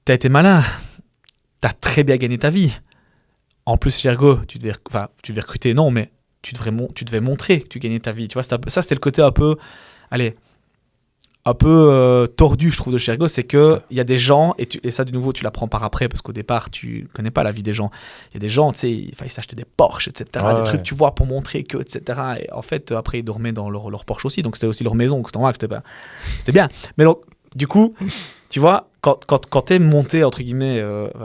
t'as été malin. T'as très bien gagné ta vie. En plus, Ergo, tu devais recruter, non, mais tu devais montrer que tu gagnais ta vie. Tu vois, ça, c'était le côté un peu... Allez... un peu tordu, je trouve, de chez Ergo, c'est qu'il y a des gens, et ça, de nouveau, tu l'apprends par après, parce qu'au départ, tu connais pas la vie des gens. Il y a des gens, tu sais, il fallait s'acheter des Porsche, etc., des trucs, tu vois, pour montrer que, etc. Et en fait, après, ils dormaient dans leur Porsche aussi, donc c'était aussi leur maison, donc c'était bien. Mais donc, du coup, tu vois, quand t'es monté, entre guillemets,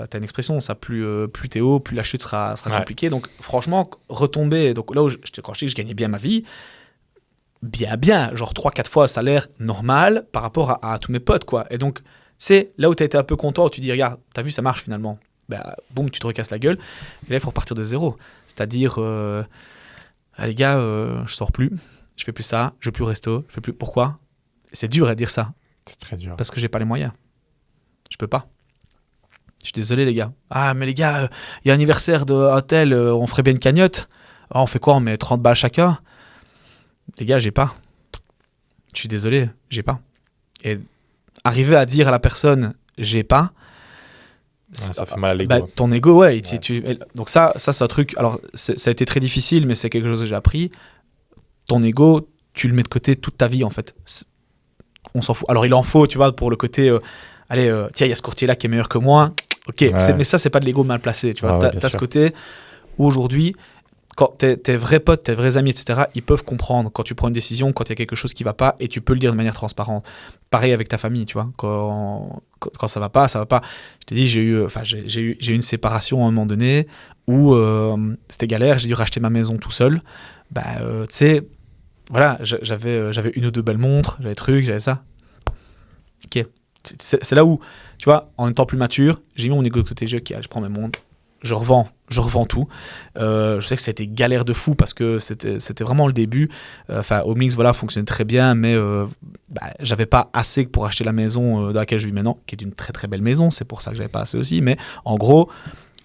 t'as une expression, ça, plus t'es haut, plus la chute sera compliquée. Donc, franchement, retomber, donc là où quand je dis que je gagnais bien ma vie, bien, genre 3-4 fois salaire normal par rapport à tous mes potes, quoi. Et donc, c'est là où tu as été un peu content, où tu dis, regarde, t'as vu, ça marche finalement. Bah, boum, tu te recasses la gueule. Et là, il faut repartir de zéro. C'est-à-dire, ah, les gars, je sors plus, je fais plus ça, je vais plus au resto, je fais plus. Pourquoi ? C'est dur à dire ça. C'est très dur. Parce que j'ai pas les moyens. Je peux pas. Je suis désolé, les gars. Ah, mais les gars, il y a un anniversaire d'un tel, on ferait bien une cagnotte. Ah, on fait quoi ? On met 30 balles chacun ? Les gars, j'ai pas. Je suis désolé, j'ai pas. Et arriver à dire à la personne, j'ai pas, ça fait mal à l'ego. Bah, ton ego, ouais. Donc ça, c'est un truc. Alors, ça a été très difficile, mais c'est quelque chose que j'ai appris. Ton ego, tu le mets de côté toute ta vie, en fait. On s'en fout. Alors, il en faut, tu vois, pour le côté. Allez, tiens, il y a ce courtier-là qui est meilleur que moi. Ok, mais ça, c'est pas de l'ego mal placé, tu vois. T'as ce côté où aujourd'hui, quand tes vrais potes, tes vrais amis, etc., ils peuvent comprendre quand tu prends une décision, quand il y a quelque chose qui va pas, et tu peux le dire de manière transparente. Pareil avec ta famille, tu vois. Quand ça va pas, ça va pas. Je t'ai dit, j'ai eu une séparation à un moment donné où c'était galère, j'ai dû racheter ma maison tout seul. Bah, tu sais, voilà, j'avais une ou deux belles montres, j'avais des trucs, j'avais ça. Ok. C'est là où tu vois, en étant plus mature, j'ai mis mon ego de côté, je prends mes montres, je revends tout. Je sais que c'était galère de fou parce que c'était vraiment le début. Homelix, voilà, fonctionnait très bien, mais j'avais pas assez pour acheter la maison dans laquelle je vis maintenant, qui est une très très belle maison, c'est pour ça que j'avais pas assez aussi. Mais en gros,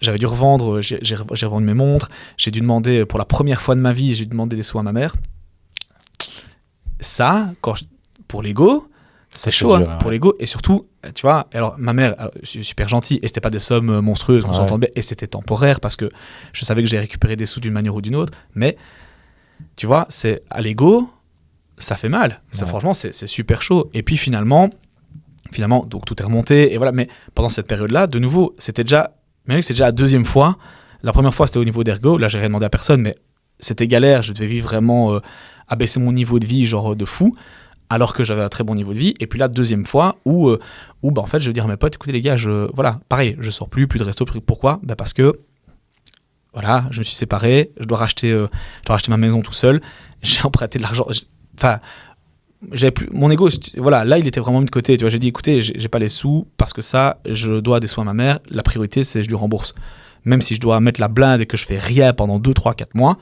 j'avais dû revendre, j'ai revendu mes montres, j'ai dû demander, pour la première fois de ma vie, j'ai demandé des sous à ma mère. Ça, pour l'ego, c'est chaud dur, pour l'ego. Et surtout, tu vois, alors ma mère, super gentille, et c'était pas des sommes monstrueuses, on s'entend bien, et c'était temporaire parce que je savais que j'allais récupérer des sous d'une manière ou d'une autre. Mais tu vois, c'est à l'ego, ça fait mal. Franchement, c'est super chaud. Et puis finalement, donc tout est remonté. Et voilà, mais pendant cette période-là, de nouveau, c'est déjà la deuxième fois. La première fois, c'était au niveau d'ergo. Là, j'ai rien demandé à personne, mais c'était galère. Je devais vivre vraiment abaisser mon niveau de vie, genre de fou, alors que j'avais un très bon niveau de vie. Et puis là, deuxième fois, où en fait, je vais dire à mes potes, écoutez les gars, pareil, je sors plus de resto. Pourquoi ? Parce que, voilà, je me suis séparé, je dois racheter ma maison tout seul. J'ai emprunté de l'argent. J'avais plus mon ego, voilà, là il était vraiment mis de côté, tu vois. J'ai dit écoutez, j'ai pas les sous parce que ça, je dois des sous à ma mère, la priorité c'est je lui rembourse, même si je dois mettre la blinde et que je fais rien pendant 2, 3, 4 mois,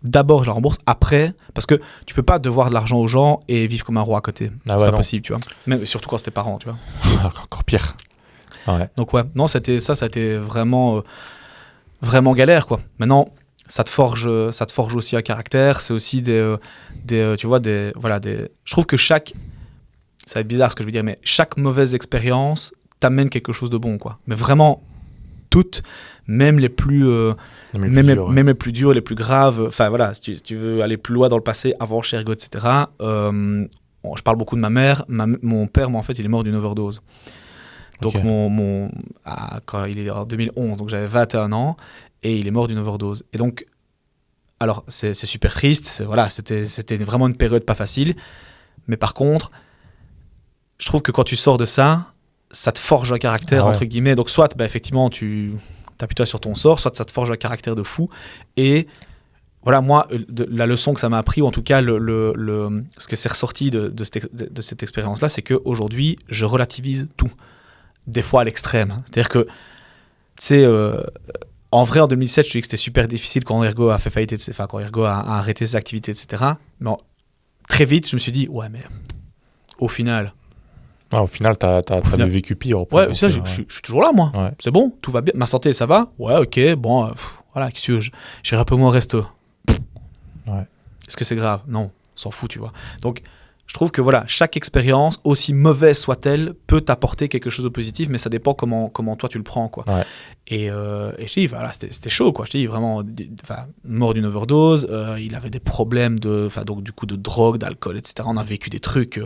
d'abord je la rembourse, après, parce que tu peux pas devoir de l'argent aux gens et vivre comme un roi à côté, c'est pas possible, tu vois, même surtout quand c'est tes parents, tu vois. Encore pire. Donc ouais, non, ça a été vraiment vraiment galère, quoi. Maintenant ça te forge aussi un caractère, c'est aussi je trouve que ça va être bizarre ce que je veux dire, mais chaque mauvaise expérience t'amène quelque chose de bon, quoi. Mais vraiment, toutes, même les plus dures, les plus graves, enfin voilà, si tu veux aller plus loin dans le passé, avant Chergo, etc. Je parle beaucoup de ma mère, mon père, moi, en fait, il est mort d'une overdose. Donc quand il est en 2011, donc j'avais 21 ans, et il est mort d'une overdose. Et donc, alors c'est super triste, c'était vraiment une période pas facile, mais par contre, je trouve que quand tu sors de ça te forge un caractère, entre guillemets. Donc soit, effectivement, tu t'appuies-toi sur ton sort, soit ça te forge un caractère de fou. Et voilà, moi, la leçon que ça m'a appris, ou en tout cas, ce que c'est ressorti de cette expérience-là, c'est qu'aujourd'hui, je relativise tout. Des fois à l'extrême. C'est-à-dire que, tu sais, en vrai, en 2007, je te dis que c'était super difficile quand Ergo a fait faillite, quand Ergo a arrêté ses activités, etc. Mais très vite, je me suis dit, ouais, mais au final... au final, t'as vécu pire. Ouais, ça, je suis toujours là, moi. Ouais. C'est bon, tout va bien. Ma santé, ça va ? Ouais, ok, bon, voilà, qu'est-ce que j'irai un peu moins au resto. Ouais. Est-ce que c'est grave ? Non, on s'en fout, tu vois. Donc, je trouve que voilà, chaque expérience, aussi mauvaise soit-elle, peut t'apporter quelque chose de positif, mais ça dépend comment toi tu le prends, quoi. Ouais. Et je dis, voilà, c'était chaud, quoi. Je dis vraiment, mort d'une overdose, il avait des problèmes donc du coup de drogue, d'alcool, etc. On a vécu des trucs.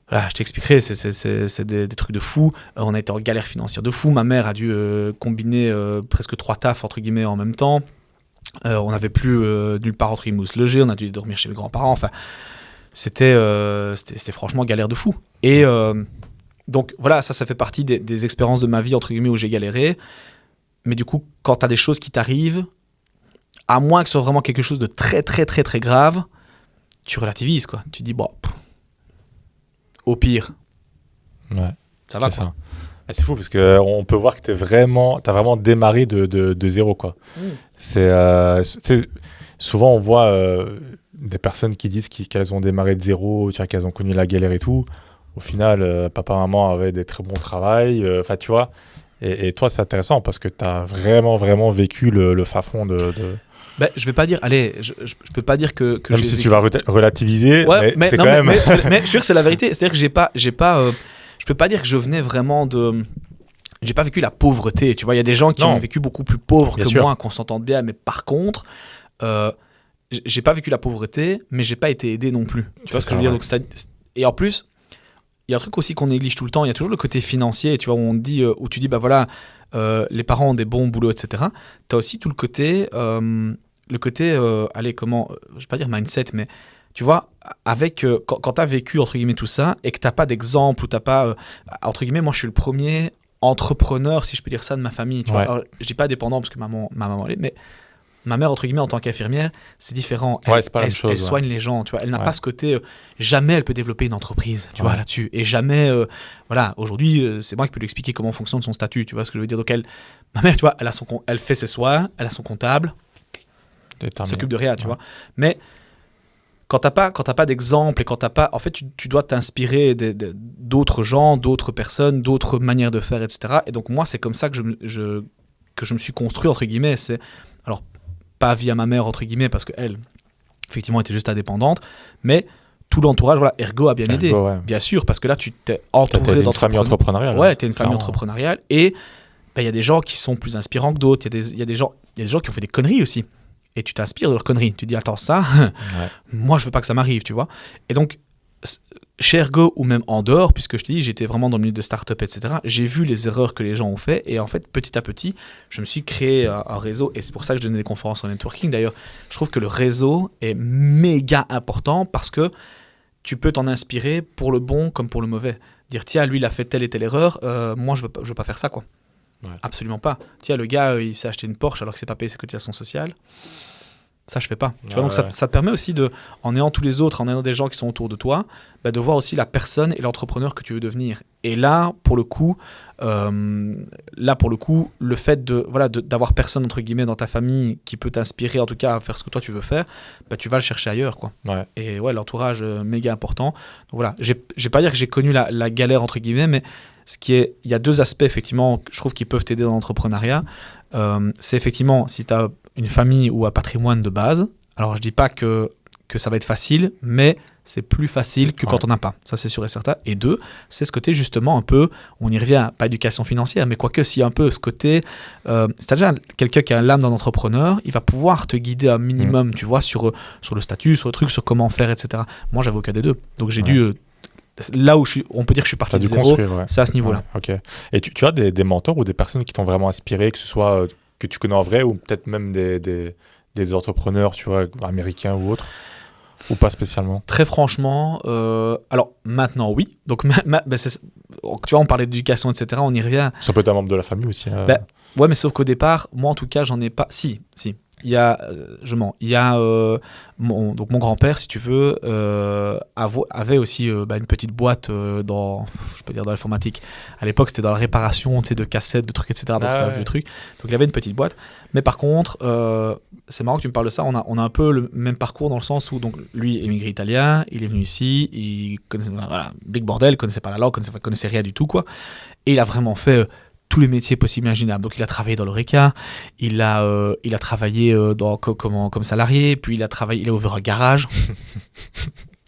Voilà, je t'expliquerai, c'est des trucs de fou. On a été en galère financière de fou. Ma mère a dû combiner presque 3 tafs entre guillemets en même temps. On n'avait plus nulle part entre guillemets où se loger. On a dû dormir chez mes grands-parents. Enfin, c'était franchement galère de fou. Et donc voilà, ça fait partie des expériences de ma vie entre guillemets où j'ai galéré. Mais du coup, quand t'as des choses qui t'arrivent, à moins que ce soit vraiment quelque chose de très très très très grave, tu relativises, quoi. Tu dis bon. Au pire, ça va, quoi. Ça. C'est fou parce qu'on peut voir que t'as vraiment démarré de zéro, quoi. Souvent on voit des personnes qui disent qu'elles ont démarré de zéro, qu'elles ont connu la galère et tout. Au final, papa, maman avaient des très bons travails. Tu vois. Et toi, c'est intéressant parce que t'as vraiment, vraiment vécu le fin-fond de... je vais pas dire, je peux pas dire que même si tu vas relativiser, ouais, mais c'est quand même... mais je suis sûr que c'est la vérité. C'est-à-dire que je peux pas dire que je venais vraiment de... J'ai pas vécu la pauvreté, tu vois. Il y a des gens qui ont vécu beaucoup plus pauvres que moi, qu'on s'entende bien, mais par contre, j'ai pas vécu la pauvreté, mais j'ai pas été aidé non plus. Tu vois ce que je veux dire ? Donc, et en plus, il y a un truc aussi qu'on néglige tout le temps. Il y a toujours le côté financier, tu vois, où tu dis, voilà... les parents ont des bons boulots, etc. Tu as aussi tout le côté, je vais pas dire mindset, mais tu vois, avec quand tu as vécu, entre guillemets, tout ça, et que tu n'as pas d'exemple, ou tu n'as pas, entre guillemets, moi je suis le premier entrepreneur, si je peux dire ça, de ma famille. Tu vois. Alors, je dis pas dépendant, parce que ma maman l'est, mais ma mère, entre guillemets, en tant qu'infirmière, c'est différent. Ouais, c'est pas la même chose, Elle soigne les gens, tu vois. Elle n'a Ouais. pas ce côté, jamais elle peut développer une entreprise, tu vois, Ouais. là-dessus. Et jamais, voilà, aujourd'hui, c'est moi qui peux lui expliquer comment fonctionne son statut, tu vois ce que je veux dire. Donc ma mère, tu vois, elle fait ses soins, elle a son comptable, elle Déterminé. s'occupe de rien, tu Ouais. vois. Mais quand t'as pas d'exemple et quand t'as pas, en fait, tu dois t'inspirer d'autres gens, d'autres personnes, d'autres manières de faire, etc. Et donc moi, c'est comme ça que je me suis construit, entre guillemets. C'est alors pas via ma mère, entre guillemets, parce qu'elle, effectivement, était juste indépendante, mais tout l'entourage, voilà, Ergo a bien aidé, Ergo, ouais. bien sûr, parce que là, tu t'es T'as entouré une famille entrepreneuriale. Ouais, t'es une famille clairement. entrepreneuriale et il y a des gens qui sont plus inspirants que d'autres. Il y a des gens qui ont fait des conneries aussi. Et tu t'inspires de leurs conneries. Tu dis, attends, ça, Ouais. moi, je veux pas que ça m'arrive, tu vois. Et donc, chez Ergo ou même en dehors, puisque je te dis, j'étais vraiment dans le milieu de start-up, etc., j'ai vu les erreurs que les gens ont fait. Et en fait, petit à petit, je me suis créé un réseau. Et c'est pour ça que je donnais des conférences en networking. D'ailleurs, je trouve que le réseau est méga important parce que tu peux t'en inspirer pour le bon comme pour le mauvais. Dire, tiens, lui, il a fait telle et telle erreur, moi, je veux pas faire ça, quoi. Ouais. Absolument pas. Tiens, le gars, il s'est acheté une Porsche alors que c'est pas payé ses cotisations sociales. Ça, je fais pas. Tu vois, donc Ouais. ça te permet aussi en ayant tous les autres, en ayant des gens qui sont autour de toi, de voir aussi la personne et l'entrepreneur que tu veux devenir. Et là, pour le coup, le fait d'avoir personne, entre guillemets, dans ta famille qui peut t'inspirer, en tout cas, à faire ce que toi tu veux faire, tu vas le chercher ailleurs, quoi. Ouais. Et ouais, l'entourage, méga important. Donc voilà, je vais pas dire que j'ai connu la galère, entre guillemets, mais il y a deux aspects, effectivement, que je trouve qui peuvent t'aider dans l'entrepreneuriat. C'est effectivement, si tu as une famille ou un patrimoine de base, alors je dis pas que ça va être facile, mais c'est plus facile que quand on n'a pas. Ça, c'est sûr et certain. Et deux, c'est ce côté justement un peu, on y revient, pas éducation financière, mais quoique si un peu ce côté, c'est-à-dire quelqu'un qui a l'âme d'un entrepreneur, il va pouvoir te guider un minimum, tu vois, sur le statut, sur le truc, sur comment faire, etc. Moi, j'avais aucun des deux. Donc j'ai dû... là où on peut dire que je suis parti de zéro, c'est à ce niveau-là. Ouais, ok. Et tu as des mentors ou des personnes qui t'ont vraiment inspiré, que ce soit que tu connais en vrai ou peut-être même des entrepreneurs, tu vois, américains ou autres, ou pas spécialement? Très franchement, alors maintenant oui. Donc tu vois, on parlait d'éducation, etc. On y revient. Ça peut être un membre de la famille aussi. Ouais, mais sauf qu'au départ, moi en tout cas, j'en ai pas. Si. Il y a, mon grand-père, si tu veux, avait aussi une petite boîte dans l'informatique. À l'époque, c'était dans la réparation, tu sais, de cassettes, de trucs, etc. Donc c'était un vieux truc. Donc il avait une petite boîte. Mais par contre, c'est marrant que tu me parles de ça. On a un peu le même parcours dans le sens où donc lui, émigré italien, il est venu ici, il connaissait, big bordel, connaissait pas la langue, connaissait rien du tout, quoi. Et il a vraiment fait tous les métiers possibles et imaginables. Donc il a travaillé dans l'Oreca, il a travaillé comme salarié, puis il a ouvert un garage.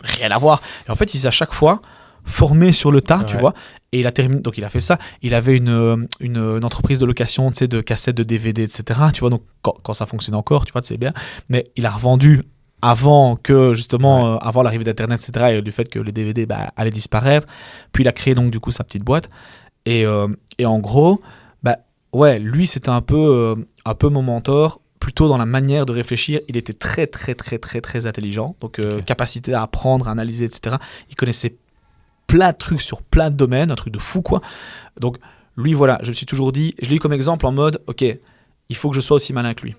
Rien à voir. Et en fait, il s'est à chaque fois formé sur le tas, tu vois. Et il a terminé. Donc il a fait ça. Il avait une entreprise de location, tu sais, de cassettes, de DVD, etc. Tu vois, donc quand ça fonctionne encore, tu vois, c'est bien. Mais il a revendu avant que justement, avant l'arrivée d'Internet, etc. Et du fait que les DVD allaient disparaître. Puis il a créé donc du coup sa petite boîte. Et en gros, lui, c'était un peu mon mentor, plutôt dans la manière de réfléchir. Il était très, très, très, très, très intelligent. Donc, capacité à apprendre, à analyser, etc. Il connaissait plein de trucs sur plein de domaines, un truc de fou, quoi. Donc, lui, voilà, je me suis toujours dit, je l'ai eu comme exemple en mode, ok, il faut que je sois aussi malin que lui.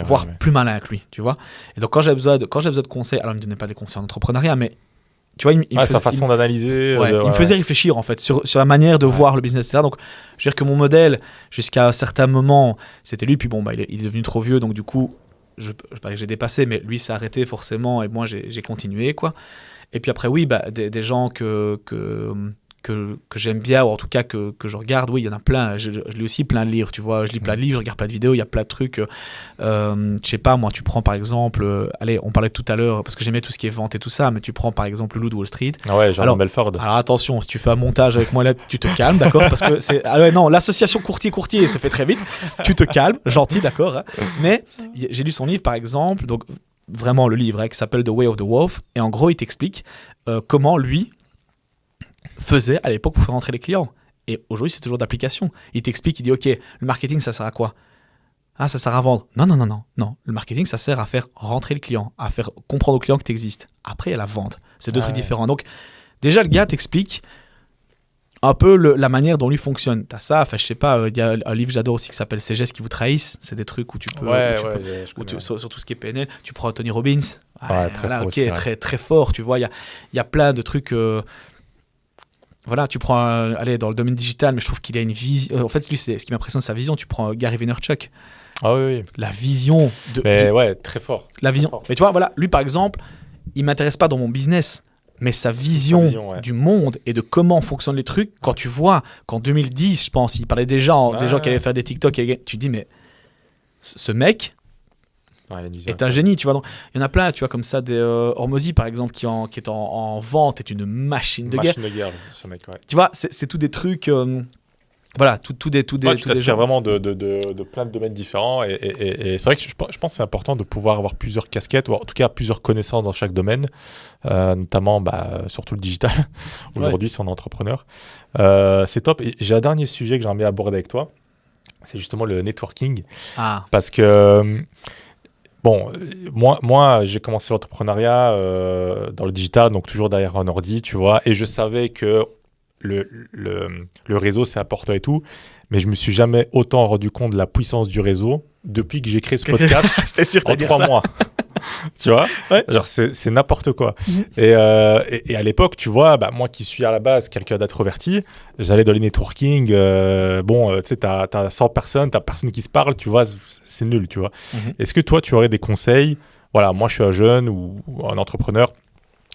Voire plus malin que lui, tu vois. Et donc, quand j'ai besoin de conseils, alors il ne me donnait pas des conseils en entrepreneuriat, mais tu vois, sa façon d'analyser. Il me faisait réfléchir en fait sur la manière de voir le business, etc. Donc, je veux dire que mon modèle, jusqu'à un certain moment, c'était lui. Puis bon, il est devenu trop vieux, donc du coup, je pas que j'ai dépassé, mais lui s'est arrêté forcément, et moi j'ai continué, quoi. Et puis après, oui, des gens que j'aime bien, ou en tout cas que je regarde, oui, il y en a plein. Je lis aussi plein de livres, tu vois. Je lis plein de livres, je regarde plein de vidéos, il y a plein de trucs. Je sais pas, moi, tu prends par exemple, allez, on parlait tout à l'heure, parce que j'aimais tout ce qui est vente et tout ça, mais tu prends par exemple le Loup de Wall Street. Ah ouais, Jordan Belfort. Alors attention, si tu fais un montage avec moi là, tu te calmes, d'accord? Parce que c'est. Ah ouais, non, l'association courtier se fait très vite. Tu te calmes, gentil, d'accord, hein. Mais j'ai lu son livre par exemple, donc vraiment le livre, qui s'appelle The Way of the Wolf, et en gros, il t'explique comment lui faisait à l'époque pour faire rentrer les clients. Et aujourd'hui, c'est toujours d'application. Il t'explique, il dit, OK, le marketing, ça sert à quoi? Ah, ça sert à vendre. Non. Le marketing, ça sert à faire rentrer le client, à faire comprendre au client que tu existes. Après, il y a la vente. C'est deux trucs différents. Donc, déjà, le gars t'explique un peu la manière dont lui fonctionne. T'as ça, enfin je sais pas, il y a un livre que j'adore aussi qui s'appelle Ces gestes qui vous trahissent. C'est des trucs où tu peux, sur tout ce qui est PNL. Tu prends Tony Robbins, très fort aussi, très très fort. Tu vois, il y a plein de trucs. Voilà, tu prends, allez, dans le domaine digital, mais je trouve qu'il a une vision. En fait, lui, ce qui m'impressionne, sa vision. Tu prends Gary Vaynerchuk. Ah oui. La vision très fort. La vision. Mais tu vois, voilà, lui par exemple, il m'intéresse pas dans mon business. Mais sa vision du monde et de comment fonctionnent les trucs, quand tu vois qu'en 2010, je pense, il parlait déjà des gens qui allaient faire des TikTok, tu dis, mais ce mec est un génie, tu vois. Donc, il y en a plein, tu vois, comme ça, des Hormozy, par exemple, qui est en vente, est une machine de guerre. Ce mec, ouais. Tu vois, c'est tous des trucs... voilà, tu t'inspires vraiment de plein de domaines différents et c'est vrai que je pense que c'est important de pouvoir avoir plusieurs casquettes ou en tout cas plusieurs connaissances dans chaque domaine, notamment surtout le digital aujourd'hui si on est entrepreneur. C'est top. Et j'ai un dernier sujet que j'aimerais aborder avec toi, c'est justement le networking. Parce que moi j'ai commencé l'entrepreneuriat dans le digital, donc toujours derrière un ordi, tu vois, et je savais que le réseau c'est important et tout, mais je me suis jamais autant rendu compte de la puissance du réseau depuis que j'ai créé ce podcast. C'était sûr en 3 mois. Tu vois, genre c'est n'importe quoi. Et à l'époque, tu vois, moi qui suis à la base quelqu'un d'introverti, j'allais dans les networking, tu sais, t'as 100 personnes, t'as personne qui se parle, tu vois, c'est nul, tu vois. Est-ce que toi tu aurais des conseils? Voilà, moi je suis un jeune ou un entrepreneur,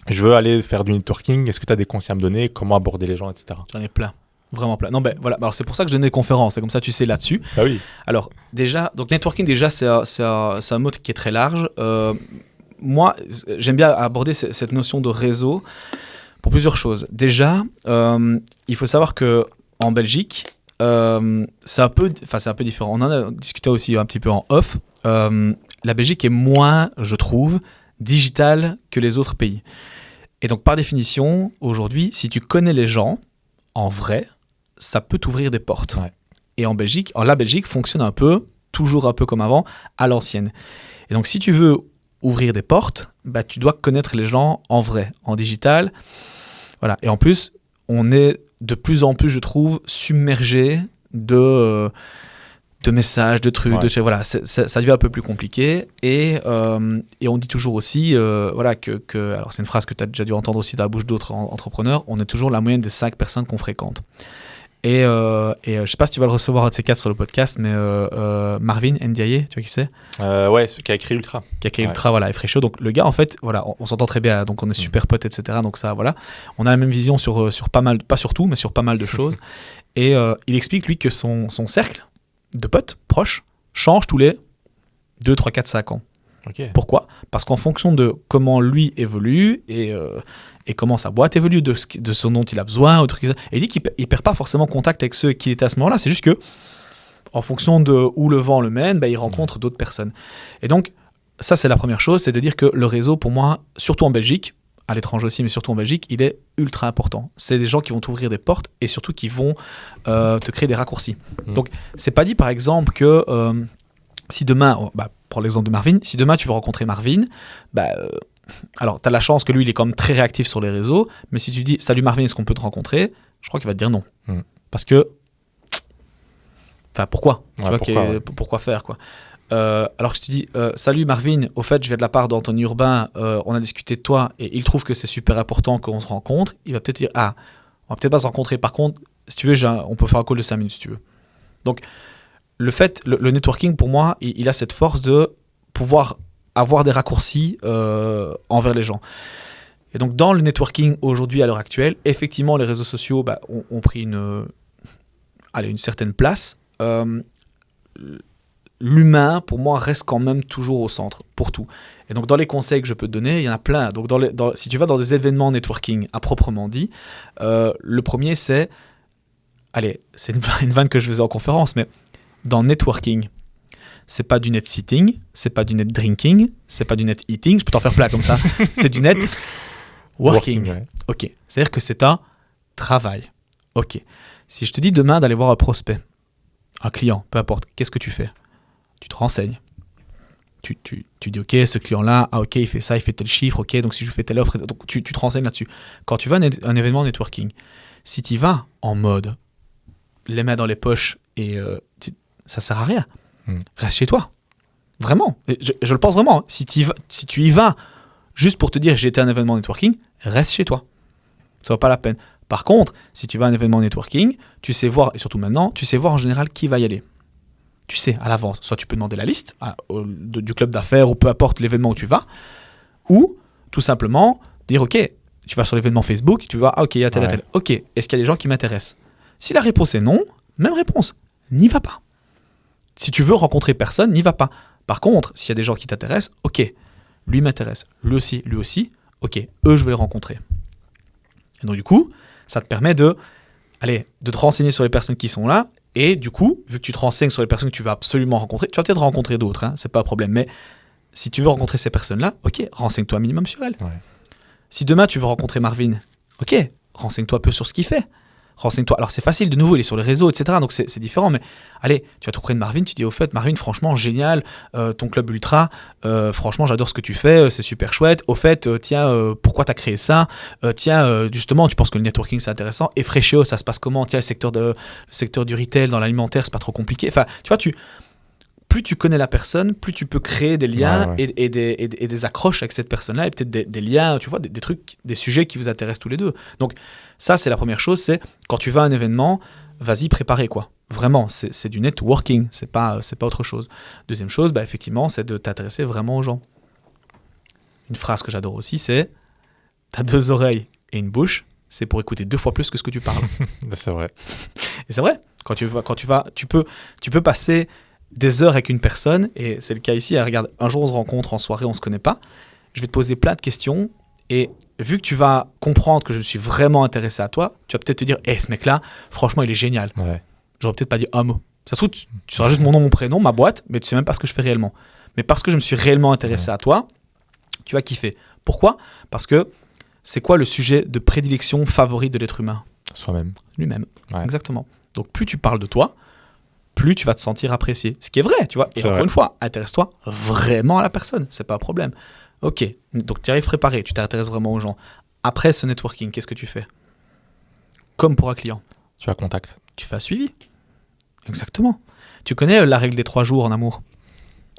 je veux aller faire du networking. Est-ce que tu as des conseils à me donner? Comment aborder les gens, etc. J'en ai plein. Vraiment plein. Non, voilà. Alors, c'est pour ça que je donne des conférences. C'est comme ça, tu sais là-dessus. Ah oui. Alors, déjà, donc networking, déjà, c'est un mot qui est très large. Moi, j'aime bien aborder cette notion de réseau pour plusieurs choses. Déjà, il faut savoir qu'en Belgique, c'est un peu différent. On en a discuté aussi un petit peu en off. La Belgique est moins, je trouve, digitale que les autres pays. Et donc, par définition, aujourd'hui, si tu connais les gens, en vrai, ça peut t'ouvrir des portes. Ouais. Et en Belgique, la Belgique fonctionne toujours un peu comme avant, à l'ancienne. Et donc, si tu veux ouvrir des portes, tu dois connaître les gens en vrai, en digital. Voilà. Et en plus, on est de plus en plus, je trouve, submergé de messages, de trucs, voilà, ça devient un peu plus compliqué. Et on dit toujours aussi, que alors c'est une phrase que tu as déjà dû entendre aussi dans la bouche d'autres entrepreneurs, on est toujours la moyenne des 5 personnes qu'on fréquente. Et je sais pas si tu vas le recevoir un de ces 4 sur le podcast, mais Marvin Ndiaye, tu vois qui c'est? Celui qui a écrit Ultra. Ultra, voilà, et Fréchaud. Donc le gars, en fait, voilà, on s'entend très bien, donc on est super potes, etc. Donc ça, voilà, on a la même vision sur pas mal, pas sur tout, mais sur pas mal de choses. Et il explique, lui, que son cercle de potes proches change tous les 2, 3, 4, 5 ans. Okay. Pourquoi? Parce qu'en fonction de comment lui évolue et comment sa boîte évolue, de ce dont il a besoin, ou truc, et il dit qu'il ne perd pas forcément contact avec ceux qui étaient à ce moment-là. C'est juste que, en fonction de où le vent le mène, il rencontre d'autres personnes. Et donc, ça, c'est la première chose, c'est de dire que le réseau, pour moi, surtout en Belgique, à l'étranger aussi, mais surtout en Belgique, il est ultra important. C'est des gens qui vont t'ouvrir des portes et surtout qui vont te créer des raccourcis. Donc, c'est pas dit, par exemple, que si demain, prends l'exemple de Marvin, si demain tu veux rencontrer Marvin, alors tu as la chance que lui, il est quand même très réactif sur les réseaux, mais si tu dis « Salut Marvin, est-ce qu'on peut te rencontrer ?» Je crois qu'il va te dire non. Parce que, pourquoi? Pourquoi faire, quoi. Alors que je te dis salut Marvin, au fait je viens de la part d'Anthony Urbain, on a discuté de toi et il trouve que c'est super important qu'on se rencontre, il va peut-être dire on va peut-être pas se rencontrer, par contre si tu veux on peut faire un call de 5 minutes si tu veux. Donc le networking pour moi il a cette force de pouvoir avoir des raccourcis envers les gens. Et donc dans le networking aujourd'hui à l'heure actuelle, effectivement les réseaux sociaux ont pris une certaine place. L'humain, pour moi, reste quand même toujours au centre, pour tout. Et donc, dans les conseils que je peux te donner, il y en a plein. Donc, si tu vas dans des événements networking à proprement dit, le premier, c'est... Allez, c'est une vanne que je faisais en conférence, mais dans networking, c'est pas du net sitting, c'est pas du net drinking, c'est pas du net eating, je peux t'en faire plein comme ça, c'est du net working. Ouais. Ok, c'est-à-dire que c'est un travail. Ok. Si je te dis demain d'aller voir un prospect, un client, peu importe, qu'est-ce que tu fais? Tu te renseignes. Tu dis, ok, ce client-là, ok, il fait ça, il fait tel chiffre, ok, donc si je fais telle offre, donc tu te renseignes là-dessus. Quand tu vas à un événement networking, Si tu y vas en mode les mains dans les poches et ça sert à rien, reste chez toi. Vraiment. Et je le pense vraiment. Si tu y vas juste pour te dire j'ai été à un événement networking, reste chez toi. Ça vaut pas la peine. Par contre, si tu vas à un événement networking, tu sais voir, et surtout maintenant, tu sais voir en général qui va y aller. Tu sais à l'avance. Soit tu peux demander la liste du club d'affaires ou peu importe l'événement où tu vas, ou tout simplement dire ok, tu vas sur l'événement Facebook, tu vois ok, il y a tel et tel. Ok, est-ce qu'il y a des gens qui m'intéressent? Si la réponse est non, même réponse, n'y va pas. Si tu veux rencontrer personne, n'y va pas. Par contre, s'il y a des gens qui t'intéressent, ok, lui m'intéresse, lui aussi, ok, eux je vais les rencontrer. Et donc du coup, ça te permet de te renseigner sur les personnes qui sont là, et du coup, vu que tu te renseignes sur les personnes que tu vas absolument rencontrer, tu vas peut-être rencontrer d'autres, hein, c'est pas un problème, mais si tu veux rencontrer ces personnes-là, ok, renseigne-toi un minimum sur elles. Ouais. Si demain tu veux rencontrer Marvin, ok, renseigne-toi un peu sur ce qu'il fait. Renseigne-toi. Alors c'est facile, de nouveau, il est sur les réseaux, etc. Donc c'est différent, mais allez, tu vas tout près de Marvin, tu dis au fait, Marvin, franchement, génial, ton club ultra, franchement, j'adore ce que tu fais, c'est super chouette. Au fait, tiens, pourquoi tu as créé ça? Tiens, justement, tu penses que le networking c'est intéressant? Et Fréchéo, ça se passe comment? Tiens, le secteur du retail, dans l'alimentaire, c'est pas trop compliqué. Enfin, tu vois, plus tu connais la personne, plus tu peux créer des liens et des accroches avec cette personne-là, et peut-être des liens, tu vois, des trucs, des sujets qui vous intéressent tous les deux. Donc ça, c'est la première chose, c'est quand tu vas à un événement, vas-y préparer quoi. Vraiment, c'est du networking, c'est pas autre chose. Deuxième chose, effectivement, c'est de t'intéresser vraiment aux gens. Une phrase que j'adore aussi, c'est « T'as 2 oreilles et une bouche, c'est pour écouter 2 fois plus que ce que tu parles. » C'est vrai. Et c'est vrai, quand tu vas, tu peux passer des heures avec une personne, et c'est le cas ici, regarde, un jour on se rencontre en soirée, on se connaît pas, je vais te poser plein de questions, et vu que tu vas comprendre que je suis vraiment intéressé à toi, tu vas peut-être te dire, ce mec-là, franchement, il est génial. Ouais. J'aurais peut-être pas dit un mot. Ça se trouve, tu seras juste mon nom, mon prénom, ma boîte, mais tu sais même pas ce que je fais réellement. Mais parce que je me suis réellement intéressé à toi, tu vas kiffer. Pourquoi? Parce que c'est quoi le sujet de prédilection favori de l'être humain? Soi-même. Lui-même. Ouais. Exactement. Donc plus tu parles de toi, plus tu vas te sentir apprécié. Ce qui est vrai, tu vois. Et encore une fois, intéresse-toi vraiment à la personne. C'est pas un problème. Ok, donc tu arrives préparé, tu t'intéresses vraiment aux gens. Après ce networking, qu'est-ce que tu fais? Comme pour un client. Tu as contact. Tu fais un suivi. Exactement. Tu connais la règle des 3 jours en amour?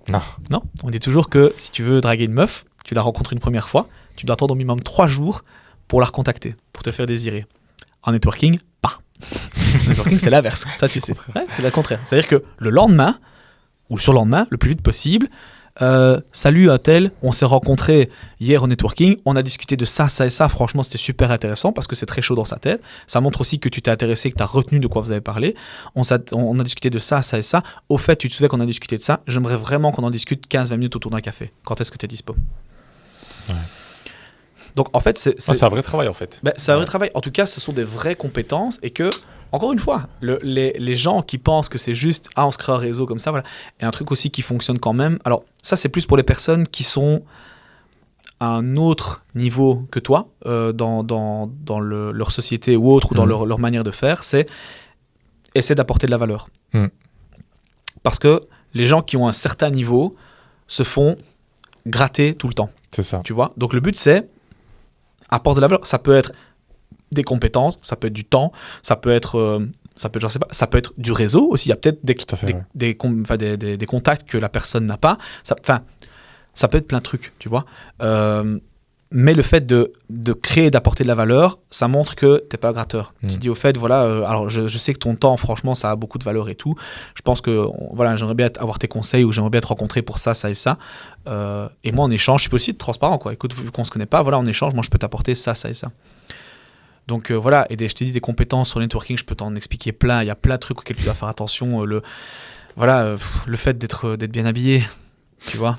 Non. Non. On dit toujours que si tu veux draguer une meuf, tu la rencontres une première fois, tu dois attendre au minimum 3 jours pour la recontacter, pour te faire désirer. En networking, pas. Le networking, c'est l'inverse. Ça, tu sais. Ouais, c'est le contraire. C'est-à-dire que le lendemain, ou le surlendemain, le plus vite possible, salut à tel, on s'est rencontrés hier au networking, on a discuté de ça, ça et ça. Franchement, c'était super intéressant parce que c'est très chaud dans sa tête. Ça montre aussi que tu t'es intéressé, que tu as retenu de quoi vous avez parlé. On a discuté de ça, ça et ça. Au fait, tu te souviens qu'on a discuté de ça. J'aimerais vraiment qu'on en discute 15-20 minutes autour d'un café. Quand est-ce que tu es dispo? Ouais. Donc, en fait, c'est un vrai travail, en fait. C'est un vrai travail. En tout cas, ce sont des vraies compétences et que, encore une fois, les gens qui pensent que c'est juste on se crée un réseau comme ça, voilà. Et un truc aussi qui fonctionne quand même. Alors, ça, c'est plus pour les personnes qui sont à un autre niveau que toi, dans leur société ou autre, ou dans leur manière de faire, c'est essayer d'apporter de la valeur. Parce que les gens qui ont un certain niveau se font gratter tout le temps. C'est ça. Tu vois? Donc, le but, c'est apporter de la valeur. Ça peut être des compétences, ça peut être du temps, ça peut être, je sais pas, ça peut être du réseau aussi. Il y a peut-être des contacts que la personne n'a pas. Ça peut être plein de trucs, tu vois. Mais le fait de créer, d'apporter de la valeur, ça montre que t'es pas un gratteur. Tu dis au fait, voilà, alors je sais que ton temps, franchement, ça a beaucoup de valeur et tout. Je pense que, voilà, j'aimerais bien avoir tes conseils ou j'aimerais bien te rencontrer pour ça, ça et ça. Et moi, en échange, je peux aussi être transparent, quoi. Écoute, vu qu'on se connaît pas, voilà, en échange, moi, je peux t'apporter ça, ça et ça. Donc voilà, et je t'ai dit des compétences sur le networking, je peux t'en expliquer plein. Il y a plein de trucs auxquels tu dois faire attention. Le fait d'être bien habillé, tu vois.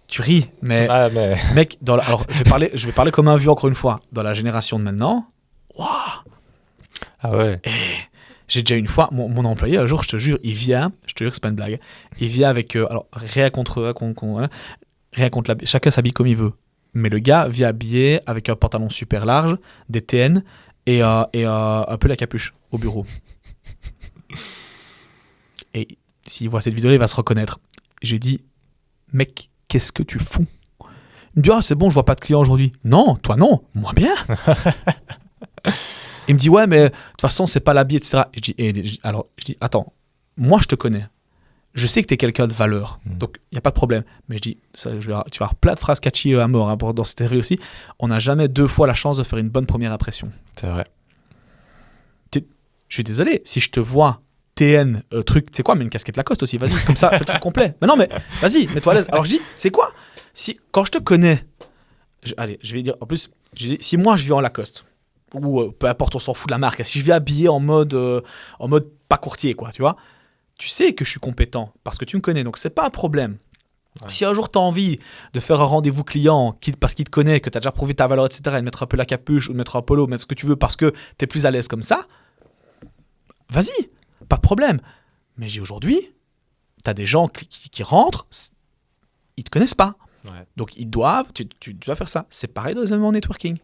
Tu ris, mais mec, alors je vais parler comme un vieux encore une fois. Dans la génération de maintenant, waouh. Ah ouais. Et j'ai déjà une fois, mon employé un jour, je te jure, il vient, je te jure que c'est pas une blague. Il vient avec, alors rien contre chacun s'habille comme il veut. Mais le gars vient habillé avec un pantalon super large, des TN et un peu la capuche au bureau. Et s'il voit cette vidéo, il va se reconnaître. J'ai dit, mec, qu'est-ce que tu fous? Il me dit, c'est bon, je vois pas de clients aujourd'hui. Non, toi non, moi bien. Il me dit, ouais, mais de toute façon, c'est pas l'habit, etc. Alors, je dis, attends, moi, je te connais. Je sais que tu es quelqu'un de valeur, donc il n'y a pas de problème. Mais je dis, tu vas avoir plein de phrases catchy à mort dans cette interview aussi. On n'a jamais 2 fois la chance de faire une bonne première impression. C'est vrai. Je suis désolé, si je te vois TN, truc, tu sais quoi, mets une casquette Lacoste aussi, vas-y, comme ça, fais le truc complet. Mais non, mais vas-y, mets-toi à l'aise. Alors je dis, c'est quoi, quand je te connais, allez, je vais dire, en plus, si moi je vis en Lacoste, ou peu importe, on s'en fout de la marque, si je vais habillé en mode pas courtier, quoi, tu vois, tu sais que je suis compétent parce que tu me connais, donc c'est pas un problème. Ouais. Si un jour tu as envie de faire un rendez-vous client parce qu'il te connaît, que tu as déjà prouvé ta valeur, etc., et de mettre un peu la capuche ou de mettre un polo, mettre ce que tu veux parce que tu es plus à l'aise comme ça, vas-y, pas de problème. Mais j'ai aujourd'hui, tu as des gens qui rentrent, ils te connaissent pas. Ouais. Donc ils doivent, tu dois faire ça. C'est pareil dans les événements networking.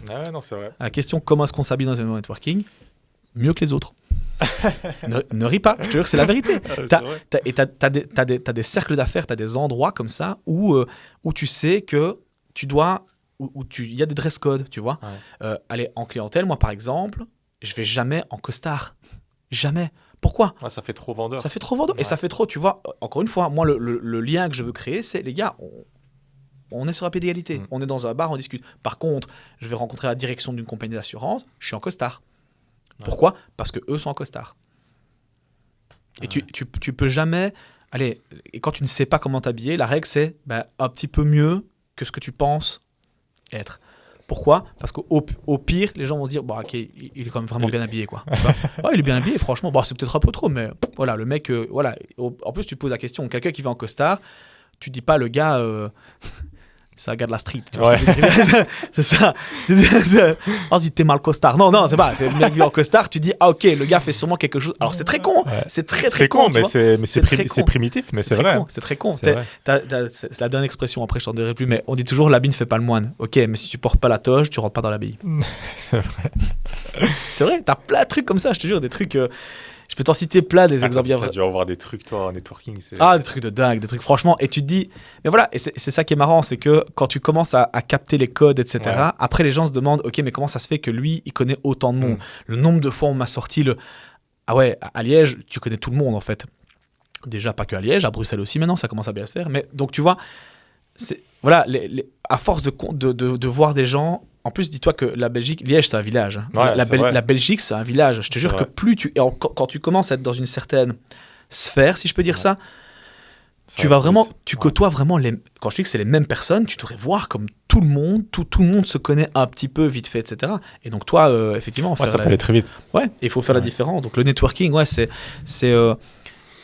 Ah ouais, non, c'est vrai. La question, comment est-ce qu'on s'habille dans les événements networking ? Mieux que les autres. ne ris pas, je te jure, c'est la vérité. T'as des cercles d'affaires, t'as des endroits comme ça où tu sais que tu dois, il y a des dress codes, tu vois. Ouais. Allez, en clientèle, moi par exemple, je vais jamais en costard. Jamais. Pourquoi ? Ça fait trop vendeur. Ça fait trop vendeur. Ouais. Et ça fait trop, tu vois. Encore une fois, moi, le lien que je veux créer, c'est, les gars, on est sur un pied d'égalité. On est dans un bar, on discute. Par contre, je vais rencontrer la direction d'une compagnie d'assurance, je suis en costard. Ouais. Pourquoi ? Parce que eux sont en costard. Et ouais. tu peux jamais... Allez, et quand tu ne sais pas comment t'habiller, la règle, c'est un petit peu mieux que ce que tu penses être. Pourquoi ? Parce qu'au pire, les gens vont se dire, ok, il est quand même vraiment bien habillé, quoi. Il est bien habillé, franchement. C'est peut-être un peu trop, mais voilà, le mec, voilà. En plus, tu poses la question, quelqu'un qui va en costard, tu dis pas le gars... c'est un gars de la street, tu vois. Ouais. C'est ça. Vas-y, t'es mal costard. Non, c'est pas. T'es le mec qui est en costard, tu dis, ok, le gars fait sûrement quelque chose. Alors, c'est très con. Ouais. C'est très con. Mais c'est primitif, mais c'est vrai. C'est très con. C'est la dernière expression, après, je t'en dirai plus, mais on dit toujours, l'habit ne fait pas le moine. Ok, mais si tu portes pas la toge, tu rentres pas dans l'habit. C'est vrai. C'est vrai, t'as plein de trucs comme ça, je te jure, des trucs. Je peux t'en citer plein des exemples. Tu as dû avoir des trucs, toi, en networking. Des trucs de dingue, des trucs, franchement. Et tu te dis, mais voilà, et c'est ça qui est marrant, c'est que quand tu commences à capter les codes, etc., ouais. Après, les gens se demandent, ok, mais comment ça se fait que lui, il connaît autant de monde ? Le nombre de fois, on m'a sorti ah ouais, à Liège, tu connais tout le monde, en fait. Déjà, pas que à Liège, à Bruxelles aussi, maintenant, ça commence à bien se faire. Mais donc, tu vois, voilà, à force de voir des gens. En plus, dis-toi que la Belgique, Liège, c'est un village. Ouais, la Belgique, c'est un village. Je te jure que plus quand tu commences à être dans une certaine sphère, si je peux dire ça, tu vas vraiment, tu côtoies vraiment quand je dis que c'est les mêmes personnes, tu devrais voir comme tout le monde, tout le monde se connaît un petit peu vite fait, etc. Et donc toi, effectivement, ça peut aller très vite. Ouais, il faut faire la différence. Donc le networking, ouais, c'est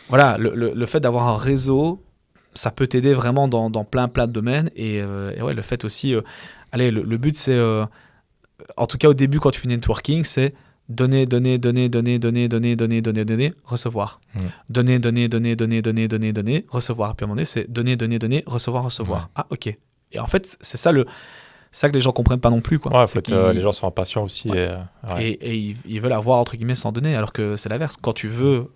voilà, le fait d'avoir un réseau, ça peut t'aider vraiment dans plein de domaines. Et ouais, le fait aussi. Allez, le but, c'est, en tout cas au début, quand tu fais du networking, c'est donner, recevoir. Donner, recevoir. Puis à un moment donné, c'est donner, recevoir. Ouais. Ah, ok. Et en fait, c'est ça que les gens comprennent pas non plus, quoi. Ouais, c'est que les gens sont impatients aussi. Ouais. Et ils veulent avoir, entre guillemets, sans donner, alors que c'est l'inverse. Quand tu veux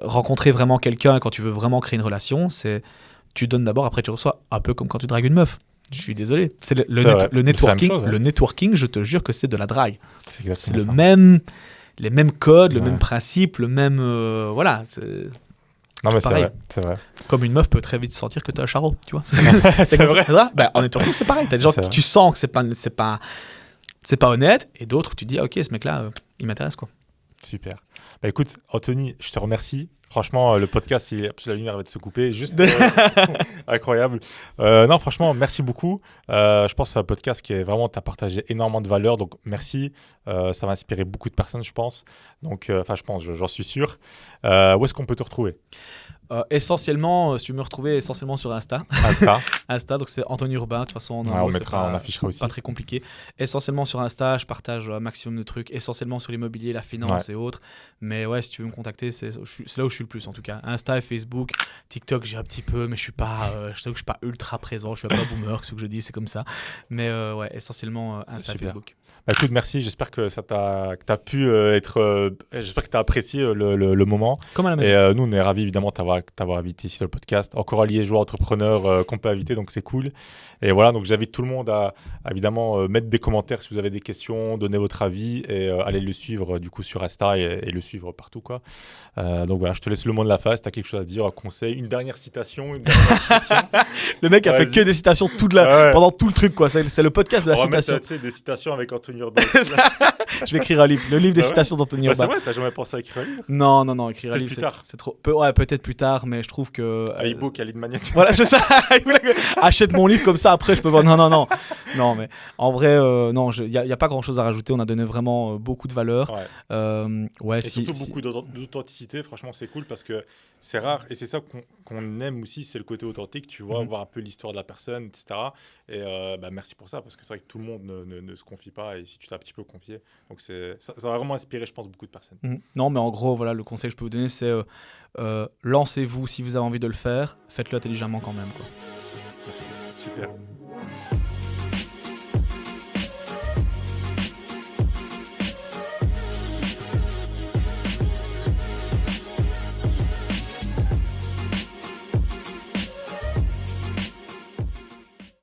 rencontrer vraiment quelqu'un, quand tu veux vraiment créer une relation, c'est tu donnes d'abord, après tu reçois, un peu comme quand tu dragues une meuf. Je suis désolé. C'est le networking. Chose, hein. Le networking, je te jure que c'est de la drague. C'est les mêmes codes, le même principe, le même voilà. Non mais c'est vrai. Comme une meuf peut très vite sentir que t'es un charreau, tu vois. C'est vrai. En networking, c'est pareil. T'as des gens que tu sens que c'est pas honnête, et d'autres tu dis ok, ce mec-là, il m'intéresse, quoi. Super. Écoute, Anthony, je te remercie. Franchement, le podcast, la lumière va se couper. Juste incroyable. Non, franchement, merci beaucoup. Je pense que c'est un podcast qui est vraiment, tu as partagé énormément de valeur. Donc, merci. Ça va inspirer beaucoup de personnes, je pense. Donc, j'en suis sûr. Où est-ce qu'on peut te retrouver ? Essentiellement, tu me retrouves essentiellement sur Insta. Insta, donc c'est Anthony Urbain. De toute façon, on affichera aussi. Pas très compliqué. Essentiellement sur Insta, je partage un maximum de trucs. Essentiellement sur l'immobilier, la finance et autres. Mais ouais, si tu veux me contacter, c'est là où je suis le plus en tout cas. Insta et Facebook, TikTok, j'ai un petit peu, mais je sais que je suis pas ultra présent. Je suis pas boomer, ce que je dis, c'est comme ça. Mais ouais, essentiellement Insta et Facebook. Écoute, merci. J'espère que t'as pu j'espère que t'as apprécié le moment. Comme à la maison. Et nous, on est ravis évidemment de t'avoir t'avoir invité ici dans le podcast. Encore un liégeois entrepreneur qu'on peut inviter, donc c'est cool. Et voilà, donc j'invite tout le monde à évidemment mettre des commentaires si vous avez des questions, donner votre avis et aller le suivre du coup sur Insta et le suivre partout, quoi. Donc voilà, je te laisse le mot de la fin. Si tu as quelque chose à dire, un conseil, une dernière citation. Le mec a fait que des citations pendant tout le truc, quoi. C'est le podcast de la citation. Tu sais, des citations avec Anthony Urban. Je vais écrire un livre, le livre des citations d'Anthony Urban. C'est vrai, t'as jamais pensé à écrire un livre? Non, écrire un livre, plus tard. c'est trop. Peut-être plus tard, mais je trouve que. iBook, à l'île Magnette. Voilà, c'est ça. Achète mon livre comme ça, après je peux voir. Non. Non, mais en vrai, non, il n'y a pas grand chose à rajouter. On a donné vraiment beaucoup de valeur. Et surtout beaucoup d'authenticité. Franchement, c'est cool parce que c'est rare. Et c'est ça qu'on aime aussi, c'est le côté authentique. Tu vois, voir un peu l'histoire de la personne, etc. Et merci pour ça parce que c'est vrai que tout le monde ne se confie pas. Et si tu t'es un petit peu confié, donc ça va vraiment inspirer, je pense, beaucoup de personnes. Non, mais en gros, voilà, le conseil que je peux vous donner, c'est lancez-vous si vous avez envie de le faire. Faites-le intelligemment quand même, quoi. Merci. Super.